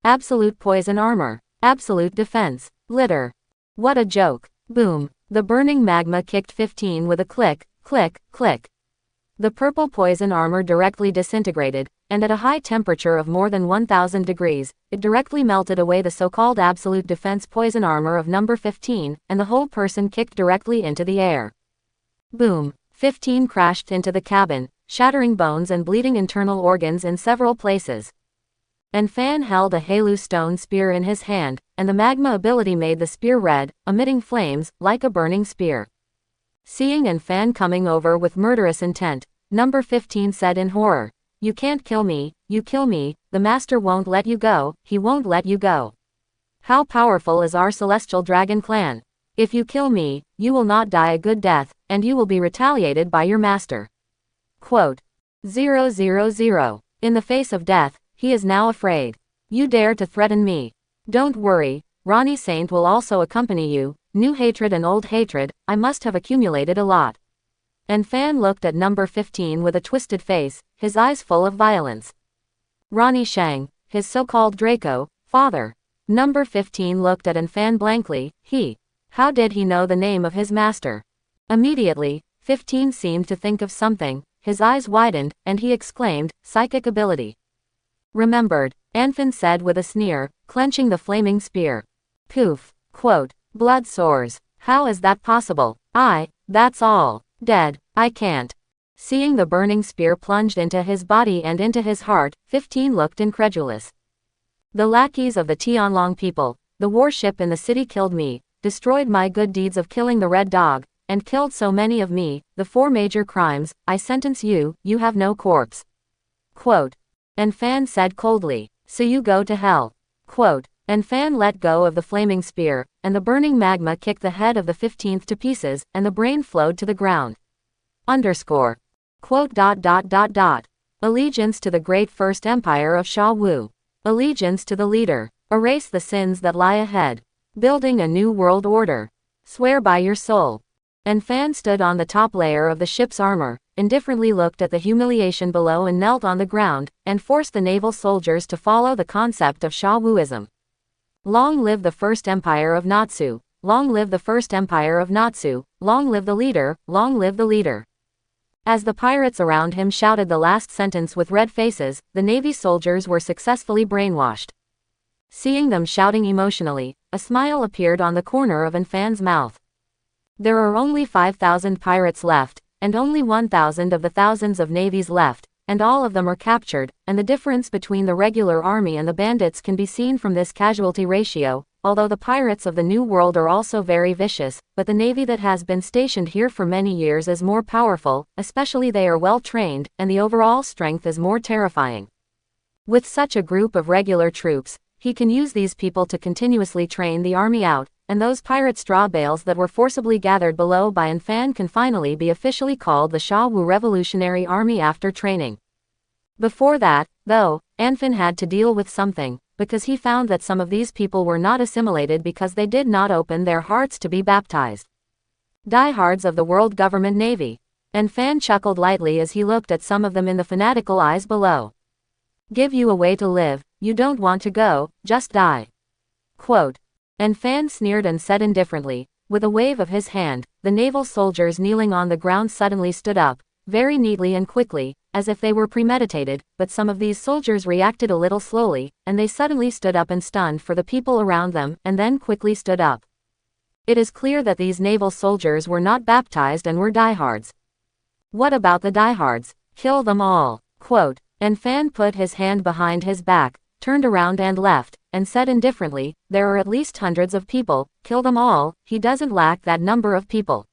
Absolute poison armor. Absolute defense. Litter. What a joke. Boom. The burning magma kicked 15 with a click, click, click. The purple poison armor directly disintegrated, and at a high temperature of more than 1000 degrees, it directly melted away the so-called absolute defense poison armor of Number 15, and the whole person kicked directly into the air. Boom. 15 crashed into the cabin, shattering bones and bleeding internal organs in several places. Anfan held a Halu stone spear in his hand, and the magma ability made the spear red, emitting flames, like a burning spear. Seeing Anfan coming over with murderous intent, Number 15 said in horror, You can't kill me, you kill me, the master won't let you go, he won't let you go. How powerful is our celestial dragon clan? If you kill me, you will not die a good death, and you will be retaliated by your master. Quote. 000. In the face of death, he is now afraid. You dare to threaten me. Don't worry, Ronnie Saint will also accompany you. New hatred and old hatred, I must have accumulated a lot. Anfan looked at Number 15 with a twisted face, his eyes full of violence. Ronnie Shang, his so-called Draco, father. Number 15 looked at Anfan blankly. How did he know the name of his master? Immediately, 15 seemed to think of something, his eyes widened, and he exclaimed, Psychic ability. Remembered, Anfan said with a sneer, clenching the flaming spear. Poof. Quote. Blood soars. How is that possible? That's all. Dead. I can't. Seeing the burning spear plunged into his body and into his heart, 15 looked incredulous. The lackeys of the Tianlong people, the warship in the city killed me, destroyed my good deeds of killing the red dog, and killed so many of me, the 4 major crimes, I sentence you, you have no corpse. Quote. Anfan said coldly, so you go to hell. Quote. Anfan let go of the flaming spear, and the burning magma kicked the head of the 15th to pieces, and the brain flowed to the ground. Underscore. Quote. Allegiance to the great first empire of Sha Wu. Allegiance to the leader. Erase the sins that lie ahead. Building a new world order. Swear by your soul. Anfan stood on the top layer of the ship's armor, indifferently looked at the humiliation below and knelt on the ground, and forced the naval soldiers to follow the concept of Sha Wuism. Long live the first empire of Natsu, long live the first empire of Natsu, long live the leader, long live the leader. As the pirates around him shouted the last sentence with red faces, the Navy soldiers were successfully brainwashed. Seeing them shouting emotionally, a smile appeared on the corner of Anfan's mouth. There are only 5,000 pirates left, and only 1,000 of the thousands of navies left, and all of them are captured, and the difference between the regular army and the bandits can be seen from this casualty ratio. Although the pirates of the New World are also very vicious, but the navy that has been stationed here for many years is more powerful, especially they are well trained, and the overall strength is more terrifying. With such a group of regular troops, he can use these people to continuously train the army out, and those pirate straw bales that were forcibly gathered below by Anfan can finally be officially called the Sha Wu Revolutionary Army after training. Before that, though, Anfan had to deal with something, because he found that some of these people were not assimilated because they did not open their hearts to be baptized. Diehards of the World Government Navy. Anfan chuckled lightly as he looked at some of them in the fanatical eyes below. Give you a way to live, you don't want to go, just die. Quote. Anfan sneered and said indifferently, with a wave of his hand, the naval soldiers kneeling on the ground suddenly stood up, very neatly and quickly, as if they were premeditated, but some of these soldiers reacted a little slowly, and they suddenly stood up and stunned for the people around them, and then quickly stood up. It is clear that these naval soldiers were not baptized and were diehards. What about the diehards? Kill them all. Quote. Anfan put his hand behind his back, turned around and left, and said indifferently, there are at least hundreds of people, kill them all, he doesn't lack that number of people.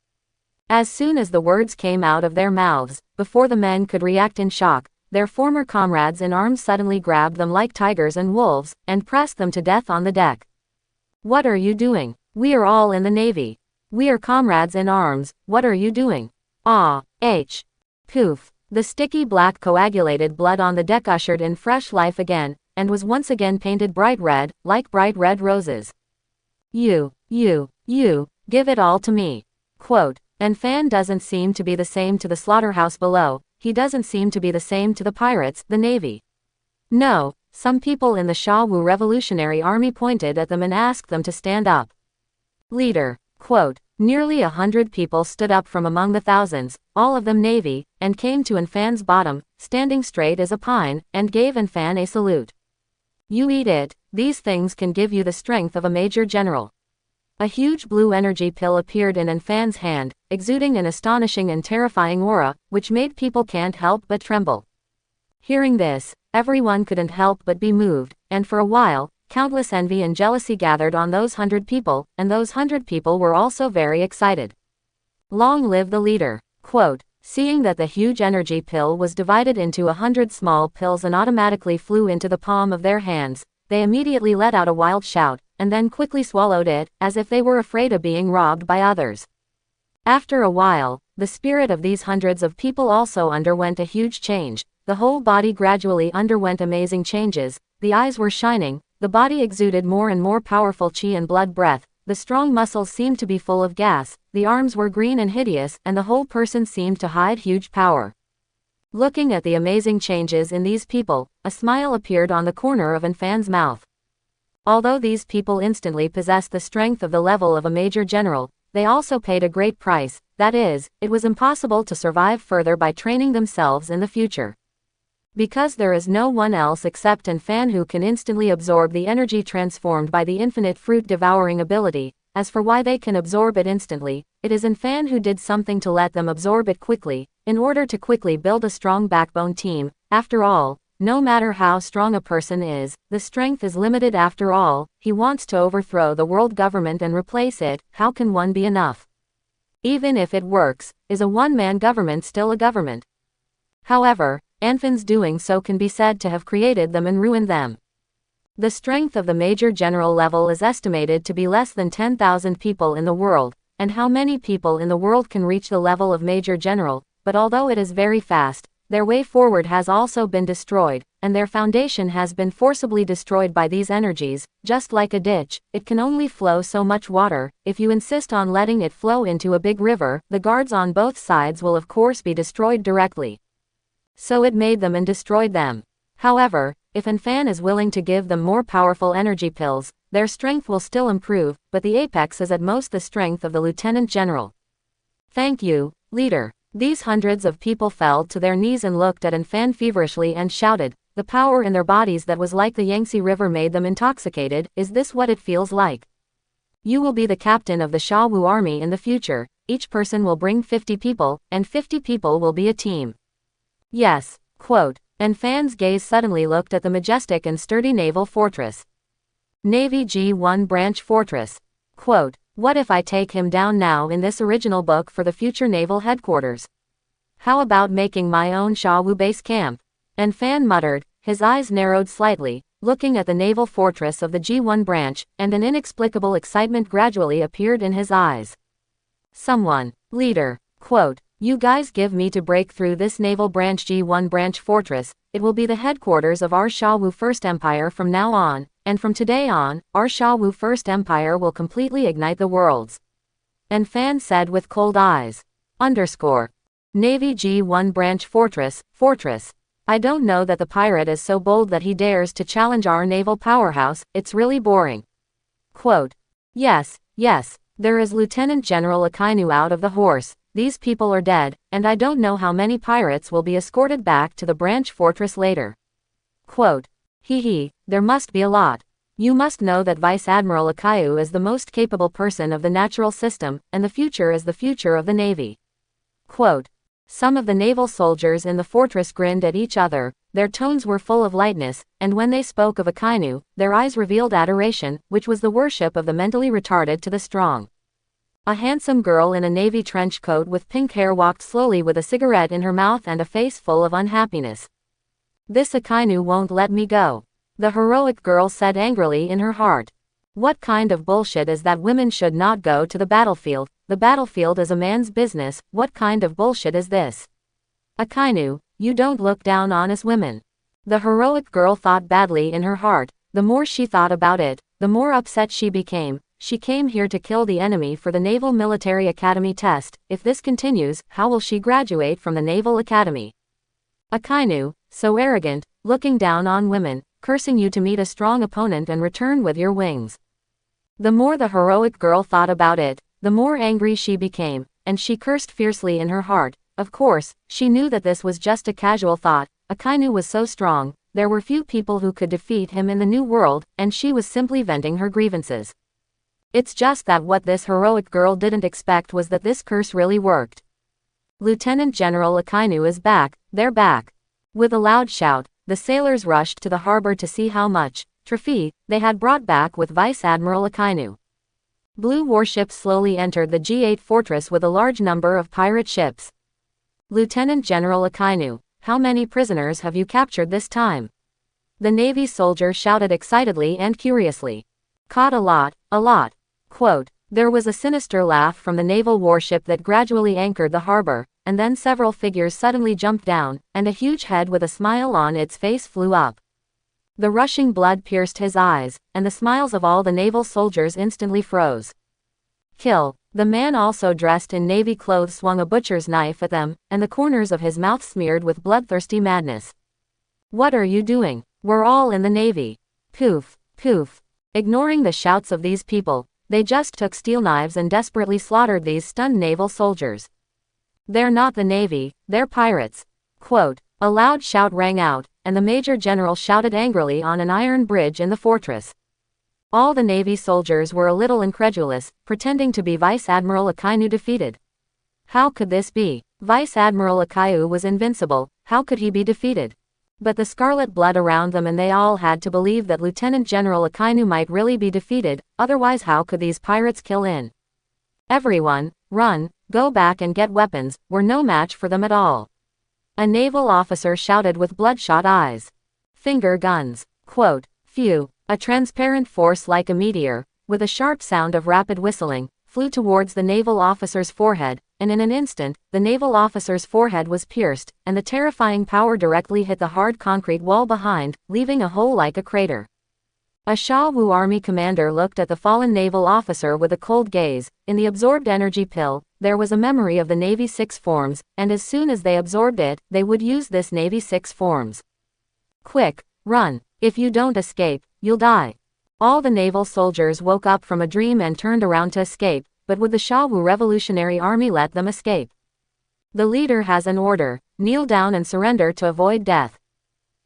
As soon as the words came out of their mouths, before the men could react in shock, their former comrades in arms suddenly grabbed them like tigers and wolves, and pressed them to death on the deck. What are you doing? We are all in the Navy. We are comrades in arms, what are you doing? Poof. The sticky black coagulated blood on the deck ushered in fresh life again, and was once again painted bright red, like bright red roses. You, give it all to me. Quote. Anfan doesn't seem to be the same to the slaughterhouse below, he doesn't seem to be the same to the pirates, the navy. No, some people in the Sha Wu Revolutionary Army pointed at them and asked them to stand up. Leader. Quote. Nearly 100 people stood up from among the thousands, all of them navy, and came to Anfan's bottom, standing straight as a pine, and gave Anfan a salute. You eat it, these things can give you the strength of a major general. A huge blue energy pill appeared in Anfan's hand, exuding an astonishing and terrifying aura, which made people can't help but tremble. Hearing this, everyone couldn't help but be moved, and for a while, countless envy and jealousy gathered on those 100 people, and those 100 people were also very excited. Long live the leader. Quote. Seeing that the huge energy pill was divided into 100 small pills and automatically flew into the palm of their hands, they immediately let out a wild shout, and then quickly swallowed it, as if they were afraid of being robbed by others. After a while, the spirit of these hundreds of people also underwent a huge change, the whole body gradually underwent amazing changes, the eyes were shining, the body exuded more and more powerful chi and blood breath, the strong muscles seemed to be full of gas, the arms were green and hideous, and the whole person seemed to hide huge power. Looking at the amazing changes in these people, a smile appeared on the corner of Anfan's mouth. Although these people instantly possessed the strength of the level of a major general, they also paid a great price, that is, it was impossible to survive further by training themselves in the future. Because there is no one else except Anfan who can instantly absorb the energy transformed by the infinite fruit-devouring ability. As for why they can absorb it instantly, it is Anfan who did something to let them absorb it quickly, in order to quickly build a strong backbone team. After all, no matter how strong a person is, the strength is limited after all. He wants to overthrow the world government and replace it. How can one be enough? Even if it works, is a one-man government still a government? However, Anfan's doing so can be said to have created them and ruined them. The strength of the major general level is estimated to be less than 10,000 people in the world, and how many people in the world can reach the level of major general, but although it is very fast, their way forward has also been destroyed, and their foundation has been forcibly destroyed by these energies. Just like a ditch, it can only flow so much water. If you insist on letting it flow into a big river, the guards on both sides will of course be destroyed directly. So it made them and destroyed them. However, if Anfan is willing to give them more powerful energy pills, their strength will still improve, but the apex is at most the strength of the lieutenant general. Thank you, leader. These hundreds of people fell to their knees and looked at Anfan feverishly and shouted. The power in their bodies that was like the Yangtze River made them intoxicated. Is this what it feels like? You will be the captain of the Sha Wu army in the future. Each person will bring 50 people, and 50 people will be a team. Yes, Quote, and Fan's gaze suddenly looked at the majestic and sturdy naval fortress. Navy G1 Branch Fortress. Quote, what if I take him down now in this original book for the future naval headquarters? How about making my own Shawu base camp? And Fan muttered, his eyes narrowed slightly, looking at the naval fortress of the G1 branch, and an inexplicable excitement gradually appeared in his eyes. Someone, leader, quote, you guys give me to break through this naval branch G1 branch fortress, it will be the headquarters of our Shawu First Empire from now on, and from today on, our Shawu First Empire will completely ignite the worlds. And Fan said with cold eyes. Underscore. Navy G1 branch fortress. I don't know that the pirate is so bold that he dares to challenge our naval powerhouse, it's really boring. Quote. Yes, there is Lieutenant General Akainu out of the horse, these people are dead, and I don't know how many pirates will be escorted back to the branch fortress later. Quote. There must be a lot. You must know that Vice Admiral Akainu is the most capable person of the natural system, and the future is the future of the Navy. Quote. Some of the naval soldiers in the fortress grinned at each other, their tones were full of lightness, and when they spoke of Akainu, their eyes revealed adoration, which was the worship of the mentally retarded to the strong. A handsome girl in a navy trench coat with pink hair walked slowly with a cigarette in her mouth and a face full of unhappiness. This Akainu won't let me go. The heroic girl said angrily in her heart. What kind of bullshit is that women should not go to the battlefield? The battlefield is a man's business, what kind of bullshit is this? Akainu, you don't look down on us women. The heroic girl thought badly in her heart, the more she thought about it, the more upset she became. She came here to kill the enemy for the Naval Military Academy test. If this continues, how will she graduate from the Naval Academy? Akainu, so arrogant, looking down on women, cursing you to meet a strong opponent and return with your wings. The more the heroic girl thought about it, the more angry she became, and she cursed fiercely in her heart. Of course, she knew that this was just a casual thought. Akainu was so strong, there were few people who could defeat him in the new world, and she was simply venting her grievances. It's just that what this heroic girl didn't expect was that this curse really worked. Lieutenant General Akainu is back, they're back. With a loud shout, the sailors rushed to the harbor to see how much trophy they had brought back with Vice Admiral Akainu. Blue warships slowly entered the G8 fortress with a large number of pirate ships. Lieutenant General Akainu, how many prisoners have you captured this time? The Navy soldier shouted excitedly and curiously. Caught a lot. Quote, there was a sinister laugh from the naval warship that gradually anchored the harbor, and then several figures suddenly jumped down, and a huge head with a smile on its face flew up. The rushing blood pierced his eyes, and the smiles of all the naval soldiers instantly froze. Kill. The man also dressed in navy clothes swung a butcher's knife at them, and the corners of his mouth smeared with bloodthirsty madness. What are you doing? We're all in the Navy. Poof. Ignoring the shouts of these people, they just took steel knives and desperately slaughtered these stunned naval soldiers. They're not the Navy, they're pirates. Quote, a loud shout rang out, and the Major General shouted angrily on an iron bridge in the fortress. All the Navy soldiers were a little incredulous, pretending to be Vice Admiral Akainu defeated. How could this be? Vice Admiral Akainu was invincible, how could he be defeated? But the scarlet blood around them, and they all had to believe that Lieutenant General Akainu might really be defeated, otherwise how could these pirates kill in? Everyone, run, go back and get weapons, we're no match for them at all. A naval officer shouted with bloodshot eyes. Finger guns. Quote, phew. A transparent force like a meteor, with a sharp sound of rapid whistling, flew towards the naval officer's forehead, and in an instant, the naval officer's forehead was pierced, and the terrifying power directly hit the hard concrete wall behind, leaving a hole like a crater. A Shawu army commander looked at the fallen naval officer with a cold gaze. In the absorbed energy pill, there was a memory of the Navy 6 forms, and as soon as they absorbed it, they would use this Navy 6 forms. Quick, run. If you don't escape, you'll die. All the naval soldiers woke up from a dream and turned around to escape, but would the Shawu Revolutionary Army let them escape? The leader has an order, kneel down and surrender to avoid death.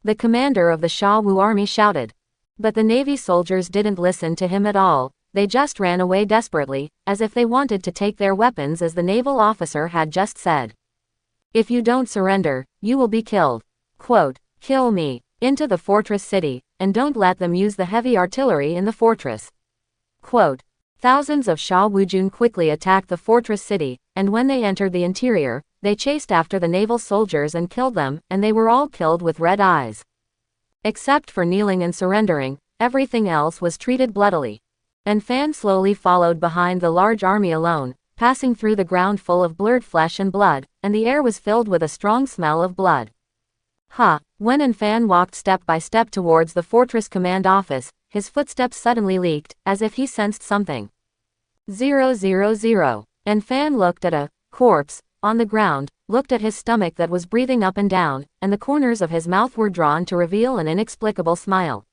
The commander of the Shawu army shouted. But the Navy soldiers didn't listen to him at all, they just ran away desperately, as if they wanted to take their weapons as the naval officer had just said. If you don't surrender, you will be killed. Quote, kill me. Into the fortress city, and don't let them use the heavy artillery in the fortress. Quote, thousands of Sha Wujun quickly attacked the fortress city, and when they entered the interior, they chased after the naval soldiers and killed them, and they were all killed with red eyes. Except for kneeling and surrendering, everything else was treated bloodily. And Fan slowly followed behind the large army alone, passing through the ground full of blurred flesh and blood, and the air was filled with a strong smell of blood. When An Fan walked step by step towards the fortress command office, his footsteps suddenly leaked, as if he sensed something. 000. An Fan looked at a corpse on the ground, looked at his stomach that was breathing up and down, and the corners of his mouth were drawn to reveal an inexplicable smile.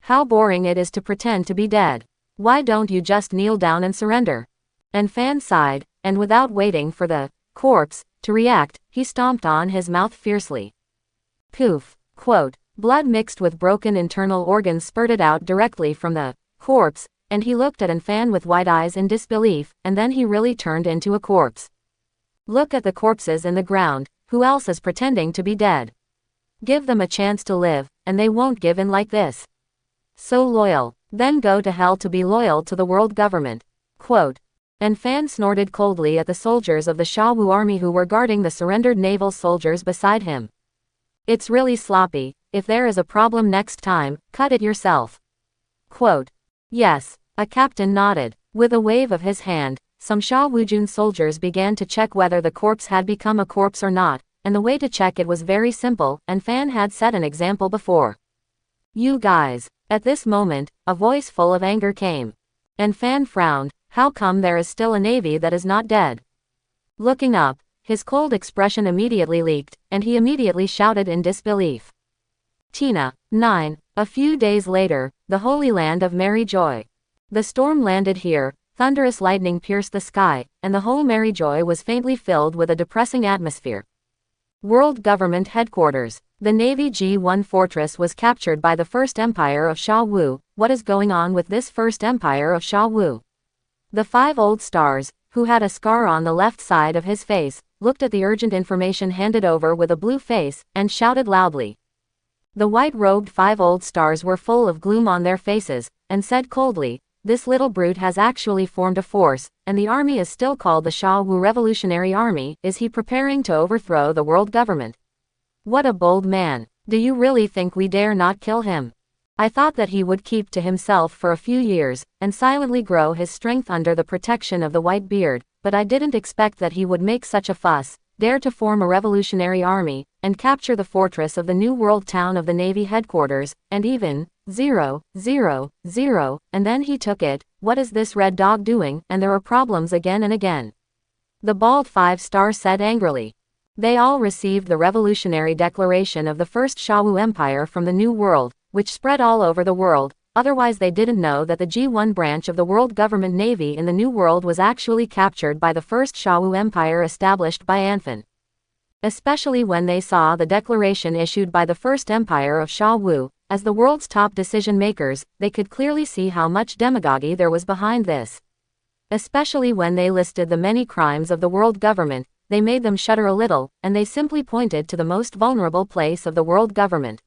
How boring it is to pretend to be dead. Why don't you just kneel down and surrender? An Fan sighed, and without waiting for the corpse to react, he stomped on his mouth fiercely. Poof. Quote, blood mixed with broken internal organs spurted out directly from the corpse, and he looked at An Fan with wide eyes in disbelief, and then he really turned into a corpse. Look at the corpses in the ground, who else is pretending to be dead? Give them a chance to live, and they won't give in like this. So loyal, then go to hell to be loyal to the world government. Quote, An Fan snorted coldly at the soldiers of the Sha Wu army who were guarding the surrendered naval soldiers beside him. It's really sloppy. If there is a problem next time, cut it yourself. Quote, yes, a captain nodded. With a wave of his hand, some Sha Wujun soldiers began to check whether the corpse had become a corpse or not, and the way to check it was very simple, and Fan had set an example before. You guys. At this moment, a voice full of anger came. And Fan frowned. How come there is still a navy that is not dead? Looking up, his cold expression immediately leaked, and he immediately shouted in disbelief. Tina. 9. A few days later, the Holy Land of Mary Joy. The storm landed here, thunderous lightning pierced the sky, and the whole Mary Joy was faintly filled with a depressing atmosphere. World Government Headquarters. The Navy G1 fortress was captured by the First Empire of Sha Wu. What is going on with this First Empire of Sha Wu? The 5 old stars, who had a scar on the left side of his face, looked at the urgent information handed over with a blue face, and shouted loudly. The white-robed 5 old stars were full of gloom on their faces, and said coldly, this little brute has actually formed a force, and the army is still called the Sha Wu Revolutionary Army. Is he preparing to overthrow the world government? What a bold man. Do you really think we dare not kill him? I thought that he would keep to himself for a few years, and silently grow his strength under the protection of the white beard, but I didn't expect that he would make such a fuss, dare to form a revolutionary army, and capture the fortress of the New World town of the Navy headquarters, and even, 000, and then he took it. What is this red dog doing? And there are problems again and again. The bald 5-star said angrily. They all received the revolutionary declaration of the First Sha Wu Empire from the New World, which spread all over the world, otherwise they didn't know that the G1 branch of the world government navy in the New World was actually captured by the First Sha Wu Empire established by An Fan. Especially when they saw the declaration issued by the First Empire of Sha Wu, as the world's top decision makers, they could clearly see how much demagoguery there was behind this. Especially when they listed the many crimes of the world government, they made them shudder a little, and they simply pointed to the most vulnerable place of the world government.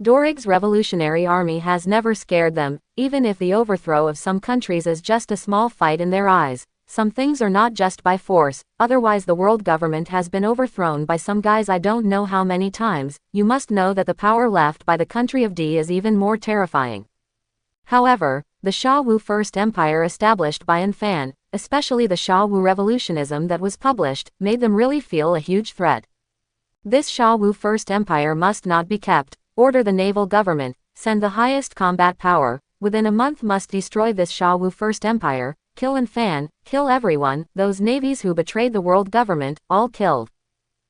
Dorig's revolutionary army has never scared them, even if the overthrow of some countries is just a small fight in their eyes. Some things are not just by force, otherwise the world government has been overthrown by some guys I don't know how many times. You must know that the power left by the country of D is even more terrifying. However, the Sha Wu First Empire established by An Fan, especially the Sha Wu revolutionism that was published, made them really feel a huge threat. This Sha Wu First Empire must not be kept. Order the naval government, send the highest combat power, within a month must destroy this Sha Wu First Empire, kill An Fan, kill everyone, those navies who betrayed the world government, all killed.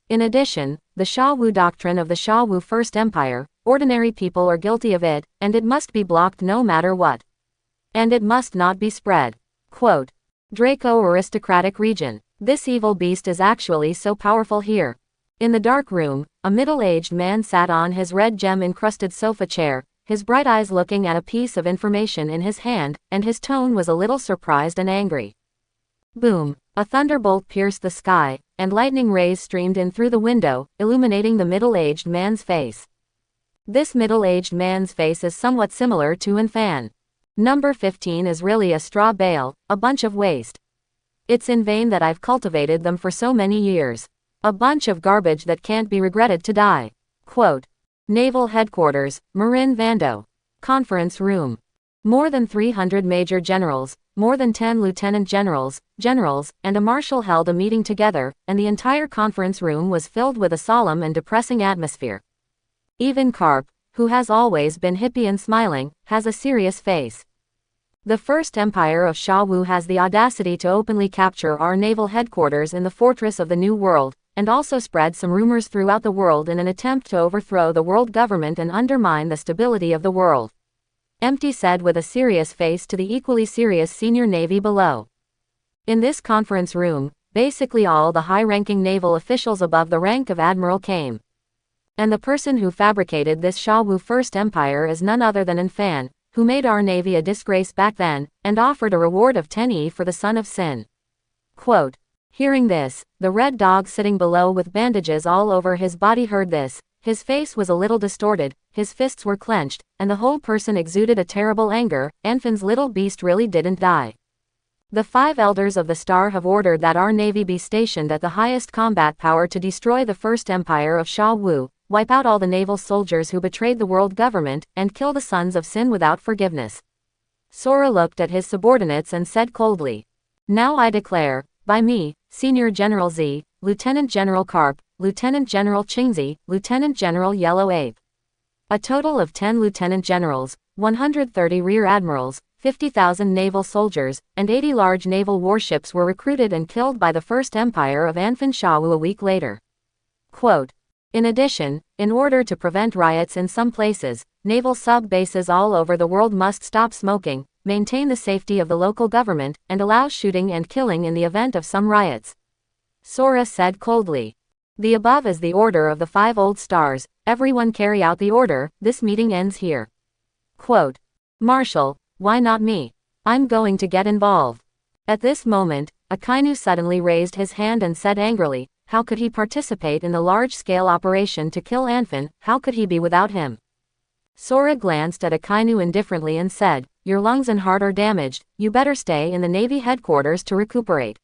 In addition, the Sha Wu doctrine of the Sha Wu First Empire, ordinary people are guilty of it, and it must be blocked no matter what. And it must not be spread. Quote, Draco aristocratic region. This evil beast is actually so powerful here. In the dark room, a middle-aged man sat on his red gem-encrusted sofa chair, his bright eyes looking at a piece of information in his hand, and his tone was a little surprised and angry. Boom! A thunderbolt pierced the sky, and lightning rays streamed in through the window, illuminating the middle-aged man's face. This middle-aged man's face is somewhat similar to An Fan. Number 15 is really a straw bale, a bunch of waste. It's in vain that I've cultivated them for so many years. A bunch of garbage that can't be regretted to die. Quote. Naval Headquarters, Marin Vando. Conference Room. More than 300 major generals, more than 10 lieutenant generals, and a marshal held a meeting together, and the entire conference room was filled with a solemn and depressing atmosphere. Even Karp, who has always been hippie and smiling, has a serious face. The First Empire of Sha Wu has the audacity to openly capture our naval headquarters in the fortress of the New World, and also spread some rumors throughout the world in an attempt to overthrow the world government and undermine the stability of the world. Empty said with a serious face to the equally serious senior Navy below. In this conference room, basically all the high-ranking naval officials above the rank of admiral came. And the person who fabricated this Sha Wu First Empire is none other than An Fan, who made our navy a disgrace back then, and offered a reward of 10E for the son of Sin. Quote. Hearing this, the red dog sitting below with bandages all over his body heard this. His face was a little distorted, his fists were clenched, and the whole person exuded a terrible anger. An Fan's little beast really didn't die. The 5 elders of the Star have ordered that our navy be stationed at the highest combat power to destroy the First Empire of Sha Wu, wipe out all the naval soldiers who betrayed the world government, and kill the sons of Sin without forgiveness. Sora looked at his subordinates and said coldly. Now I declare, by me, Senior General Z, Lieutenant General Karp, Lieutenant General Qingzi, Lieutenant General Yellow Ape. A total of 10 lieutenant generals, 130 rear admirals, 50,000 naval soldiers, and 80 large naval warships were recruited and killed by the First Empire of An Fan Sha Wu a week later. Quote. In addition, in order to prevent riots in some places, naval sub-bases all over the world must stop smoking, maintain the safety of the local government, and allow shooting and killing in the event of some riots. Sora said coldly. The above is the order of the 5 old stars, everyone carry out the order, this meeting ends here. Quote. Marshal, why not me? I'm going to get involved. At this moment, Akainu suddenly raised his hand and said angrily, how could he participate in the large-scale operation to kill An Fan, how could he be without him? Sora glanced at Akainu indifferently and said, your lungs and heart are damaged, you better stay in the Navy headquarters to recuperate.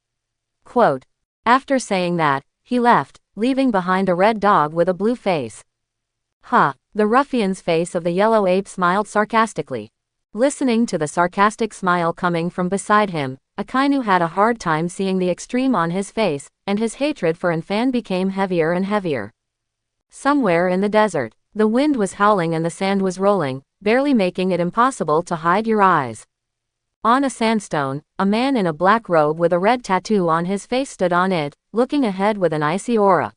Quote. After saying that, he left, leaving behind a red dog with a blue face. Ha! The ruffian's face of the yellow ape smiled sarcastically. Listening to the sarcastic smile coming from beside him, Akainu had a hard time seeing the extreme on his face, and his hatred for An Fan became heavier and heavier. Somewhere in the desert, the wind was howling and the sand was rolling, barely making it impossible to hide your eyes. On a sandstone, a man in a black robe with a red tattoo on his face stood on it, looking ahead with an icy aura.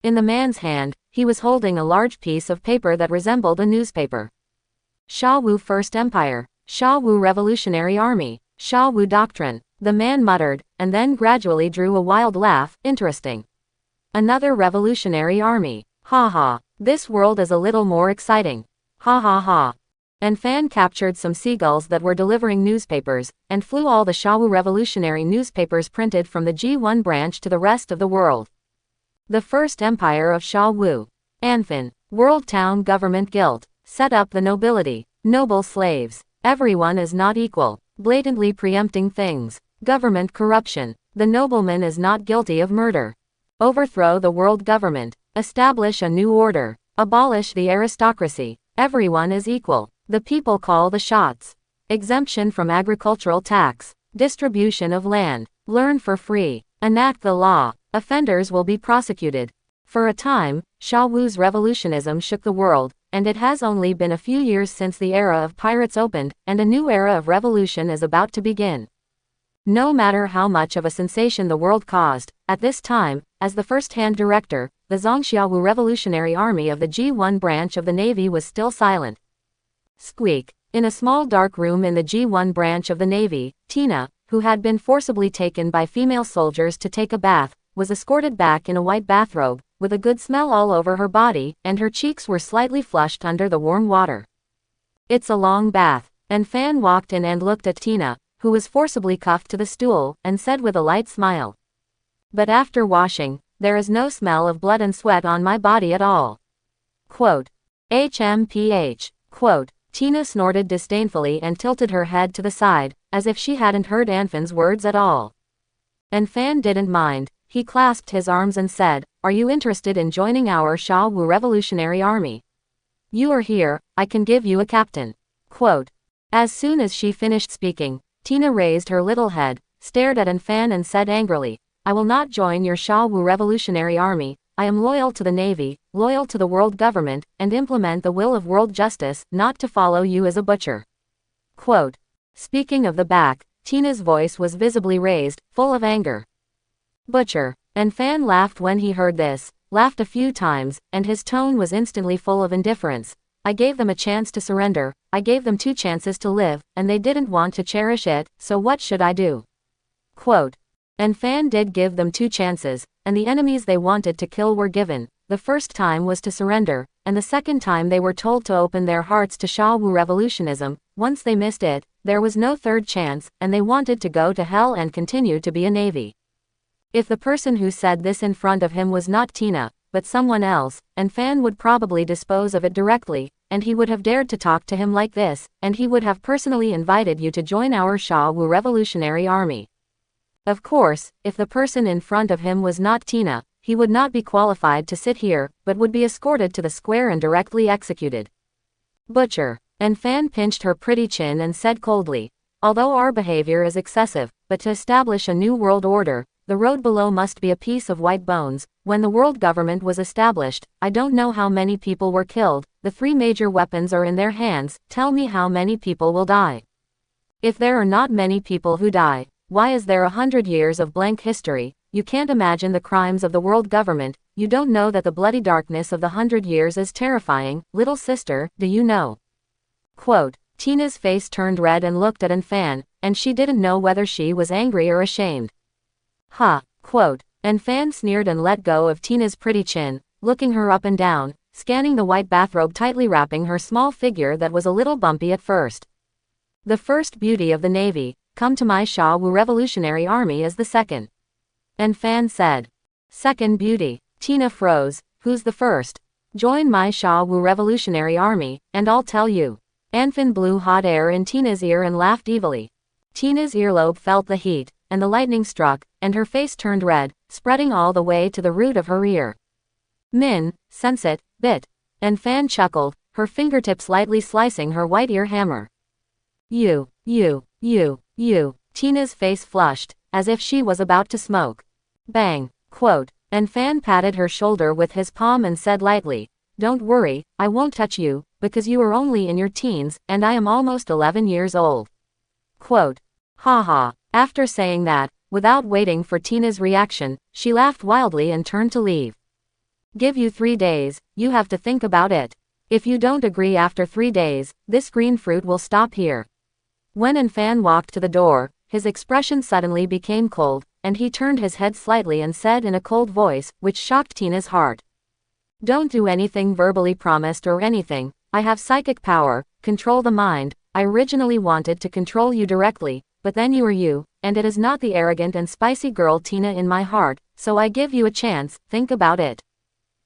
In the man's hand, he was holding a large piece of paper that resembled a newspaper. Sha Wu First Empire, Sha Wu Revolutionary Army, Sha Wu Doctrine, the man muttered, and then gradually drew a wild laugh. Interesting. Another revolutionary army. Ha ha, this world is a little more exciting. Ha ha ha. An Fan captured some seagulls that were delivering newspapers, and flew all the Sha Wu revolutionary newspapers printed from the G1 branch to the rest of the world. The First Empire of Sha Wu. An Fan, World Town Government Guild, set up the nobility, noble slaves. Everyone is not equal, blatantly preempting things. Government corruption. The nobleman is not guilty of murder. Overthrow the world government. Establish a new order. Abolish the aristocracy. Everyone is equal. The people call the shots. Exemption from agricultural tax. Distribution of land. Learn for free. Enact the law. Offenders will be prosecuted. For a time, Sha Wu's revolutionism shook the world, and it has only been a few years since the era of pirates opened, and a new era of revolution is about to begin. No matter how much of a sensation the world caused, at this time, as the first-hand director, the Zhongxia Wu Revolutionary Army of the G1 branch of the Navy was still silent. Squeak. In a small dark room in the G1 branch of the Navy, Tina, who had been forcibly taken by female soldiers to take a bath, was escorted back in a white bathrobe, with a good smell all over her body, and her cheeks were slightly flushed under the warm water. It's a long bath. An Fan walked in and looked at Tina, who was forcibly cuffed to the stool, and said with a light smile. But after washing, there is no smell of blood and sweat on my body at all. Quote. HMPH. Quote. Tina snorted disdainfully and tilted her head to the side, as if she hadn't heard Anfin's words at all. And Fan didn't mind. He clasped his arms and said, "Are you interested in joining our Sha Wu Revolutionary Army? You are here, I can give you a captain." Quote. As soon as she finished speaking, Tina raised her little head, stared at Anfan and said angrily, "I will not join your Sha Wu Revolutionary Army. I am loyal to the Navy, loyal to the world government, and implement the will of world justice, not to follow you as a butcher." Quote. Speaking of the back, Tina's voice was visibly raised, full of anger. Butcher. And Fan laughed when he heard this, laughed a few times, and his tone was instantly full of indifference. I gave them a chance to surrender, I gave them 2 chances to live, and they didn't want to cherish it, so what should I do? Quote. And Fan did give them 2 chances, and the enemies they wanted to kill were given. The first time was to surrender, and the second time they were told to open their hearts to Sha Wu revolutionism. Once they missed it, there was no third chance, and they wanted to go to hell and continue to be a navy. If the person who said this in front of him was not Tina, but someone else, and Fan would probably dispose of it directly, and he would have dared to talk to him like this, and he would have personally invited you to join our Sha Wu Revolutionary Army. Of course, if the person in front of him was not Tina, he would not be qualified to sit here, but would be escorted to the square and directly executed. Butcher. And Fan pinched her pretty chin and said coldly, "Although our behavior is excessive, but to establish a new world order, the road below must be a piece of white bones. When the world government was established, I don't know how many people were killed, the 3 major weapons are in their hands, tell me how many people will die. If there are not many people who die, why is there 100 years of blank history? You can't imagine the crimes of the world government, you don't know that the bloody darkness of the 100 years is terrifying, little sister, do you know?" Quote. Tina's face turned red and looked at Anfan, and she didn't know whether she was angry or ashamed. "Ha." Quote. And Fan sneered and let go of Tina's pretty chin, looking her up and down, scanning the white bathrobe tightly wrapping her small figure that was a little bumpy at first. "The first beauty of the Navy, come to my Sha Wu Revolutionary Army as the second." And Fan said. "Second beauty." Tina froze. "Who's the first?" "Join my Sha Wu Revolutionary Army, and I'll tell you." Anfin blew hot air in Tina's ear and laughed evilly. Tina's earlobe felt the heat, and the lightning struck, and her face turned red, spreading all the way to the root of her ear. "Min, sense it, bit." And Fan chuckled, her fingertips lightly slicing her white ear hammer. You. Tina's face flushed, as if she was about to smoke. Bang. Quote. And Fan patted her shoulder with his palm and said lightly, "Don't worry, I won't touch you, because you are only in your teens, and I am almost 11 years old." Quote. Ha ha. After saying that, without waiting for Tina's reaction, she laughed wildly and turned to leave. "Give you 3 days, you have to think about it. If you don't agree after 3 days, this green fruit will stop here." When Anfan walked to the door, his expression suddenly became cold, and he turned his head slightly and said in a cold voice, which shocked Tina's heart, "Don't do anything verbally promised or anything. I have psychic power, control the mind. I originally wanted to control you directly, but then you are you, and it is not the arrogant and spicy girl Tina in my heart, so I give you a chance, think about it."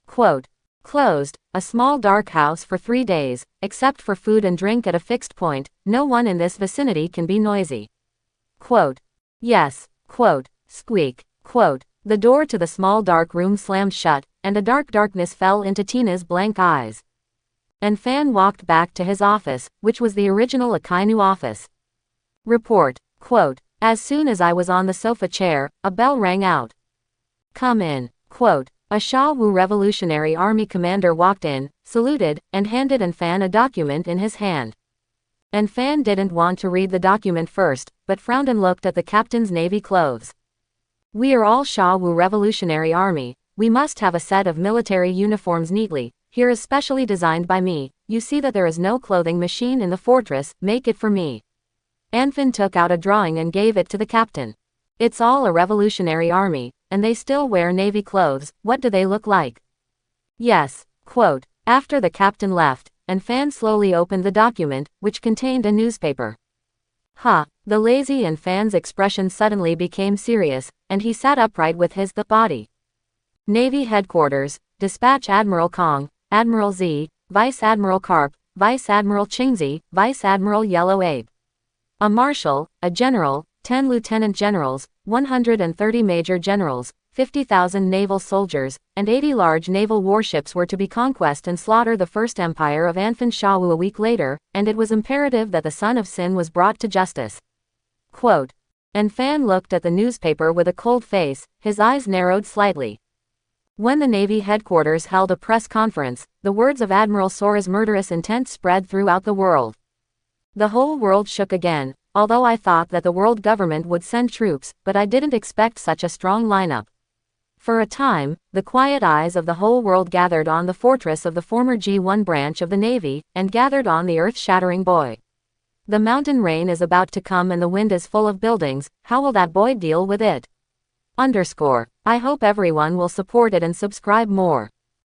Quote. Closed, a small dark house for 3 days, except for food and drink at a fixed point, no one in this vicinity can be noisy. Quote. Yes. Quote. Squeak. Quote. The door to the small dark room slammed shut, and a dark darkness fell into Tina's blank eyes. And Fan walked back to his office, which was the original Akainu office. Report. Quote. As soon as I was on the sofa chair, a bell rang out. "Come in." Quote. A Sha Wu Revolutionary Army commander walked in, saluted, and handed Anfan a document in his hand. Anfan didn't want to read the document first, but frowned and looked at the captain's navy clothes. "We are all Sha Wu Revolutionary Army. We must have a set of military uniforms neatly. Here is specially designed by me. You see that there is no clothing machine in the fortress, make it for me." Anfin took out a drawing and gave it to the captain. "It's all a revolutionary army, and they still wear navy clothes. What do they look like?" "Yes." Quote. After the captain left, Anfan slowly opened the document, which contained a newspaper. Ha! The lazy and Fan's expression suddenly became serious, and he sat upright with his the body. Navy Headquarters, dispatch Admiral Kong, Admiral Z, Vice Admiral Carp, Vice Admiral Chingzi, Vice Admiral Yellow Ape. A marshal, a general, 10 lieutenant generals, 130 major generals, 50,000 naval soldiers, and 80 large naval warships were to be conquest and slaughter the First Empire of Anfin Shawu a week later, and it was imperative that the son of Sin was brought to justice. Quote. And Fan looked at the newspaper with a cold face, his eyes narrowed slightly. When the Navy headquarters held a press conference, the words of Admiral Sora's murderous intent spread throughout the world. The whole world shook again, although I thought that the world government would send troops, but I didn't expect such a strong lineup. For a time, the quiet eyes of the whole world gathered on the fortress of the former G1 branch of the Navy, and gathered on the earth-shattering boy. The mountain rain is about to come and the wind is full of buildings, how will that boy deal with it? _ I hope everyone will support it and subscribe more.